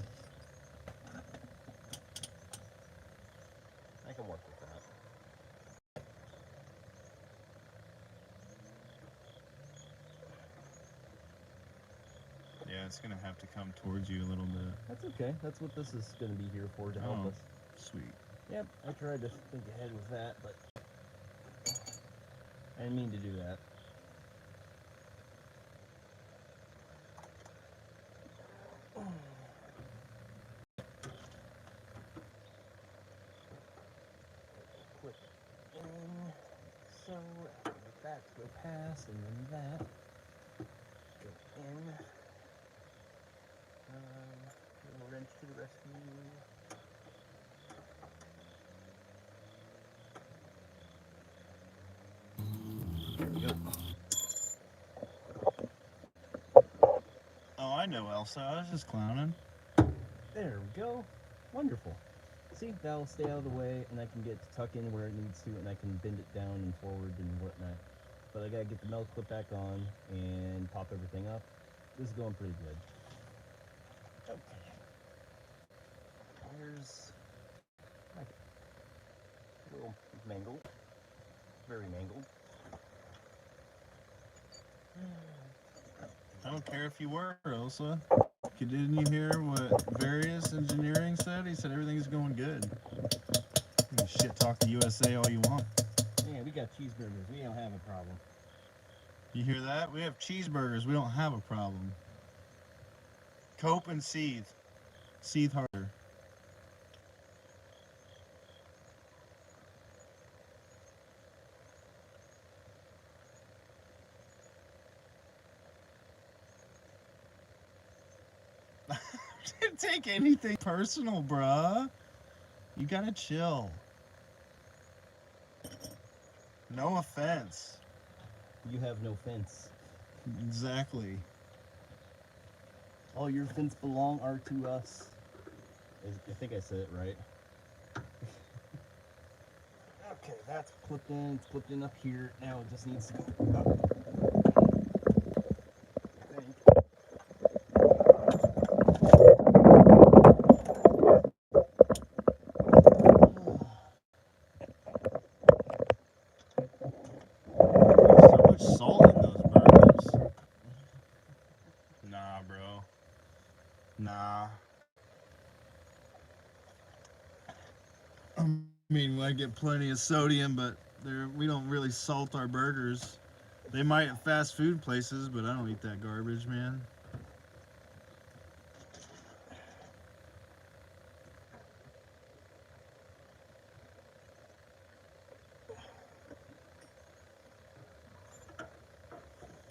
work with that. Yeah, it's gonna have to come towards you a little bit. That's okay. That's what this is going to be here for, to help Oh. us. Sweet. Yep, I tried to think ahead with that, but I didn't mean to do that. Clip in. that to go past, and then that go in. Little wrench to the rescue. There we go. Oh, I know Elsa. I was just clowning. There we go. Wonderful. See, that'll stay out of the way, and I can get to tuck in where it needs to, and I can bend it down and forward and whatnot. But I gotta get the melt clip back on and pop everything up. This is going pretty good. Okay. Here's my little mangled. Very mangled. I don't care if you were, Elsa. Didn't you hear what Various Engineering said? He said everything's going good. You can shit talk the USA all you want. Yeah, we got cheeseburgers. We don't have a problem. You hear that? We have cheeseburgers. We don't have a problem. Cope and seethe. Seethe harder. Didn't take anything personal, bruh. You gotta chill. No offense. You have no fence. Exactly. All your fence are to us. I think I said it right. Okay, that's clipped in. It's clipped in up here. Now it just needs to go up. I think. So much salt in those burgers. Nah, bro. Nah. I mean, I get plenty of sodium, but we don't really salt our burgers. They might at fast food places, but I don't eat that garbage, man.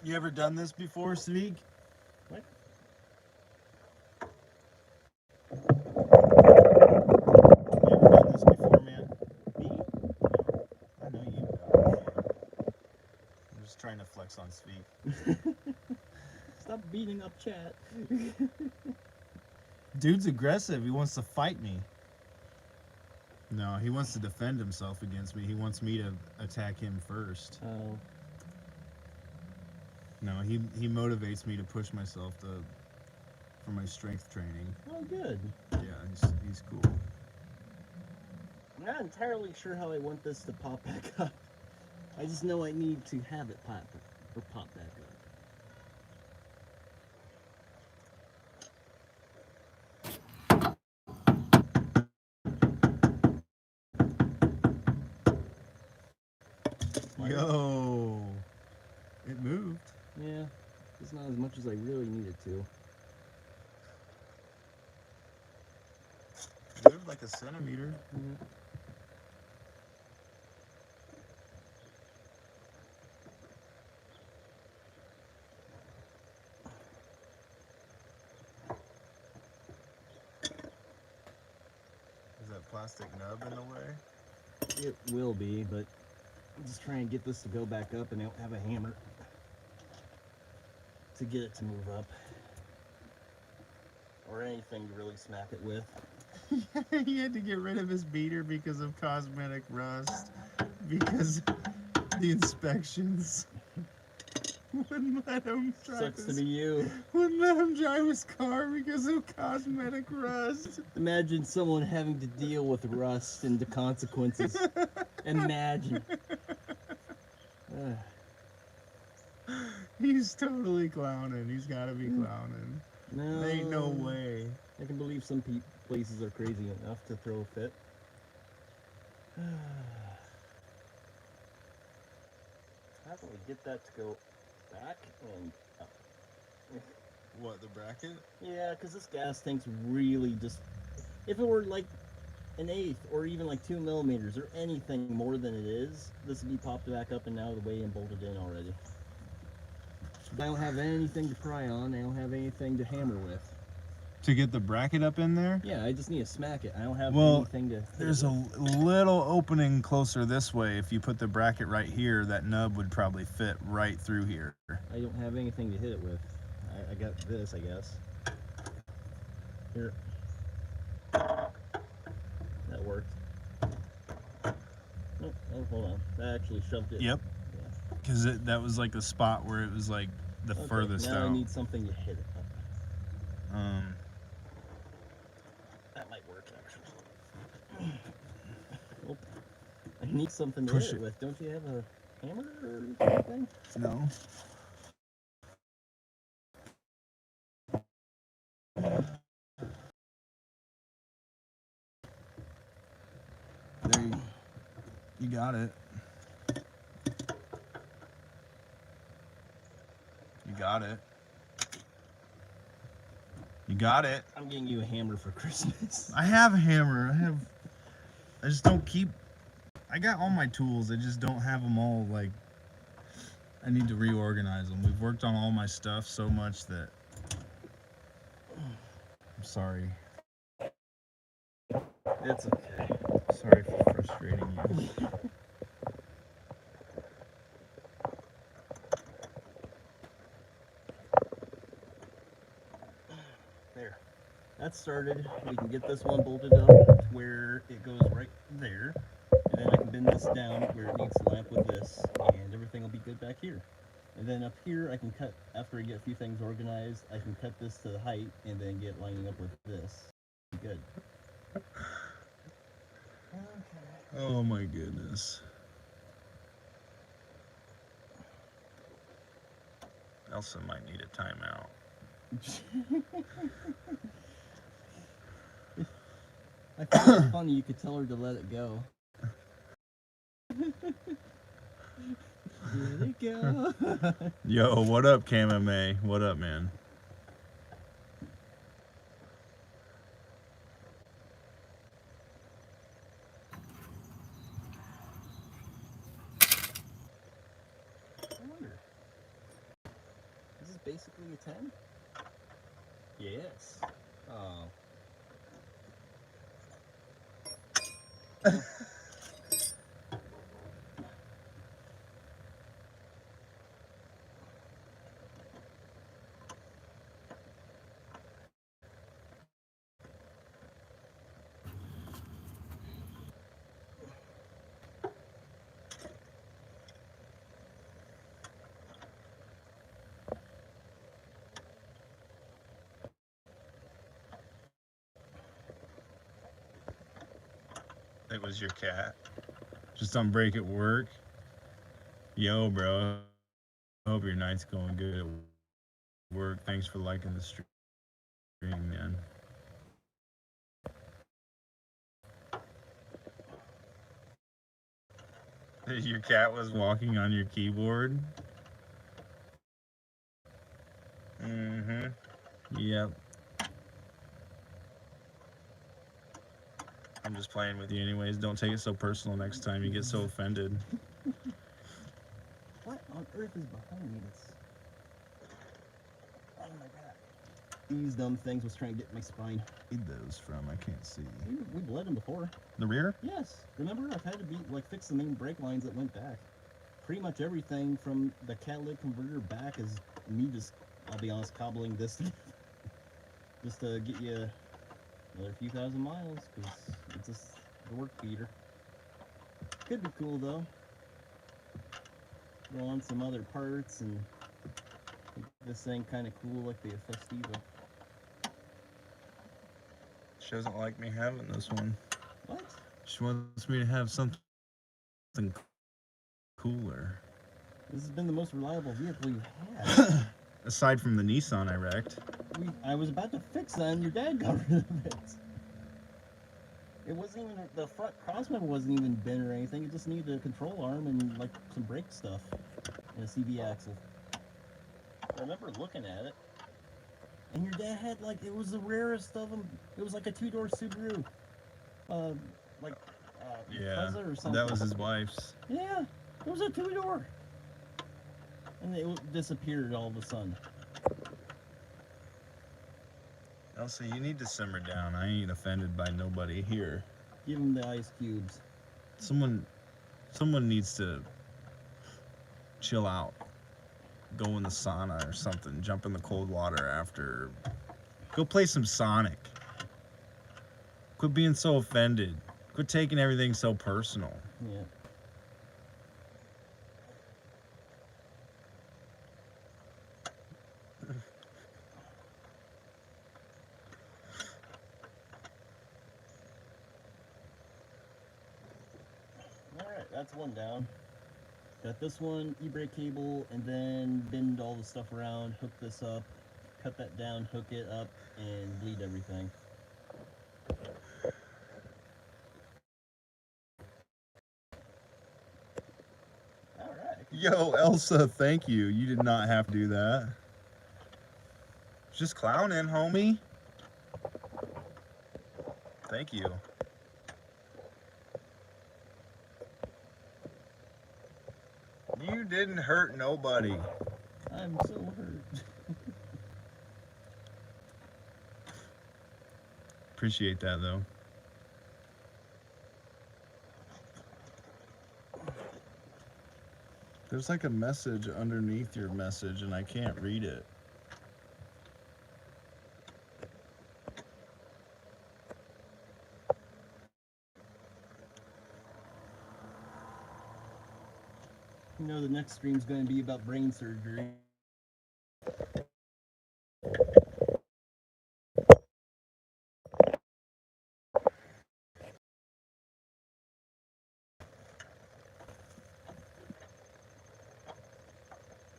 You ever done this before, Sveeg? What? You ever done this before, man? Me? I know you have. I'm just trying to flex on Sveeg. Stop beating up chat. Dude's aggressive. He wants to fight me. No, he wants to defend himself against me. He wants me to attack him first. Oh. No, he motivates me to push myself for my strength training. Oh, good. Yeah, he's cool. I'm not entirely sure how I want this to pop back up. I just know I need to have it pop back up. Yo, it moved. Yeah, it's not as much as I really needed to. Moved like a centimeter. Mm-hmm. Is that plastic nub in the way? It will be, but I'm just trying to get this to go back up, and I don't have a hammer to get it to move up. Or anything to really smack it with. He had to get rid of his beater because of cosmetic rust. Because the inspections wouldn't let him drive Sucks to be you. wouldn't let him drive his car because of cosmetic rust. Imagine someone having to deal with rust and the consequences. Imagine. He's totally clowning. He's gotta be clowning. No. Ain't no way. I can believe some places are crazy enough to throw a fit. How can we get that to go back and up? What, the bracket? Yeah, because this gas tank's really just... If it were like an eighth or even like 2 millimeters or anything more than it is, this would be popped back up and out of the way and bolted in already. I don't have anything to pry on. I don't have anything to hammer with. To get the bracket up in there? Yeah, I just need to smack it. I don't have Well, anything to hit there's it a with. little opening closer this way. If you put the bracket right here, that nub would probably fit right through here. I don't have anything to hit it with. I got this, I guess. Here. That worked. Oh, hold on. That actually shoved it. Yep. Yeah. Because that was like the spot where it was like the Okay, furthest now out. I need something to hit it. That might work, actually. Oh, I need something to Push hit it it. with. Don't you have a hammer or something? No. There you got it. You got it. You got it. I'm getting you a hammer for Christmas. I have a hammer. I just don't keep. I got all my tools. I just don't have them all. Like, I need to reorganize them. We've worked on all my stuff so much that I'm sorry. It's okay. Sorry for frustrating you. There. That started. We can get this one bolted up to where it goes right there. And then I can bend this down where it needs to lamp with this, and everything will be good back here. And then up here, I can cut, after I get a few things organized, I can cut this to the height and then get lining up with this. Good. Okay. Oh my goodness. Elsa might need a timeout. I thought it was funny you could tell her to let it go. Let it go. Yo, what up, KMMA? What up, man? I wonder. Is this basically a 10? Yes. Oh. It was your cat. Just on break at work. Yo, bro. Hope your night's going good at work. Thanks for liking the stream, man. Your cat was walking on your keyboard? Mm-hmm. Yep. I'm just playing with you anyways. Don't take it so personal next time. You get so offended. What on earth is behind me? That's... Oh my god. These dumb things was trying to get my spine. Where'd those from? I can't see. We bled them before. The rear? Yes. Remember, I've had to fix the main brake lines that went back. Pretty much everything from the catalytic converter back is me just, I'll be honest, cobbling this together. Just to get you another few thousand miles, because it's just the work beater. Could be cool though. Roll on some other parts and make this thing kind of cool like the Festiva. She doesn't like me having this one. What? She wants me to have something cooler. This has been the most reliable vehicle you've had. Aside from the Nissan I wrecked. I was about to fix that and your dad got rid of it. It wasn't even, the front crossmember wasn't even bent or anything. It just needed a control arm and like some brake stuff and a CV axle. I remember looking at it. And your dad had like, it was the rarest of them. It was like a two-door Subaru. Like Yeah, Plaza or something. that was his wife's. Yeah, it was a two-door. And it disappeared all of a sudden. Elsa, you need to simmer down. I ain't offended by nobody here. Give him the ice cubes. Someone needs to chill out. Go in the sauna or something. Jump in the cold water after. Go play some Sonic. Quit being so offended. Quit taking everything so personal. Yeah. Alright, that's one down. Got this one, e-brake cable, and then bend all the stuff around, hook this up, cut that down, hook it up, and bleed everything. Alright. Yo, Elsa, thank you. You did not have to do that. Just clowning, homie. Thank you. You didn't hurt nobody. I'm so hurt. Appreciate that, though. There's like a message underneath your message, and I can't read it. You know, the next stream's going to be about brain surgery.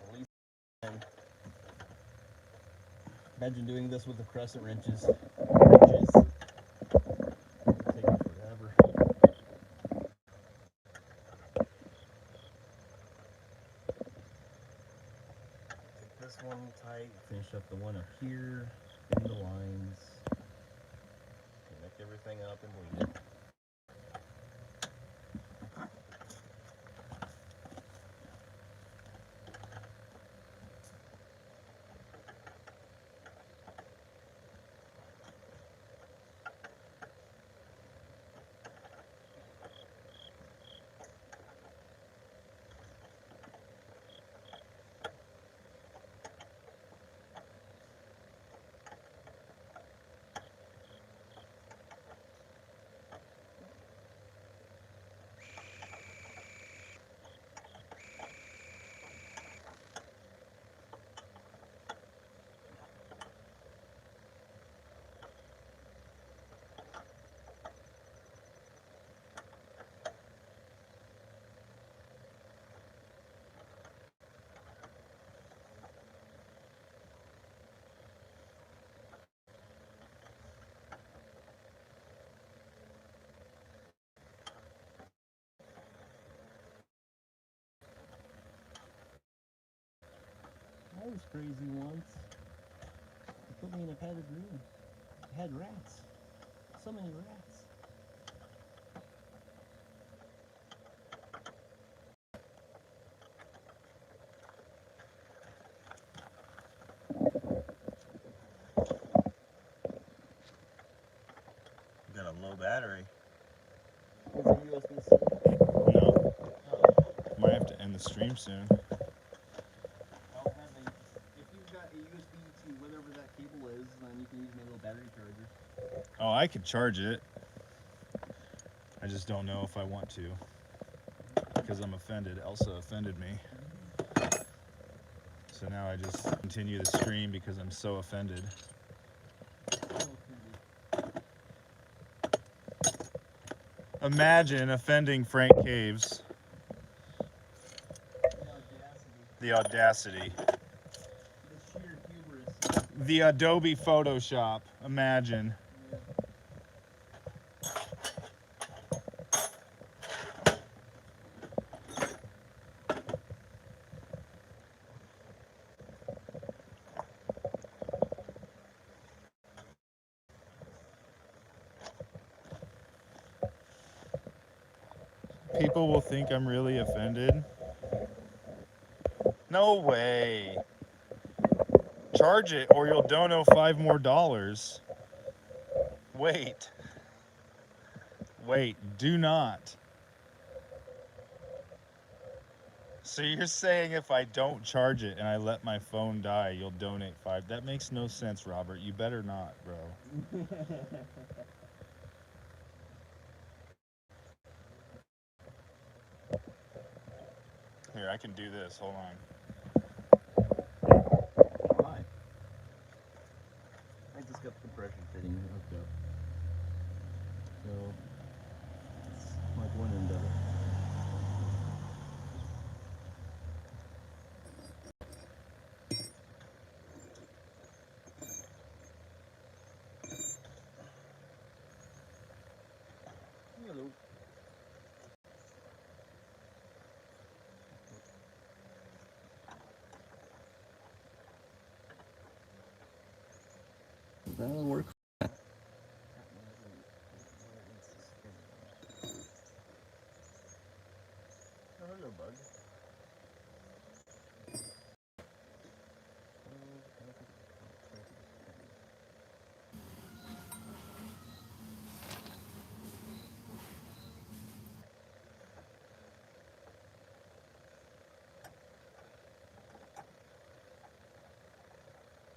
At least imagine doing this with the crescent wrenches. Take forever. Take this one tight, finish up the one up here, bend the lines, connect everything up and bleed it. I was crazy once. They put me in a padded room. I had rats. So many rats. You got a low battery. Is it USB-C? No. Oh. Might have to end the stream soon. If you've got a USB to whatever that cable is, then you can use my little battery charger. Oh, I could charge it. I just don't know if I want to. Because I'm offended. Elsa offended me. So now I just continue the stream because I'm so offended. Imagine offending Frank Caves. The audacity. The sheer hubris. The Adobe Photoshop. Imagine. People will think I'm really offended. No way. Charge it or you'll dono $5 more. Wait. Wait, do not. So you're saying if I don't charge it and I let my phone die, you'll donate 5? That makes no sense, Robert. You better not, bro. Here, I can do this. Hold on. Why? I just got the compression fitting hooked up. So it's like one end of it. Hello. That'll work. Oh, hello, bug.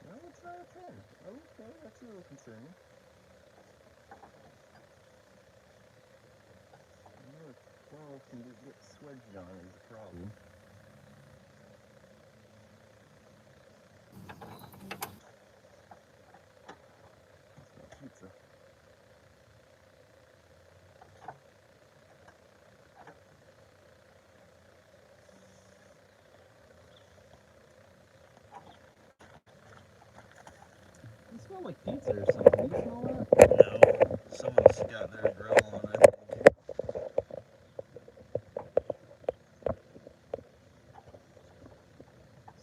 No, it's not a 10. Okay, that's a little concerning. I know a 12 can get swedged on is a problem. Pizza. It smells like pizza or something. You smell that? No, someone's got their grill on, I think.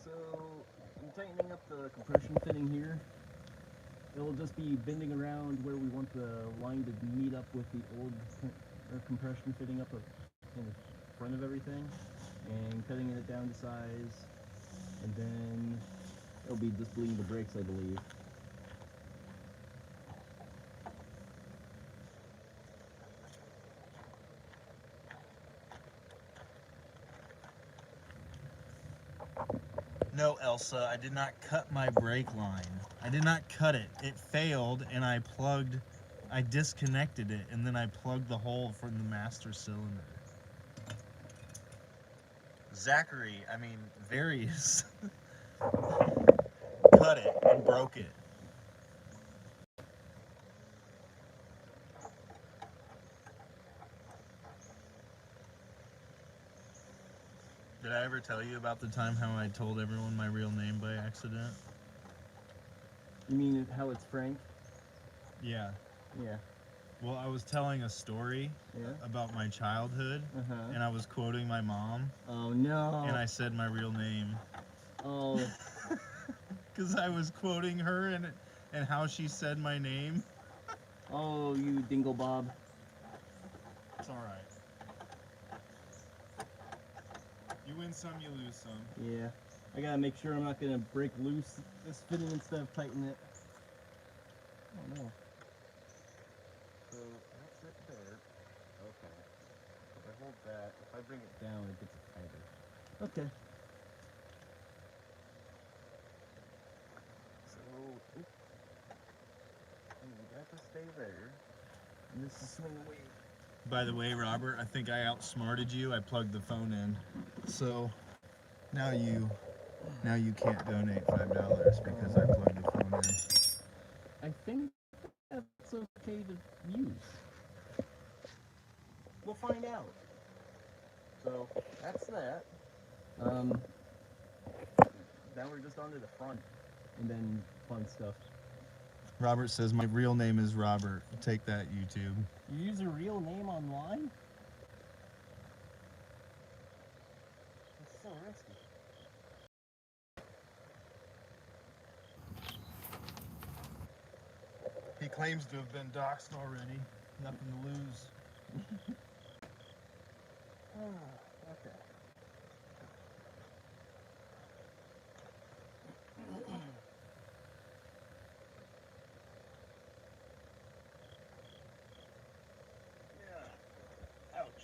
So I'm tightening up the compression fitting here. It'll just be bending around where we want the line to meet up with the old compression fitting up in the front of everything, and cutting it down to size, and then it'll be just bleeding the brakes, I believe. No, Elsa, I did not cut my brake line. I did not cut it. It failed, and I disconnected it, and then I plugged the hole from the master cylinder. Zachary, I mean, Various, cut it and broke it. Did I ever tell you about the time how I told everyone my real name by accident? You mean how it's Frank? Yeah. Yeah. Well, I was telling a story about my childhood, and I was quoting my mom. Oh no. And I said my real name. Oh. Because I was quoting her and how she said my name. Oh, you dingle bob. It's alright. You win some, you lose some. Yeah. I gotta make sure I'm not gonna break loose this fitting instead of tighten it. Oh no. So that's it there. Okay. If I hold that, if I bring it down, it gets tighter. Okay. So, you got to stay there. And this is swing away. By the way, Robert, I think I outsmarted you. I plugged the phone in. So now you can't donate $5 because I plugged the phone in. I think that's okay to use. We'll find out. So that's that. Now we're just onto the front. And then fun stuff. Robert says my real name is Robert. Take that, YouTube. You use a real name online? It's so risky. He claims to have been doxxed already. Nothing to lose. Okay. Yeah. Ouch.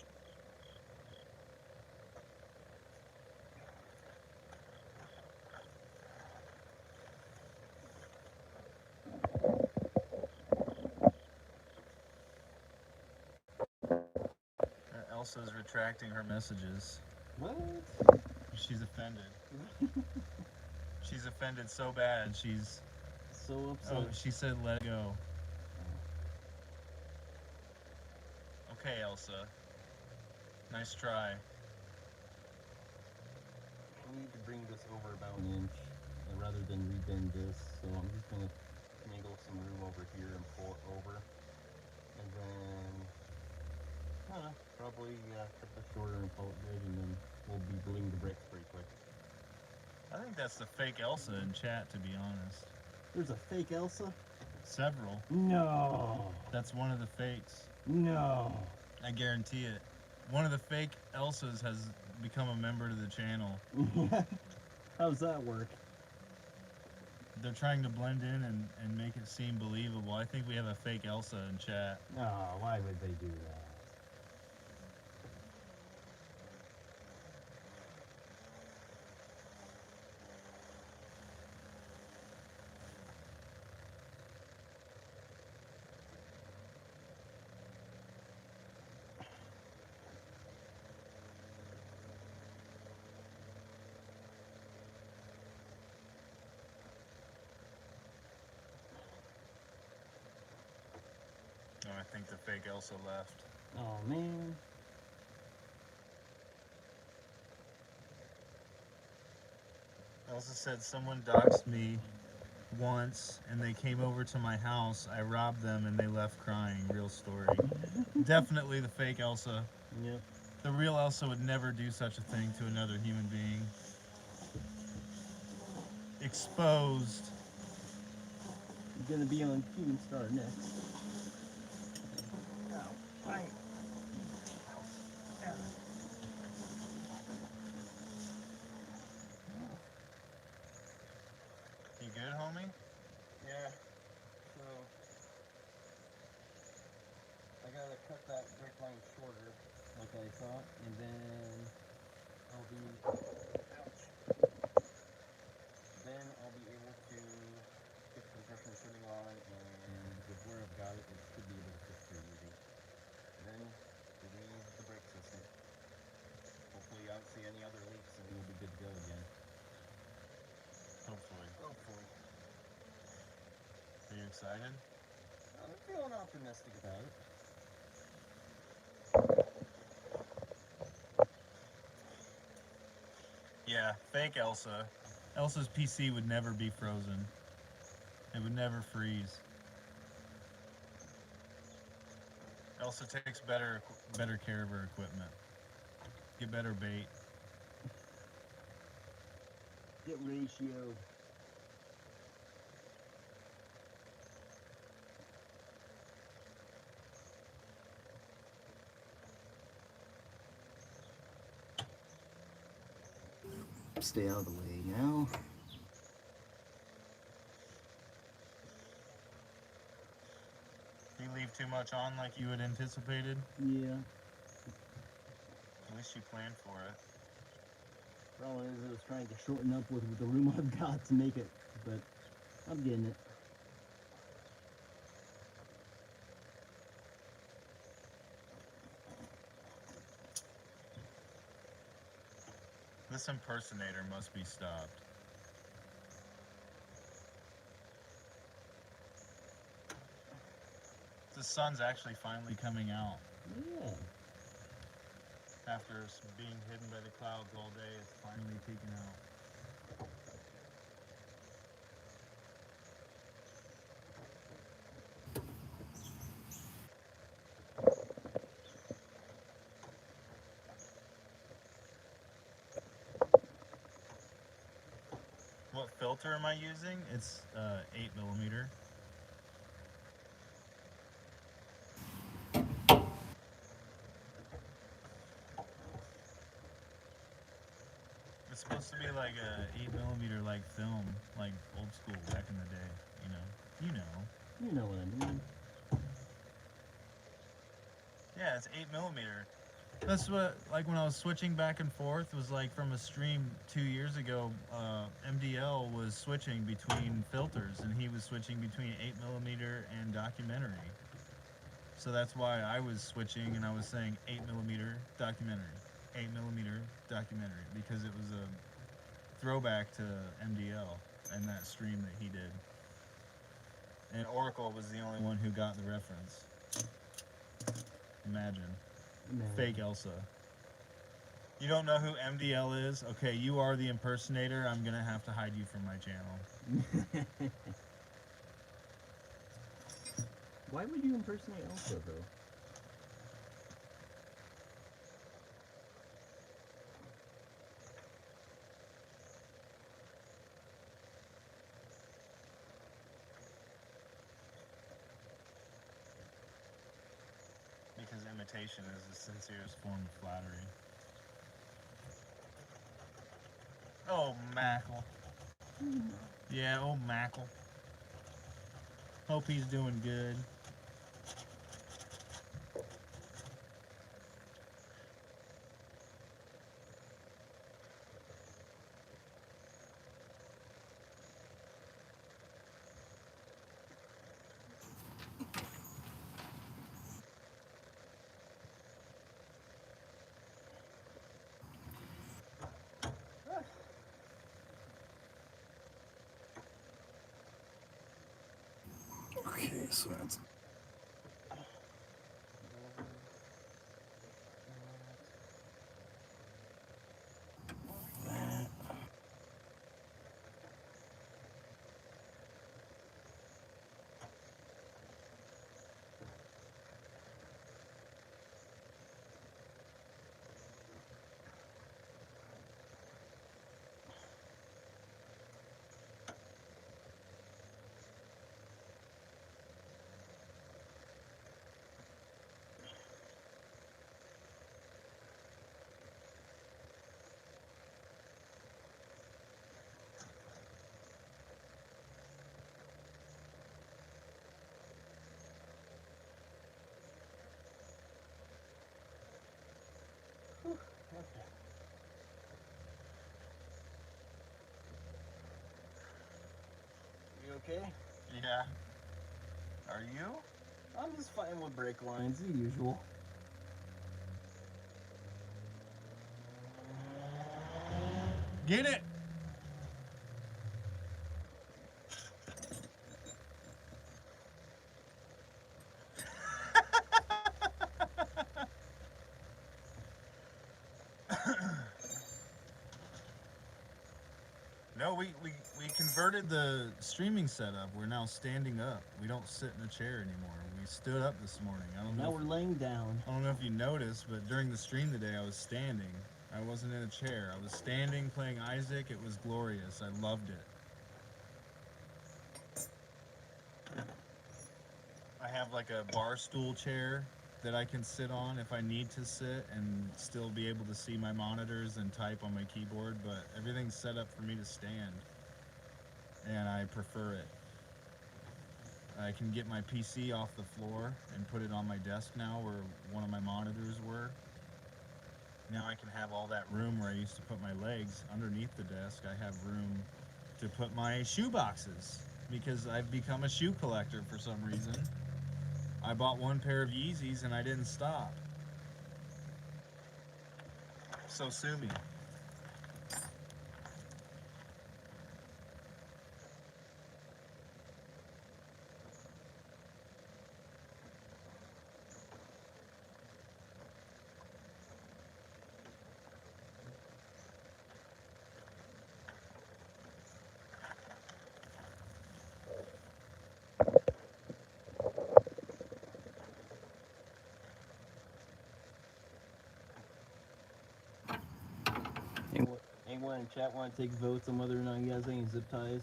Elsa's retracting her messages. What? She's offended. She's offended so bad. She's. So upset. Oh, she said let it go. Okay, Elsa. Nice try. I need to bring this over about an inch rather than rebend this, so I'm just gonna finagle some room over here and pull it over, and then probably cut this shorter and call it good, and then we'll be bleeding the brakes pretty quick. I think that's the fake Elsa in chat, to be honest. There's a fake Elsa? Several. No. That's one of the fakes. No. I guarantee it. One of the fake Elsas has become a member to the channel. How's that work? They're trying to blend in and make it seem believable. I think we have a fake Elsa in chat. Oh, why would they do that? Oh, I think the fake Elsa left. Oh, man. Elsa said someone doxed me once and they came over to my house. I robbed them and they left crying. Real story. Definitely the fake Elsa. Yep. The real Elsa would never do such a thing to another human being. Exposed. You're gonna be on Human Star next. You good, homie? Yeah. So I gotta cut that brake line shorter, Like I thought, and then I'll be ouch. Then I'll be able to get the compression shooting on, and with where I've got it, it should be able to fit pretty easy. then relieve the brake system. Hopefully I don't see any other leaks, and We'll be good to go again. Hopefully. hopefully. Are you excited? I'm feeling optimistic about it. Yeah, fake Elsa. Elsa's PC would never be frozen. It would never freeze. Elsa takes better care of her equipment. Get better bait. Get ratioed. Stay out of the way now. You leave too much on like you had anticipated? Yeah. At least you planned for it. Problem is, I was trying to shorten up with the room I've got to make it, but I'm getting it. This impersonator must be stopped. The sun's actually finally coming out. Yeah. After being hidden by the clouds all day, it's finally peeking out. What filter am I using? It's 8mm. It's supposed to be like a 8mm like film, like old school back in the day. You know. You know. You know what I mean. Yeah, it's 8mm. That's what, like when I was switching back and forth, was like from a stream 2 years ago. MDL was switching between filters, and he was switching between 8mm and documentary. So that's why I was switching, and I was saying 8mm documentary, 8mm documentary, because it was a throwback to MDL and that stream that he did. And Oracle was the only one who got the reference. Imagine. Fake Elsa. You don't know who MDL is? Okay, you are the impersonator. I'm gonna have to hide you from my channel. Why would you impersonate Elsa, though? Because imitation is the sincerest form of flattery. Oh, Mackle. Yeah, oh, Mackle. Hope he's doing good. Okay, so that's that. Okay. You okay? Yeah. Are you? I'm just fighting with brake lines, the usual. Get it! No, we converted the streaming setup. We're now standing up. We don't sit in a chair anymore. We stood up this morning. I don't Now know. we're laying down. I don't know if you noticed, but during the stream today, I was standing. I wasn't in a chair. I was standing playing Isaac. It was glorious. I loved it. I have like a bar stool chair that I can sit on if I need to sit and still be able to see my monitors and type on my keyboard, but everything's set up for me to stand, and I prefer it. I can get my PC off the floor and put it on my desk now where one of my monitors were. Now I can have all that room where I used to put my legs underneath the desk. I have room to put my shoe boxes because I've become a shoe collector for some reason. I bought one pair of Yeezys and I didn't stop. So sue me. Anyone in chat want to take votes on whether or not you guys have any zip ties?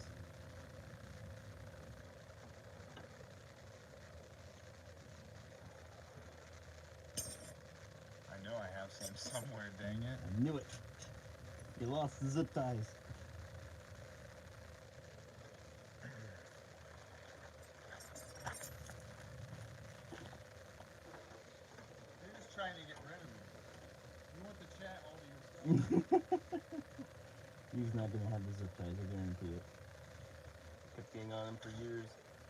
I know I have some somewhere, dang it. I knew it. You lost the zip ties. They're just trying to get rid of me. You want the chat all to yourself. He's not gonna have the zip ties, I guarantee it. Kept getting on him for years.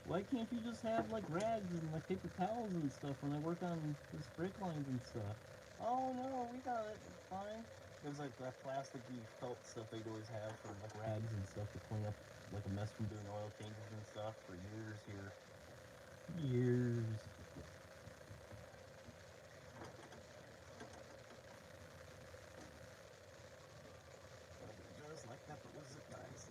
Why can't you just have like rags and like paper towels and stuff when I work on this brake lines and stuff? Oh no, we got it. It's fine. There's like that plasticky felt stuff they'd always have for like Rags and stuff to clean up like a mess from doing oil changes and stuff for years here. years. Just like that, but with zip ties.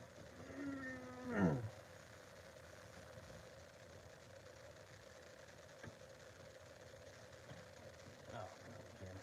Oh, okay.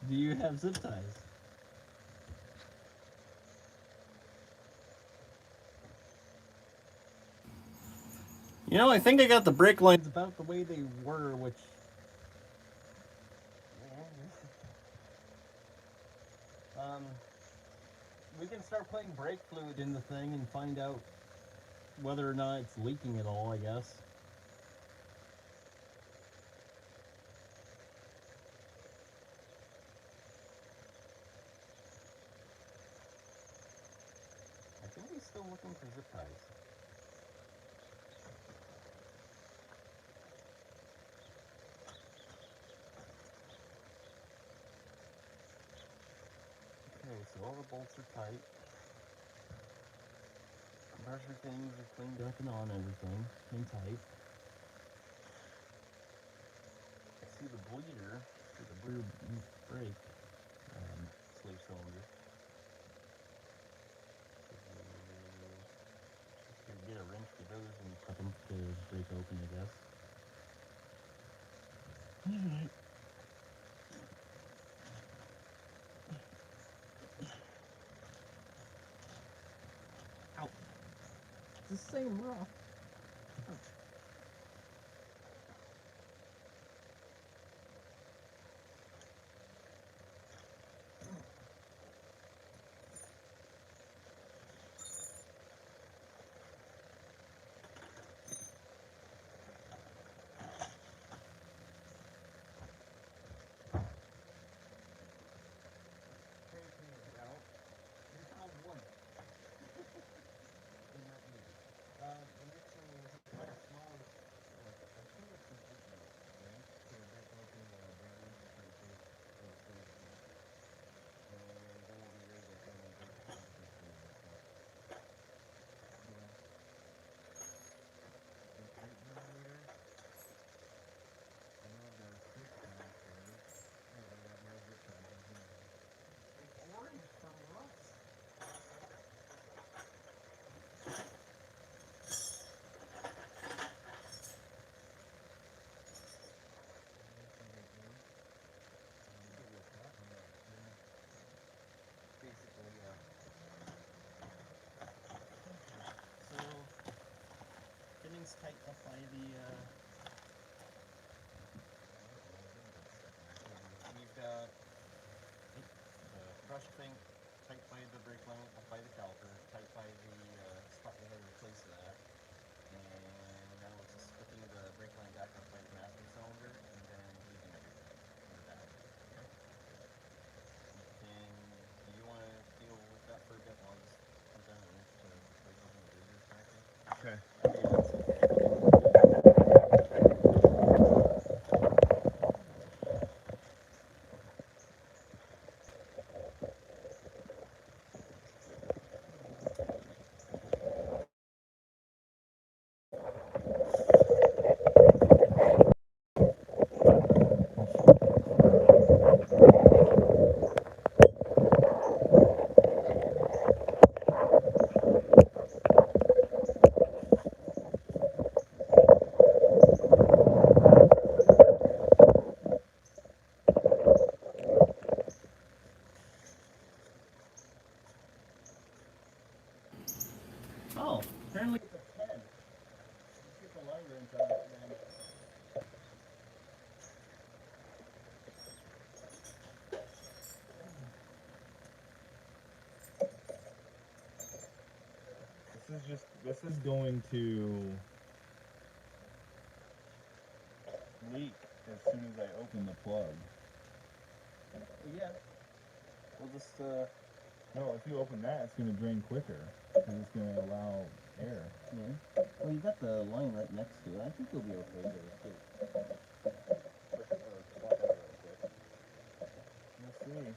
Do you have zip ties? You know, I think I got the brake lines about the way they were, which we can start putting brake fluid in the thing and find out whether or not it's leaking at all, I guess. I think he's still looking for zip ties. Okay, so all the bolts are tight. Pressure things are cleaned up. Ducking on everything, in tight. I see the bleeder. The blue brake. Slave cylinder. Get a wrench for those and Cut them to break open, I guess. Alright. Ow. It's the same rough. Everything's tight up by the, We've got the brush thing tight by the brake line, up by the caliper, tight by the spot we had to replace that. And now it's just slipping the brake line back up by the master cylinder and then leaving everything for that. And do you want to deal with that for a bit while I just put down a wrench to break open the bleeders back in? Okay. is going to leak as soon as I open the plug. Yeah. We'll just No, if you open that, it's going to drain quicker because it's going to allow air. yeah. Well, you got the line right next to it. I think you'll be okay there too. Plug it really quick. We'll see.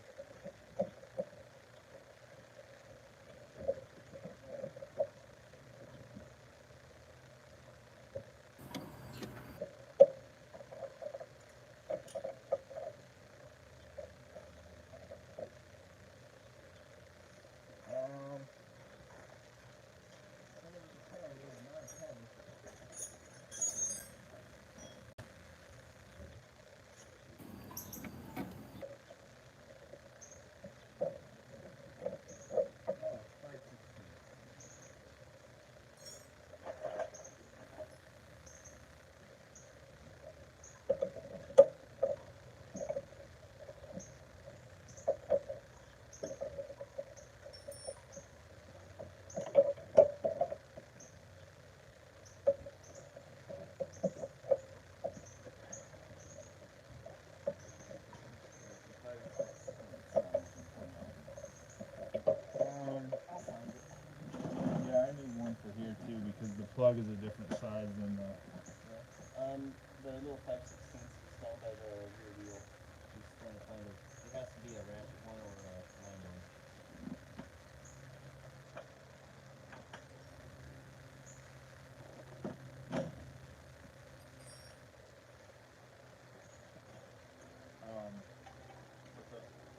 Yeah, I need one for here too because the plug is a different size than the. The little 5/16 installed by the rear wheel. Just trying to find it. It has to be a ratchet one or a line one.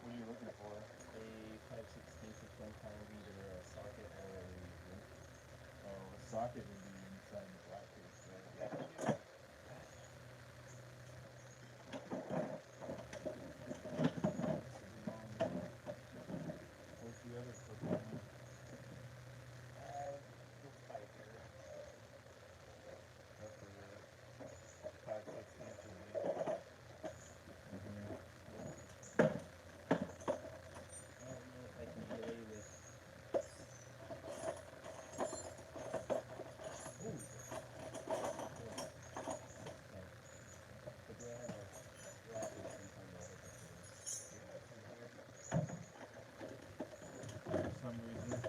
What are you looking for? A 5/16 of some kind, either a socket or a ring. Oh, a socket would be inside the black case there. Yeah. What's the other purple one? This pipe here. That's a 5/16 would be. I don't know if I can get away with. Ooh. But do I have a ratchet sometime to hook up to this? For some reason.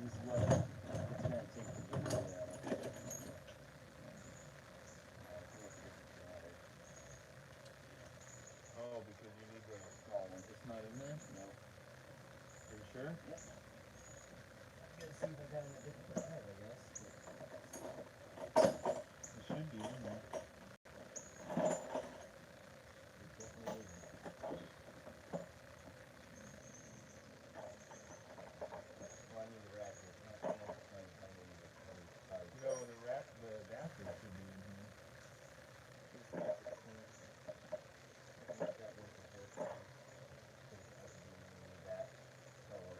This is what it's gonna take to get the Oh, because you need the small one. It's not in there? no. Are you sure? Yep. I'm gonna see if I got it in a different drive, I guess. It should be in there. It definitely isn't. Well, I need the ratchet. I'm also trying to find any of the other sides. No, the adapter should be in here. This 5/16. I can make that work with this. Because I can do that color.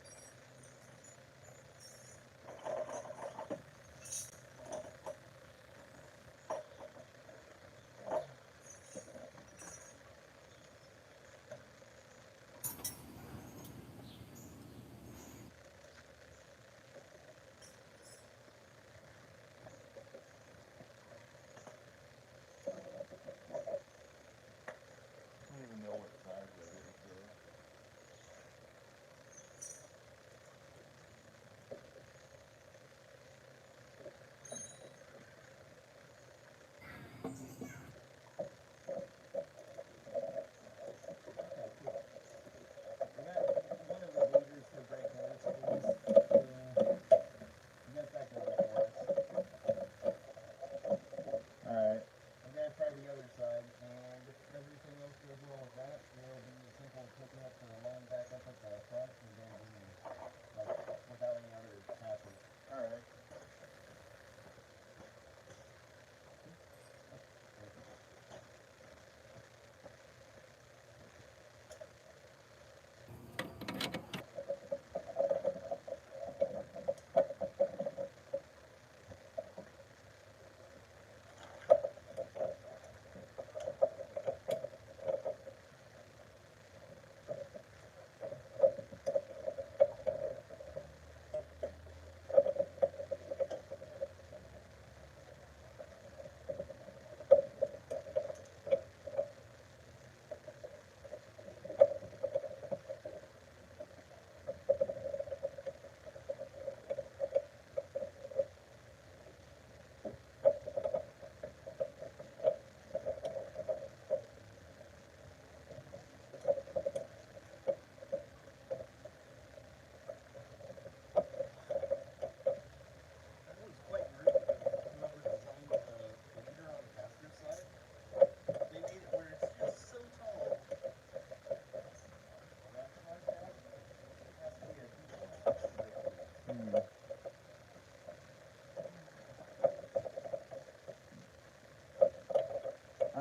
I don't even know what size that is though. I got one of the gauges for brake motor tools. You got that going for us. Alright. I'm gonna try the other side, and if everything else goes well with that, it'll be simple hooking up the line back up at the front and then like without any other hassle. Alright.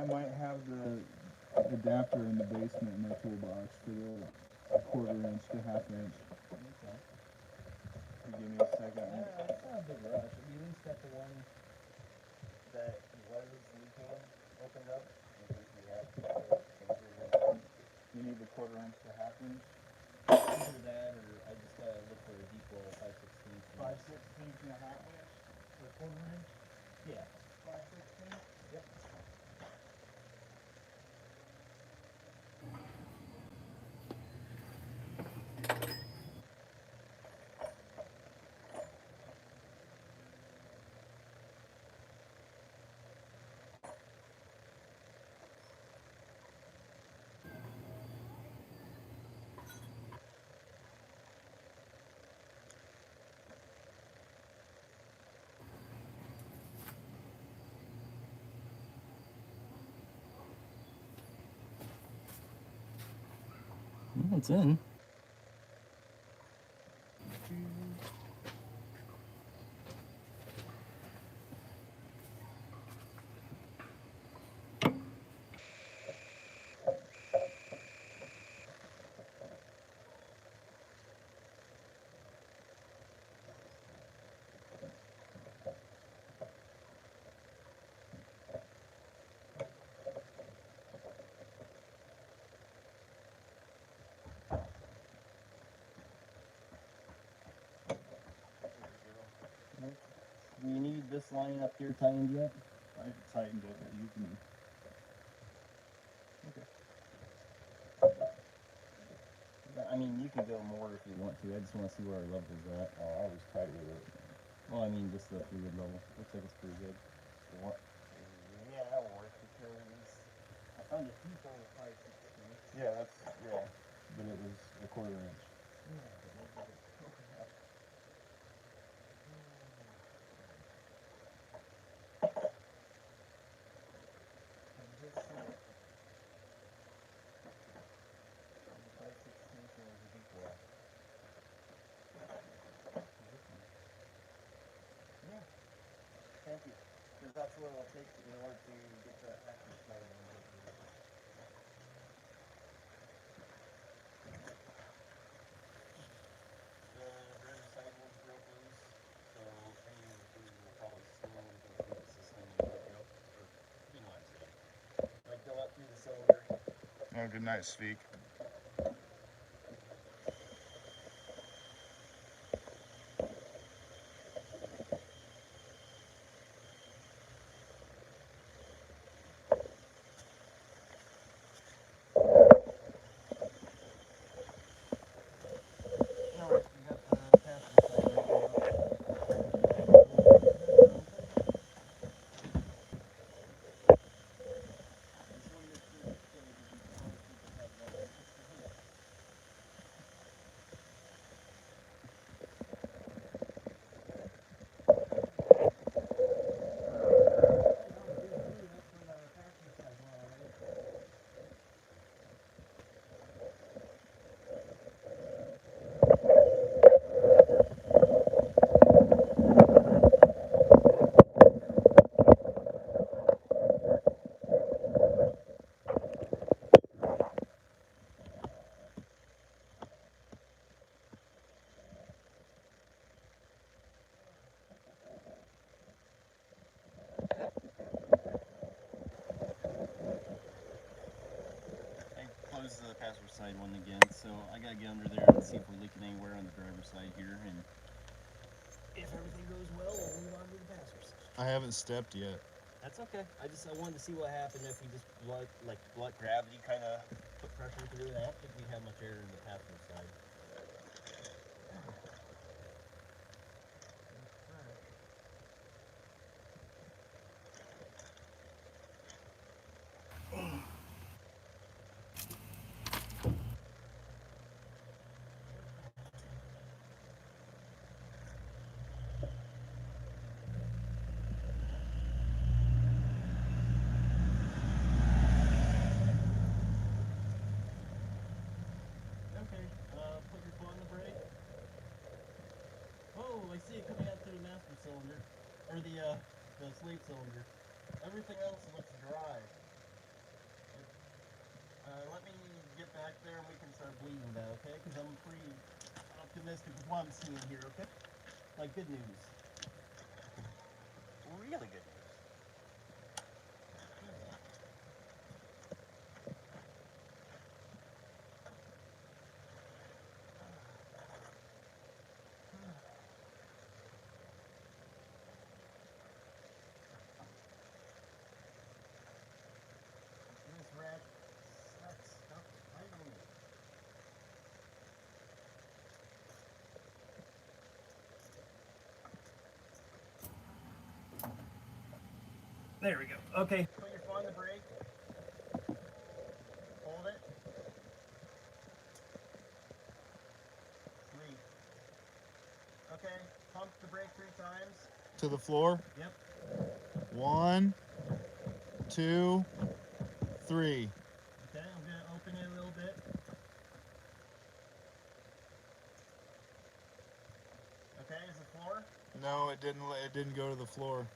I might have the adapter in the basement in my toolbox for the 1/4 inch to 1/2 inch. Okay. If you give me a second. It's not a big rush. You at least got the one that was leaking opened up. In case we have to change it or anything. You need the 1/4 inch to 1/2 inch. Either that, or I just gotta look for a deep well 5/16. 5/16 and 1/2 inch or 1/4 inch. Yeah. 5/16. Yep. It's in. Do you need this line up here tightened yet? I've tightened it, but you can. I mean, you can go more if you want to. I just want to see where our level's at. Oh, I was tight with it. Well, I mean, just the fluid level. Looks like it's pretty good. What? Yeah, that will work because I found a default of 5/16. Yeah, that's yeah. But it was a 1/4 inch. Thank you. Because that's what it'll take in order to get the active side of it. The driver's side one's broke loose, so any of the fluid will probably slow and go through the system and break it up. Or, you know what I'm saying. Like go up through the cylinder. Oh, good night, Speak. Alright, we got the passenger side right now. I closed the passenger side one again, so I gotta get under there and see if we're leaking anywhere on the driver's side here, and if everything goes well, we'll move on to the passenger side. I haven't stepped yet. That's okay. I wanted to see what happened if we just let gravity kind of put pressure through it. I don't think we have much air in the passenger side. Okay, put your foot on the brake. Oh, I see it coming out through the master cylinder, or the slave cylinder. Everything else looks dry. back there and we can start bleeding that, okay? Because I'm pretty optimistic with what I'm seeing here, okay? Like, good news. Really good news. This rat sucks. Stop fighting me. There we go. Okay. Put your foot on the brake. Hold it. 3. Okay. Pump the brake 3 times. To the floor. Yep. 1, 2, 3. Okay, I'm gonna open it a little bit. Okay, is the floor? No, it didn't. It didn't go to the floor.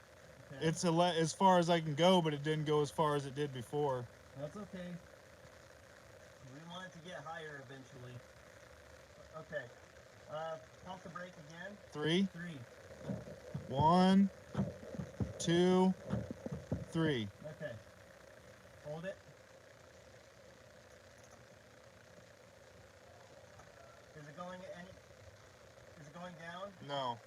Okay. It's as far as I can go, but it didn't go as far as it did before. That's okay. We want it to get higher eventually. Okay. Pump the brake again. 3, 3. 1, 2, 3. Okay. Hold it. Is it going any? Is it going down? No.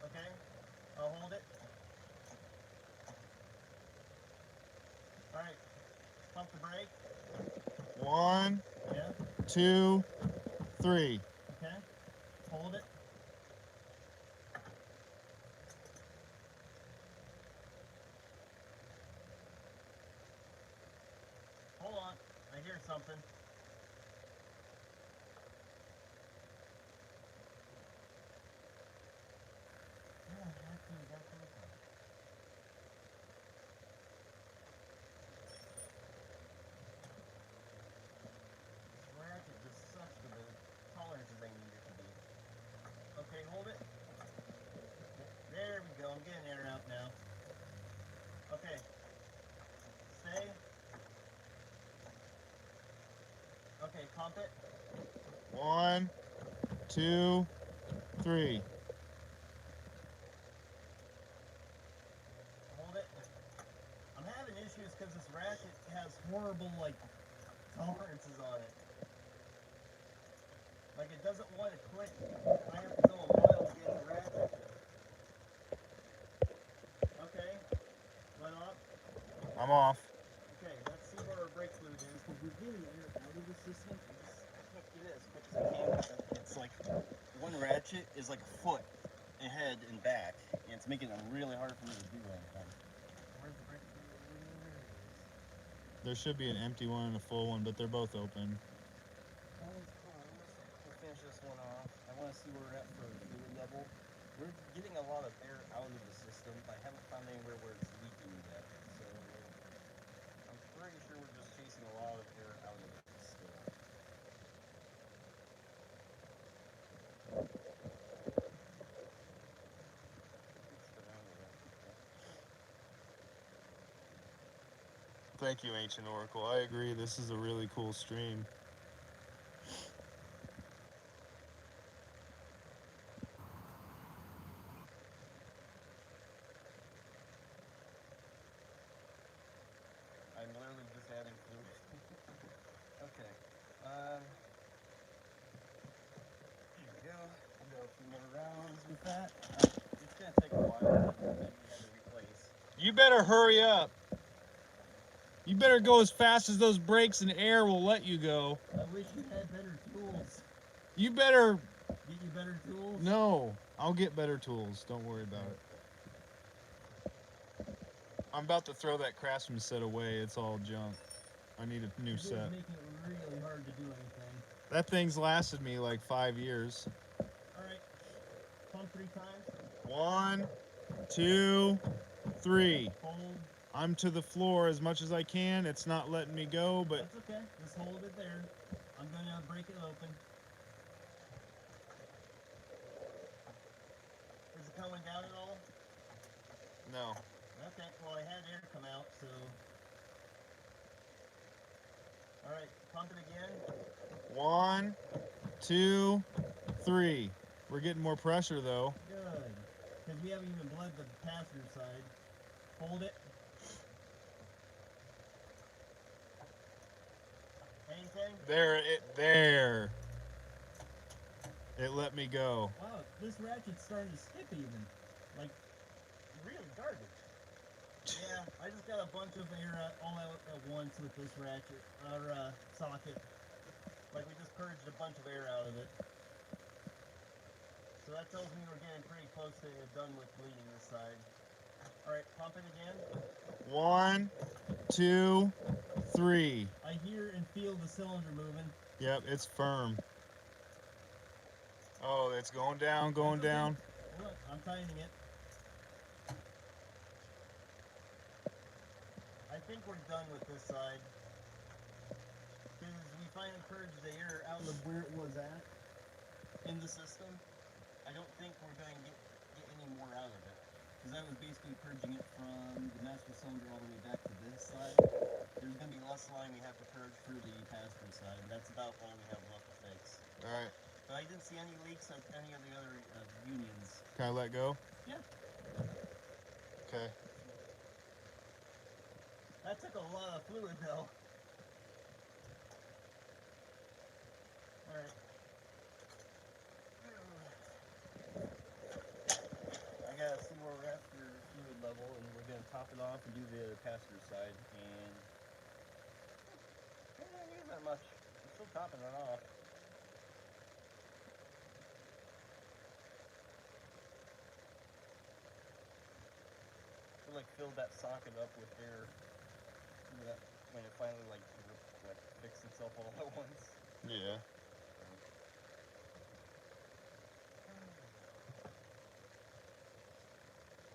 Okay. I'll hold it. All right. Pump the brake. 1, Yeah. 2, 3. Okay. Hold it. Hold on. I hear something. Yeah, actually, that's okay. This ratchet just sucks for the tolerances I need it to be. Okay, hold it. There we go. I'm getting air out now. Okay. Stay. Okay, pump it. 1, 2, 3. Hold it. I'm having issues because this ratchet has horrible, like, tolerances on it. Like, it doesn't want to quit. I have to go a mile to get the ratchet. Okay. Went off. I'm off. Okay, let's see where our brake fluid is, because we're getting air out of the system. I just can't get it as quick as I can. It's like, one ratchet is like a foot ahead and back, and it's making it really hard for me to do anything. Where's the brake fluid? There it is. There should be an empty one and a full one, but they're both open. We'll finish this one off. I want to see where we're at for fluid level. We're getting a lot of air out of the system, but I haven't found anywhere where it's leaking yet. So I'm pretty sure we're just chasing a lot of air out of it still. Thank you, Ancient Oracle. I agree. This is a really cool stream. I'm literally just adding fluid. Okay. Here we go. We'll go a few more rounds with that. It's gonna take a while. Maybe we have to replace. You better hurry up. You better go as fast as those brakes and air will let you go. I wish you had better tools. You better... Get you better tools? No, I'll get better tools. Don't worry about it. I'm about to throw that Craftsman set away. It's all junk. I need a new It is set. making it really hard to do anything. That thing's lasted me like 5 years. Alright. Pump 3 times. 1, 2, 3. Hold. I'm to the floor as much as I can. It's not letting me go, but That's okay. Just hold it there. I'm gonna break it open. Is it coming down at all? no. Okay, well I had air come out, so All right, pump it again. 1, 2, 3. We're getting more pressure though. Good. Because we haven't even bled the passenger side. Hold it. Anything? There. It let me go. Wow, this ratchet's starting to skip even. Like, really garbage. Yeah, I just got a bunch of air all out at once with this ratchet, or socket. Like, we just purged a bunch of air out of it. So that tells me we're getting pretty close to done with bleeding this side. Alright, pump it again. 1, 2, 3. I hear and feel the cylinder moving. Yep, it's firm. Oh, it's going down, going That's okay. down. Look, I'm tightening it. I think we're done with this side. Because we finally purged the air out of where it was at in the system. I don't think we're going to get any more out of it. Because that was basically purging it from the master cylinder all the way back to this side. There's going to be less line we have to purge for the passenger side. And that's about all we have left to fix. Alright, But I didn't see any leaks at any of the other unions. can I let go? Yeah. Okay. That took a lot of fluid though. Alright. I gotta see where we're at for fluid level, and we're gonna top it off and do the passenger side. And it doesn't need that much. I'm still topping it off. We like filled that socket up with air. That when it finally like fixed itself all at once. Yeah.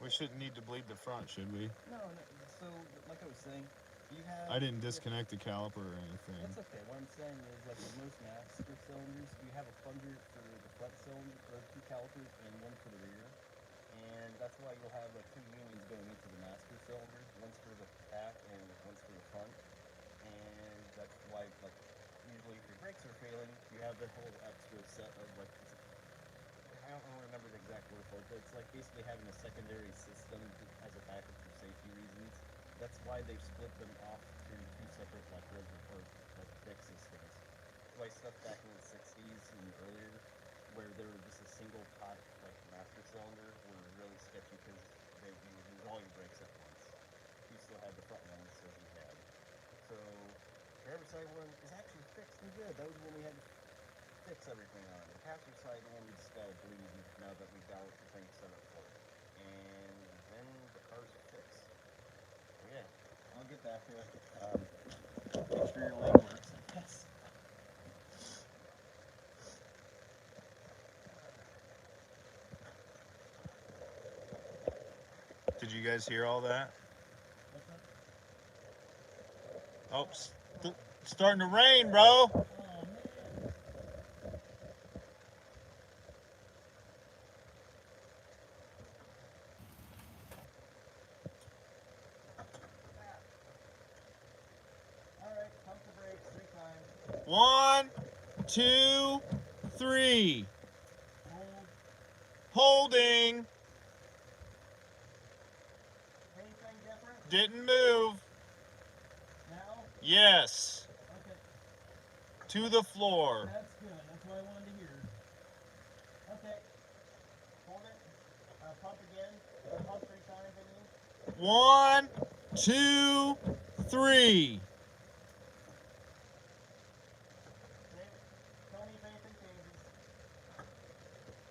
We shouldn't need to bleed the front, should we? No, so like I was saying, you have... I didn't disconnect the caliper or anything. That's okay. What I'm saying is, like in most master cylinders, you have a plunger for the front cylinder, or 2 calipers, and 1 for the rear. And that's why you'll have like 2 unions going into the master cylinder. One's for the back and one's for the front. And that's why, like, usually if your brakes are failing, you have the whole extra set of like, I don't remember the exact word for it, but it's like basically having a secondary system as a backup for safety reasons. That's why they've split them off to 2 separate like reservoir like fix systems. So I stuff back in the 60s and earlier, where there was just a single pot like master cylinder, were really sketchy because they would lose all your brakes at once. You still had the front ones, so you had. So driver's side one is actually fixed and good. That was when we had to fix everything on. The passenger side one we just gotta bleed now that we've got the thing set up for it. And then the cars are fixed. So yeah, I'll get back to it. Make sure your leg works, I guess. Did you guys hear all that? Oh, starting to rain, bro. Oh man. Alright, pump the brakes 3 times. 1, 2, 3. Hold. Holding. Anything different? Didn't move. Now? Yes. Okay. To the floor. That's good. That's what I wanted to hear. Okay. Hold it. Pump again. Pump 3 times, I mean. 1, 2, 3. Tell me if anything changes.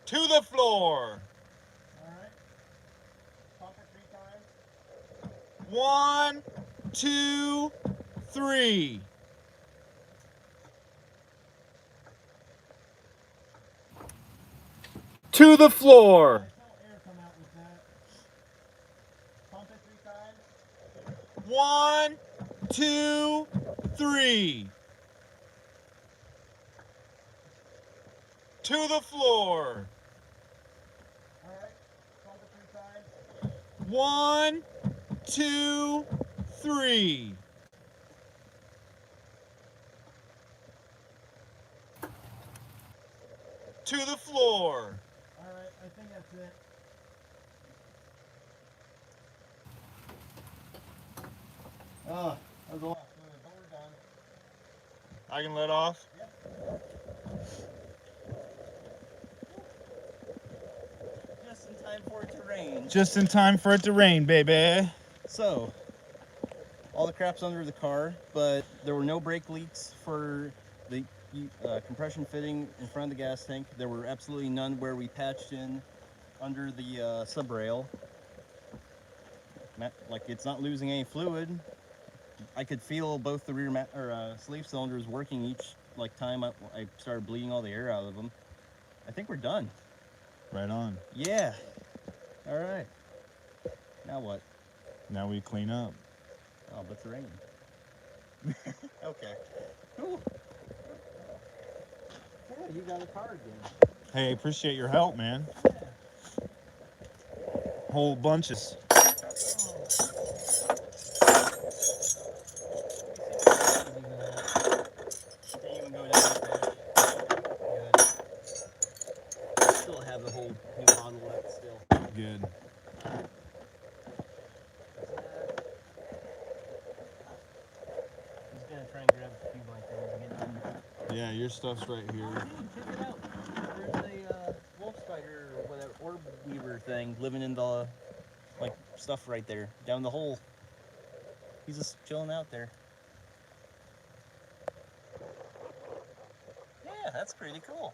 To the floor. Alright. Pump it 3 times. 1, 2, 3. To the floor. There's no air come out with that. Pump it 3 times. 1, 2, 3. To the floor. Alright. Pump it 3 times. 1, 2, 3. to the floor. Alright, I think that's it. Oh, that was a lot of fluid, but we're done. I can let off. Just in time for it to rain. Just in time for it to rain, baby. So, all the crap's under the car, but there were no brake leaks for the compression fitting in front of the gas tank. There were absolutely none where we patched in under the sub rail. Like, it's not losing any fluid. I could feel both the rear sleeve cylinders working each time I started bleeding all the air out of them. I think we're done. Right on. Yeah. All right. Now what? Now we clean up. Oh, but it's raining. Okay. Cool. Yeah, you got a car again. Hey, appreciate your help, man. Whole bunches. Didn't even go down that good. Still have the whole new bottle left still. Good. I'm just gonna try and grab a few of my things and get done. Yeah, your stuff's right here. Oh, dude, check it out. There's a wolf spider or whatever, orb weaver thing living in the stuff right there, down the hole. He's just chilling out there. Yeah, that's pretty cool.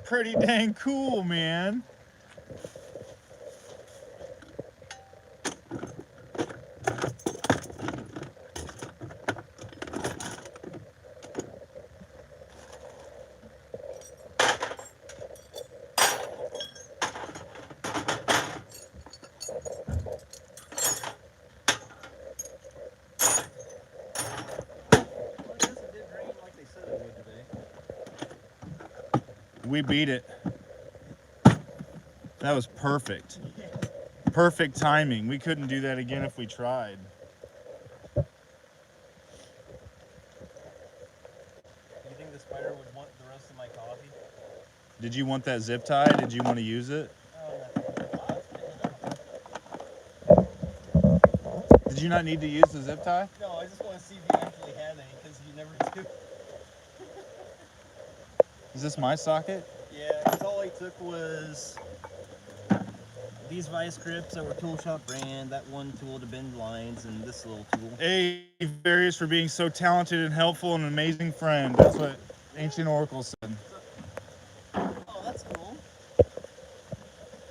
Pretty dang cool, man. We beat it. That was perfect. Perfect timing. We couldn't do that again if we tried. You think the spider would want the rest of my coffee? Did you want that zip tie? Did you want to use it? Did you not need to use the zip tie? No, I just want to see if you actually had any, because you never do. Is this my socket? Yeah, because all I took was these vice grips that were Tool Shop brand, that one tool to bend lines, and this little tool. Hey, Various, for being so talented and helpful and an amazing friend. That's what Ancient Oracle said. Oh, that's cool.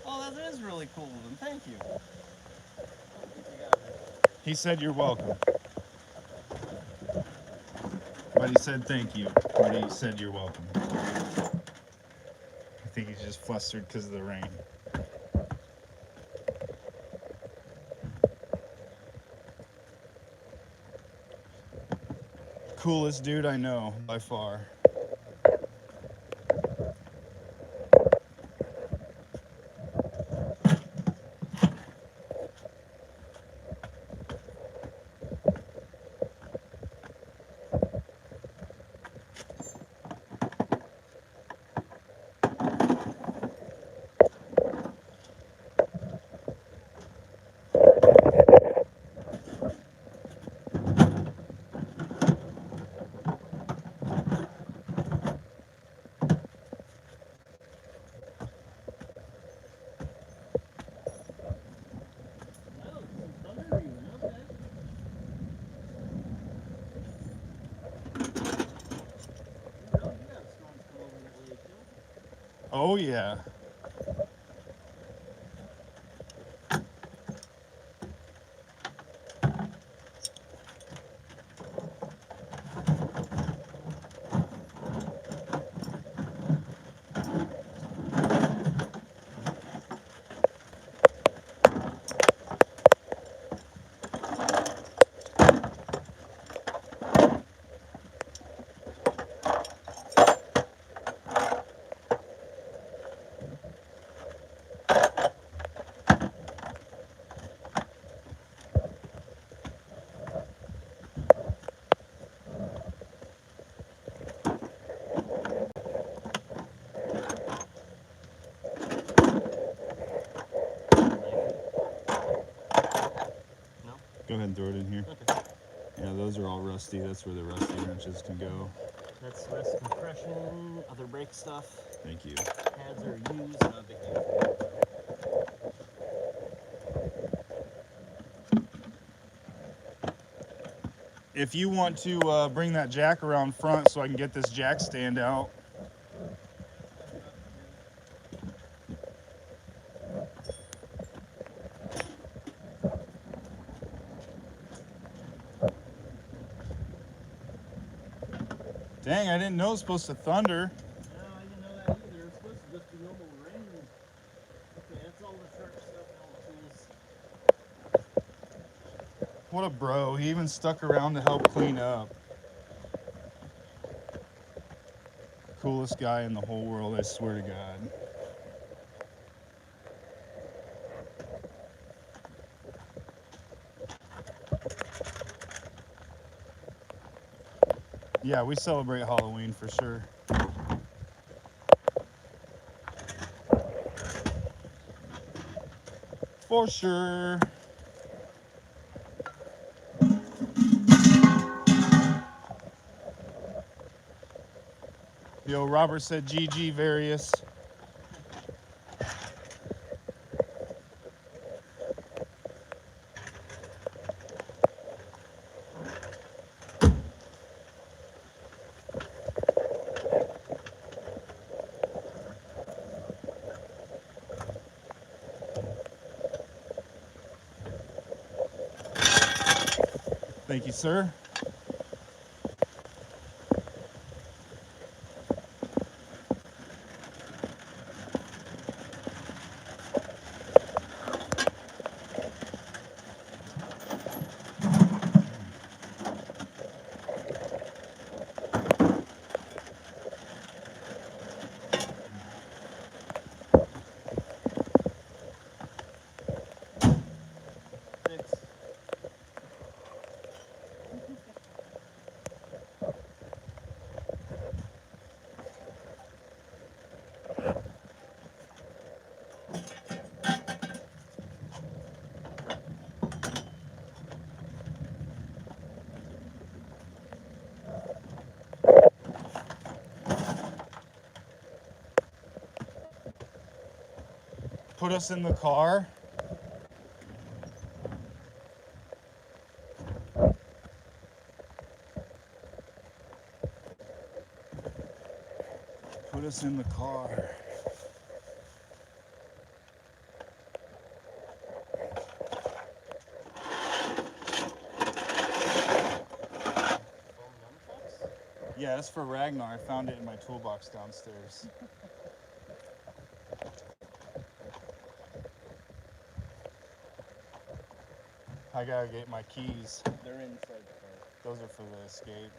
Oh, that is really cool of him. Thank you. He said you're welcome. But he said thank you. But he said you're welcome. I think he's just flustered because of the rain. Coolest dude I know, by far. Oh yeah. Go ahead and throw it in here. Okay. Yeah, those are all rusty. That's where the rusty wrenches can go. That's rest compression, other brake stuff. Thank you. Pads are used, not a big deal. If you want to bring that jack around front so I can get this jack stand out. Dang, I didn't know it was supposed to thunder. No, I didn't know that either. It's supposed to just be normal rain. Okay, that's all the sharp stuff and all the tools. What a bro. He even stuck around to help clean up. Coolest guy in the whole world, I swear to God. Yeah, we celebrate Halloween for sure. For sure. Yo, Robert said GG various. Thank you, sir. Thanks. Put us in the car. Put us in the car. Foam nunchucks? Yeah, it's for Ragnar. I found it in my toolbox downstairs. I gotta get my keys. They're inside the car. Those are for the escape.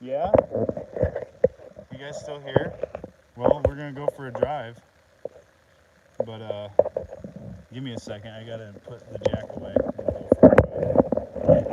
Yeah? You guys still here? Well, we're gonna go for a drive. But give me a second. I gotta put the jack away and go for a drive.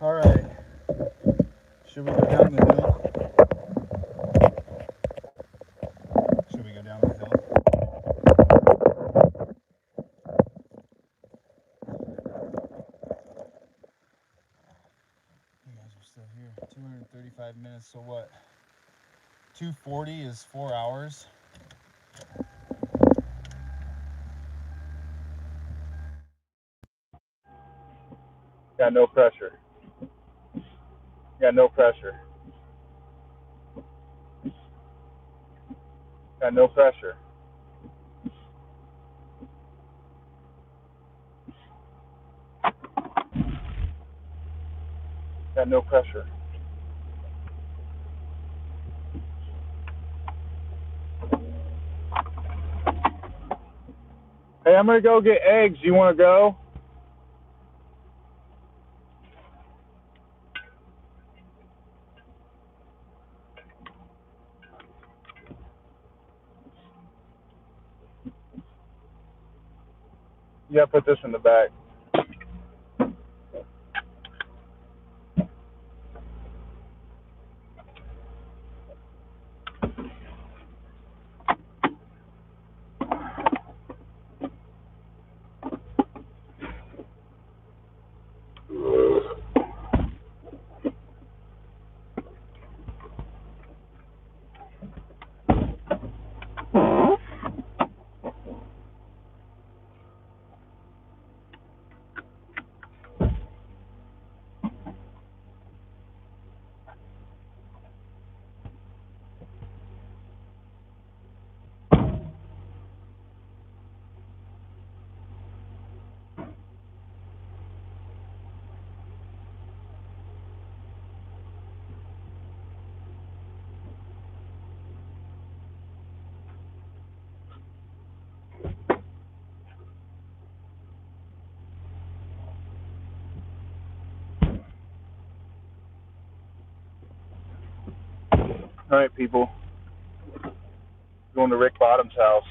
All right. Should we go down the hill? Should we go down the hill? You guys are still here. 235 minutes. So what? 240 is 4 hours. Got no pressure. Got no pressure. Got no pressure. Got no pressure. Hey, I'm gonna go get eggs. You wanna go? Yeah, put this in the back. All right, people. Going to Rick Bottom's house.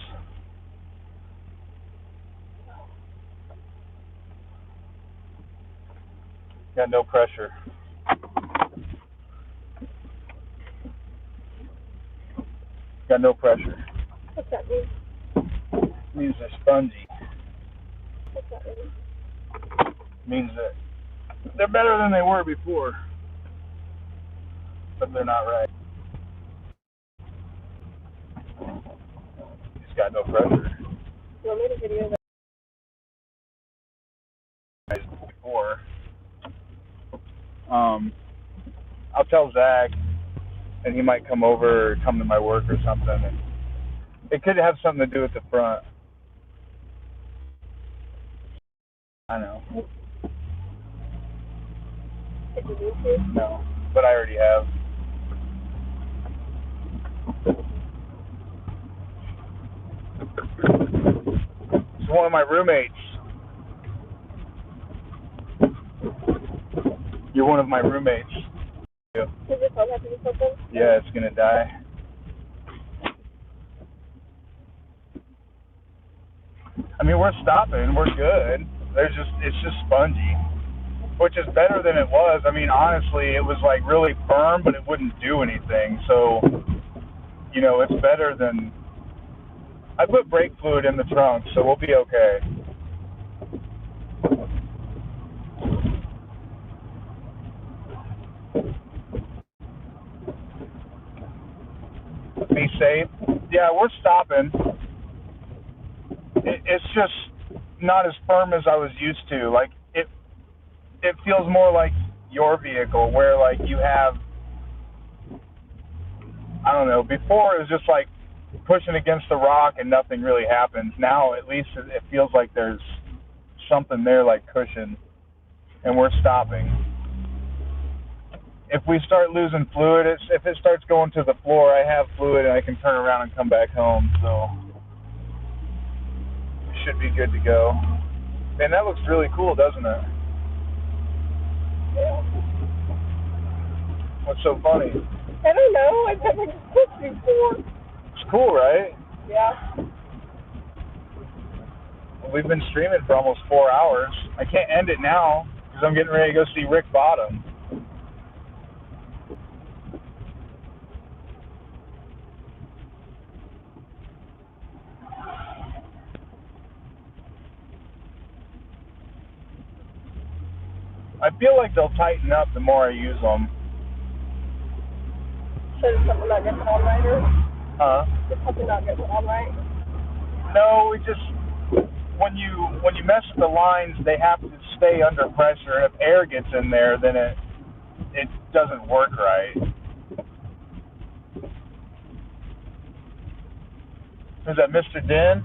Got no pressure. Got no pressure. What's that mean? Means they're spongy. What's that mean? Means that they're better than they were before, but they're not right. It's got no pressure. You want me to video that? Before. I'll tell Zach, and he might come over or come to my work or something. And it could have something to do with the front. I know. if you need to? No, but I already have. It's one of my roommates. You're one of my roommates. Does your phone have to do something? Yeah, it's gonna die. I mean, we're stopping. We're good. It's just spongy, which is better than it was. I mean, honestly, it was like really firm, but it wouldn't do anything. So, you know, it's better than. I put brake fluid in the trunk, so we'll be okay. Be safe. Yeah, we're stopping. It's just not as firm as I was used to. Like it feels more like your vehicle, where like you have, I don't know. Before it was just like pushing against the rock and nothing really happens. Now at least it feels like there's something there, like cushion, and we're stopping. If we start losing fluid, if it starts going to the floor, I have fluid and I can turn around and come back home. So we should be good to go. Man, that looks really cool, doesn't it? Yeah. What's so funny? I don't know. I've never done this before. It's cool, right? Yeah. We've been streaming for almost 4 hours. I can't end it now because I'm getting ready to go see Rick Bottom. I feel like they'll tighten up the more I use them. So did something not get put on right, or Huh? did something not get put on right? No, we just when you mess with the lines, they have to stay under pressure. If air gets in there, then it doesn't work right. Is that Mr. Den?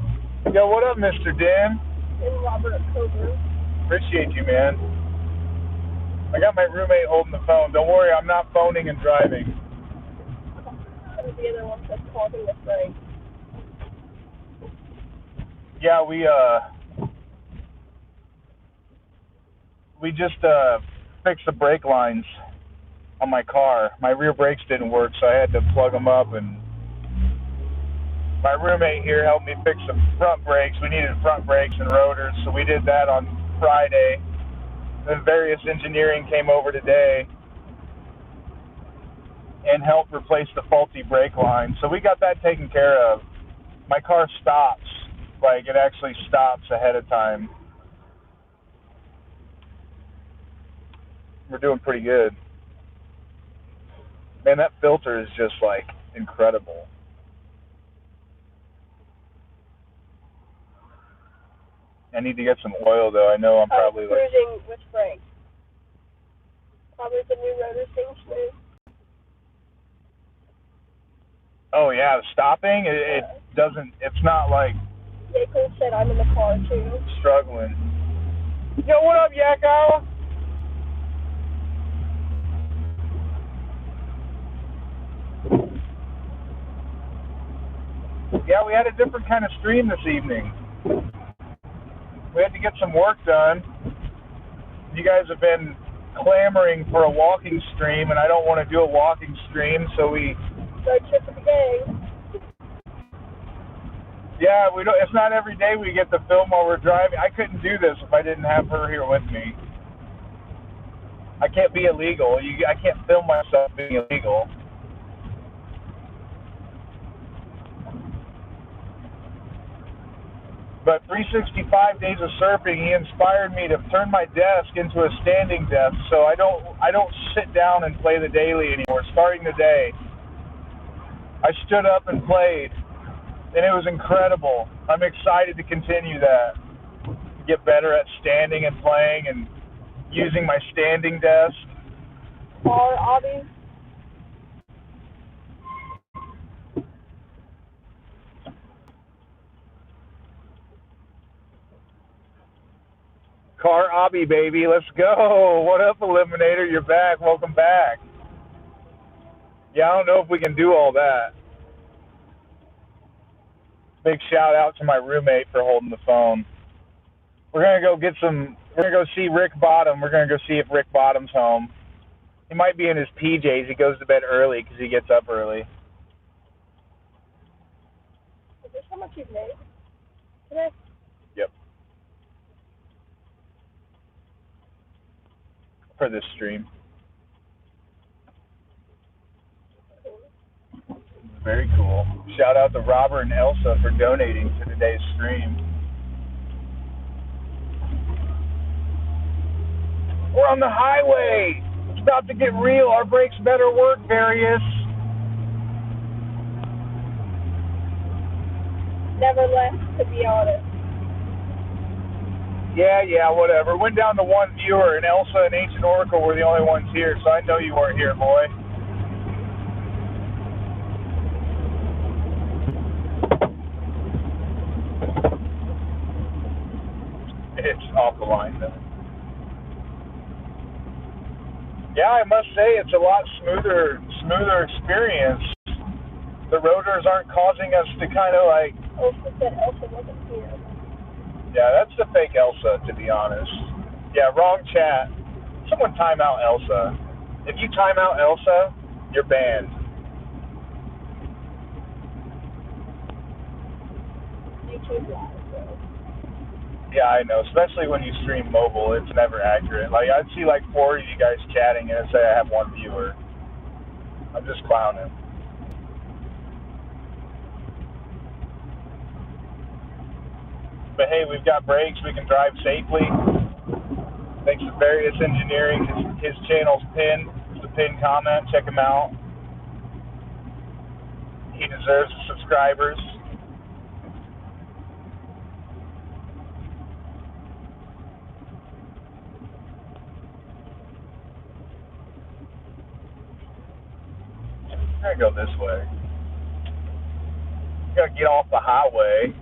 Yo, what up, Mr. Den? And Robert Coburn. Appreciate you, man. I got my roommate holding the phone. Don't worry, I'm not phoning and driving. And the other one says clogging the frame. Yeah, we just fixed the brake lines on my car. My rear brakes didn't work, so I had to plug them up, and my roommate here helped me fix the front brakes. We needed front brakes and rotors, so we did that on Friday. Then various engineering came over today and helped replace the faulty brake line. So we got that taken care of. My car stops, like it actually stops ahead of time. We're doing pretty good. Man, that filter is just like incredible. I need to get some oil though. I know I'm probably like. Cruising with brake. Probably the new rotor thing smooth. Oh yeah, stopping. It doesn't. It's not like Yakko said I'm in the car too. struggling. Yo, what up, Yakko? Yeah, we had a different kind of stream this evening. We had to get some work done. You guys have been clamoring for a walking stream, and I don't want to do a walking stream, so we. Road trip with the gang. Yeah, we don't. It's not every day we get to film while we're driving. I couldn't do this if I didn't have her here with me. I can't be illegal. I can't film myself being illegal. But 365 days of surfing, he inspired me to turn my desk into a standing desk, so I don't sit down and play the daily anymore. Starting today, I stood up and played, and it was incredible. I'm excited to continue that, get better at standing and playing and using my standing desk. Car, Audie. Car hobby, baby. Let's go. What up, Eliminator? You're back. Welcome back. Yeah, I don't know if we can do all that. Big shout out to my roommate for holding the phone. We're gonna go see Rick Bottom. We're gonna go see if Rick Bottom's home. He might be in his PJs. He goes to bed early because he gets up early. Is this how much you've made today? Yep. For this stream. Very cool. Shout out to Robert and Elsa for donating to today's stream. We're on the highway. It's about to get real. Our brakes better work, Various. Never left, to be honest. Yeah, whatever. Went down to one viewer, and Elsa and Ancient Oracle were the only ones here, so I know you weren't here, boy. It's off the line, though. Yeah, I must say it's a lot smoother experience. The rotors aren't causing us to kind of like... Elsa said Elsa wasn't here. Yeah, that's the fake Elsa, to be honest. Yeah, wrong chat. Someone time out Elsa. If you time out Elsa, you're banned. YouTube live, bro. Yeah, I know. Especially when you stream mobile, it's never accurate. Like, I'd see like 4 of you guys chatting and it'd say I have one viewer. I'm just clowning. But hey, we've got brakes. We can drive safely. Thanks to Various Engineering. His channel's pinned. It's a pinned comment. Check him out. He deserves the subscribers. I'm gonna go this way. Gotta get off the highway.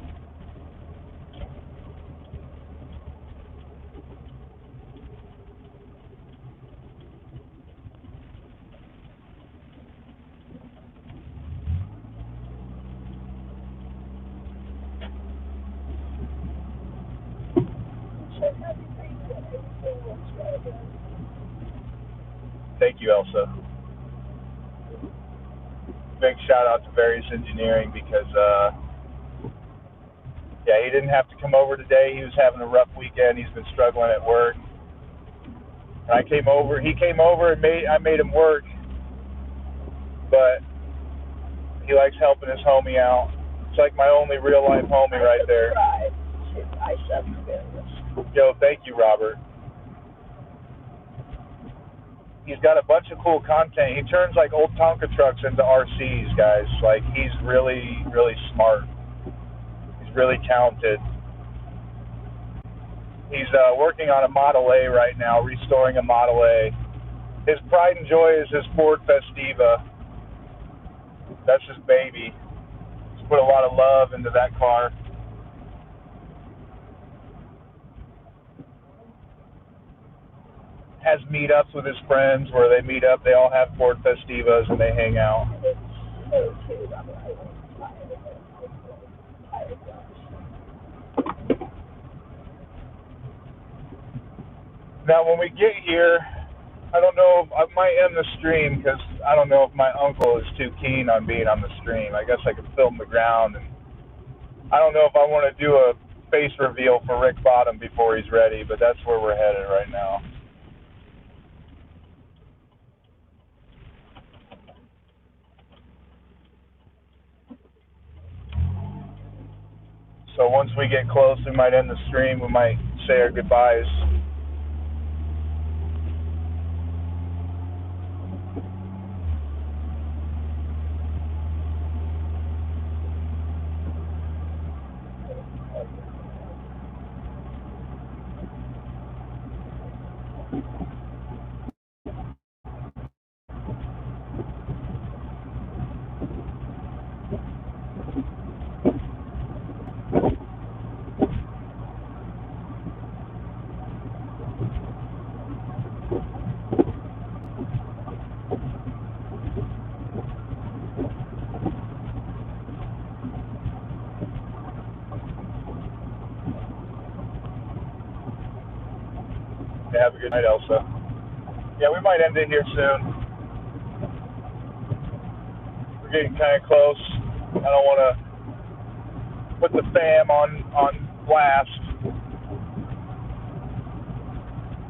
Thank you, Elsa. Big shout out to Various Engineering because, yeah, he didn't have to come over today. He was having a rough weekend. He's been struggling at work. And he came over and I made him work. But he likes helping his homie out. It's like my only real life homie right there. Yo, thank you, Robert. He's got a bunch of cool content. He turns like old Tonka trucks into RCs, guys. Like, he's really, really smart. He's really talented. He's working on a Model A right now, restoring a Model A. His pride and joy is his Ford Festiva. That's his baby. He's put a lot of love into that car. Has meetups with his friends where they meet up. They all have Ford Festivas and they hang out. Now, when we get here, I don't know if I might end the stream because I don't know if my uncle is too keen on being on the stream. I guess I could film the ground, and I don't know if I want to do a face reveal for Rick Bottom before he's ready, but that's where we're headed right now. So once we get close, we might end the stream. We might say our goodbyes. a good night, Elsa. Yeah, we might end it here soon. We're getting kind of close. I don't want to put the fam on blast.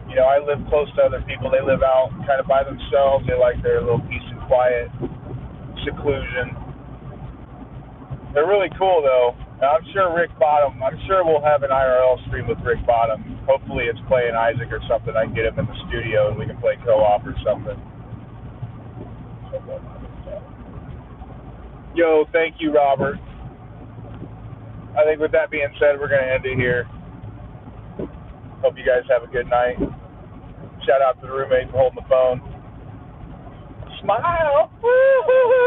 You know, I live close to other people. They live out kind of by themselves. They like their little peace and quiet, seclusion. They're really cool, though. I'm sure I'm sure we'll have an IRL stream with Rick Bottom. Hopefully it's playing Isaac or something. I can get him in the studio and we can play co-op or something. Yo, thank you, Robert. I think with that being said, we're going to end it here. Hope you guys have a good night. Shout out to the roommate for holding the phone. Smile! Woo-hoo-hoo!